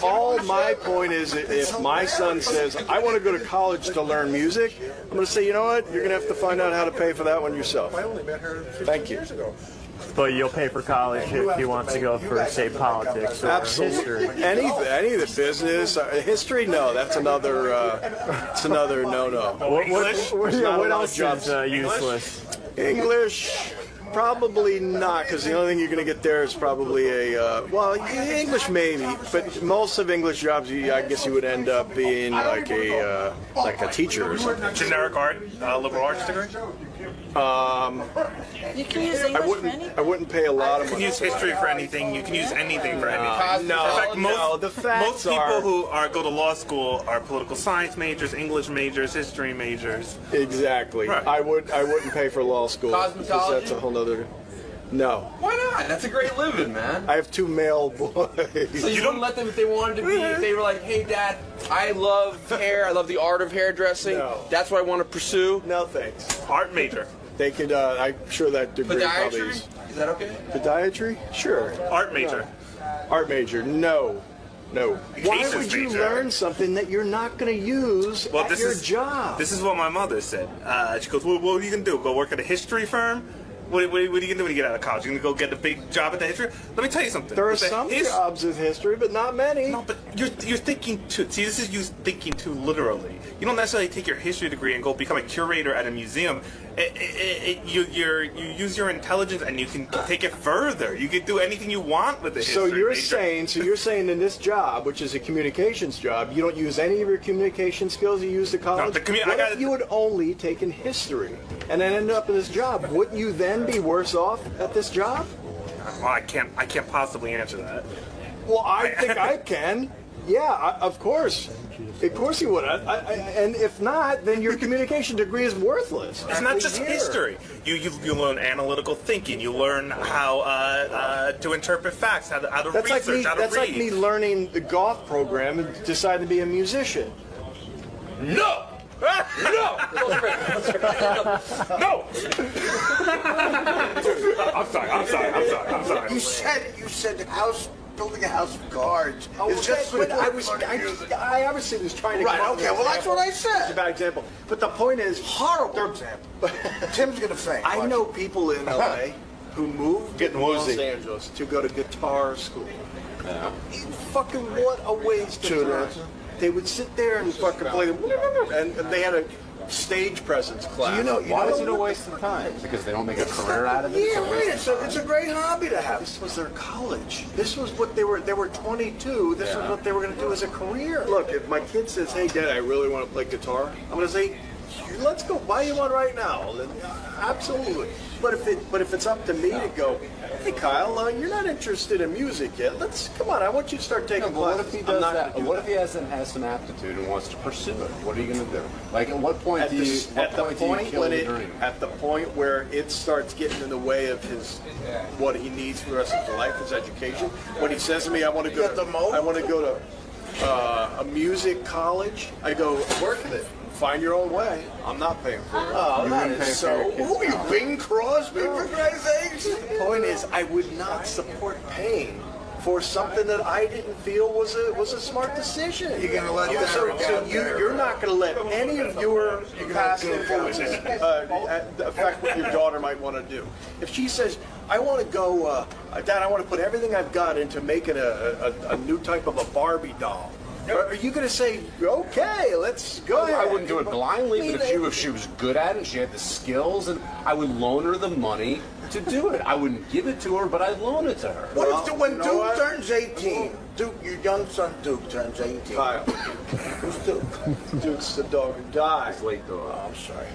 all my point is if my son says, I want to go to college to learn music, I'm going to say, you know what? You're going to have to find out how to pay for that one yourself. Thank you. But you'll pay for college if he wants to go for, say, politics or Absolutely. history. Any of the business, history, no. That's another no-no. What else is useless? English, probably not, because the only thing you're going to get there is probably English maybe, but most of English jobs, I guess you would end up being like a teacher or something. Generic art, liberal arts degree? You can use English for anything. I wouldn't pay a lot of money. You can use history for anything. You can use anything for anything. No, in fact, most people are... who go to law school are political science majors, English majors, history majors. Exactly. Right. I wouldn't pay for law school. Because that's a whole nother... No. Why not? That's a great living, man. I have 2 male boys. So you wouldn't let them if they wanted to be, if they were like, hey, Dad, I love hair, I love the art of hairdressing, that's what I want to pursue? No, thanks. Art major. They could, I'm sure that degree probably Podiatry? Is that okay? Podiatry? Sure. Art major. Art major, no. Why would you learn something that you're not going to use at your job? This is what my mother said. She goes, what are you going to do? Go work at a history firm? What are you going to do when you get out of college? You're going to go get a big job at the history? Let me tell you something. There are some jobs in history, but not many. No, but you're thinking too. See, this is you thinking too literally. You don't necessarily take your history degree and go become a curator at a museum. You use your intelligence and you can take it further. You can do anything you want with the history. So you're saying in this job, which is a communications job, you don't use any of your communication skills you used at college? No, what if you had only taken history and then ended up in this job? Wouldn't you then be worse off at this job? Well, I can't possibly answer that. Well, I think I can. Yeah, of course. Of course you would. And if not, then your communication degree is worthless. It's not just history. You learn analytical thinking. You learn how to interpret facts, how to research, how to read. That's like me learning the golf program and deciding to be a musician. No! No! No! I'm sorry. You said building a house of cards. I obviously was trying to. Right. Okay. Well, that's what I said. It's a bad example. But the point is, horrible example. Tim's gonna faint. I know people in LA who moved to Los Angeles to go to guitar school. Yeah. Fucking what a waste of time. They would sit there and fucking play, and they had a stage presence class. Why is it a waste of time? Because they don't make a career out of it? Yeah, right. It's a great hobby to have. This was their college. This was what they were 22. This was what they were going to do as a career. Look, if my kid says, hey, Dad, I really want to play guitar, I'm going to say, let's go buy you one right now. Absolutely. But if it's up to me to go, hey, Kyle, you're not interested in music yet. Come on, I want you to start taking classes. What if he does that? What if he has some aptitude and wants to pursue it? What are you going to do? Like, at what point do you kill the dream? At the point where it starts getting in the way of what he needs for the rest of his life, his education. When he says to me, I want to go to a music college, I go, work with it. find your own way. I'm not paying for it. Oh, that wouldn't is pay so... for your kids' Who are you, college. Bing Crosby, for Christ's sakes? The point is, I would not support paying for something that I didn't feel was a smart decision. You're going to let that so you're not going to let any of your past influences affect what your daughter might want to do. If she says, I want to go, Dad, I want to put everything I've got into making a new type of a Barbie doll, are you going to say, okay, let's go ahead? I wouldn't do it blindly, but if she was good at it and she had the skills, and I would loan her the money to do it. I wouldn't give it to her, but I'd loan it to her. What if when Duke turns 18, Duke, your young son Duke turns 18? Kyle. Who's Duke? Duke's the dog who died. He's late, though. Oh, I'm sorry.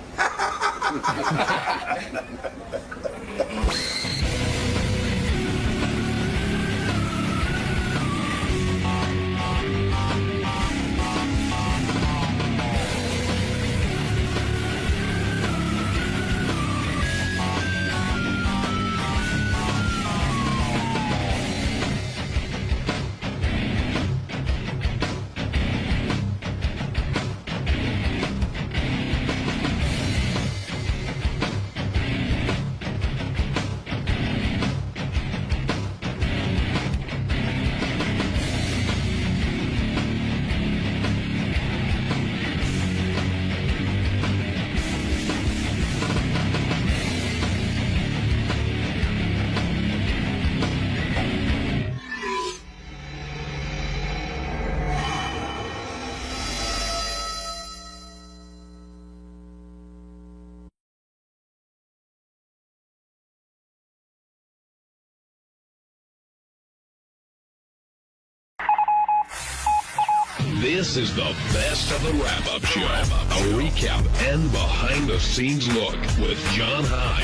This is the best of the wrap-up show. A recap and behind-the-scenes look with John High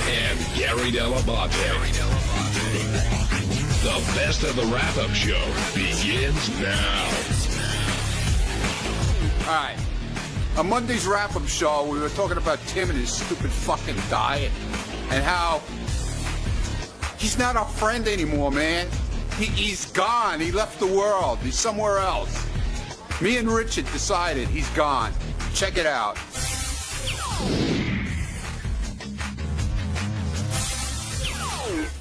and Gary 𝗏𝗏𝗏𝗏. The best of the wrap-up show begins now. All right. On Monday's wrap-up show, we were talking about Tim and his stupid fucking diet and how he's not our friend anymore, man. He's gone. He left the world. He's somewhere else. Me and Richard decided he's gone. Check it out.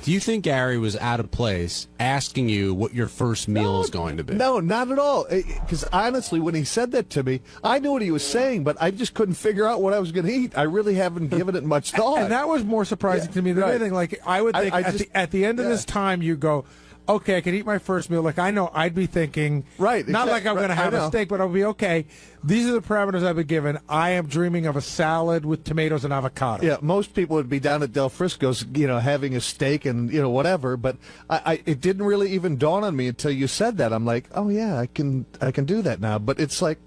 Do you think Gary was out of place asking you what your first meal is going to be? No, not at all. Because honestly, when he said that to me, I knew what he was saying, but I just couldn't figure out what I was going to eat. I really haven't given it much thought. And that was more surprising to me than anything. Like, I would think at the end of this time, you go, okay, I can eat my first meal. Like, I know I'd be thinking, right? Not like I'm going to have a steak, but I'll be okay. These are the parameters I've been given. I am dreaming of a salad with tomatoes and avocado. Yeah, most people would be down at Del Frisco's, having a steak and whatever. But it didn't really even dawn on me until you said that. I'm like, oh yeah, I can do that now. But it's like.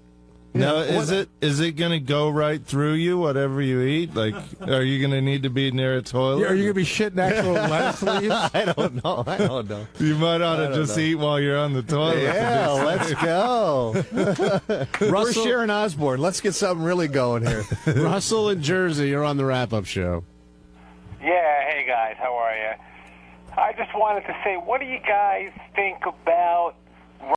Now, is it going to go right through you, whatever you eat? Like, are you going to need to be near a toilet? Yeah, are you going to be shitting actual lettuce leaves? I don't know. You might ought to just eat while you're on the toilet. Yeah, let's go. We're Sharon Osbourne. Let's get something really going here. Russell in Jersey, you're on the wrap-up show. Yeah, hey guys, how are you? I just wanted to say, what do you guys think about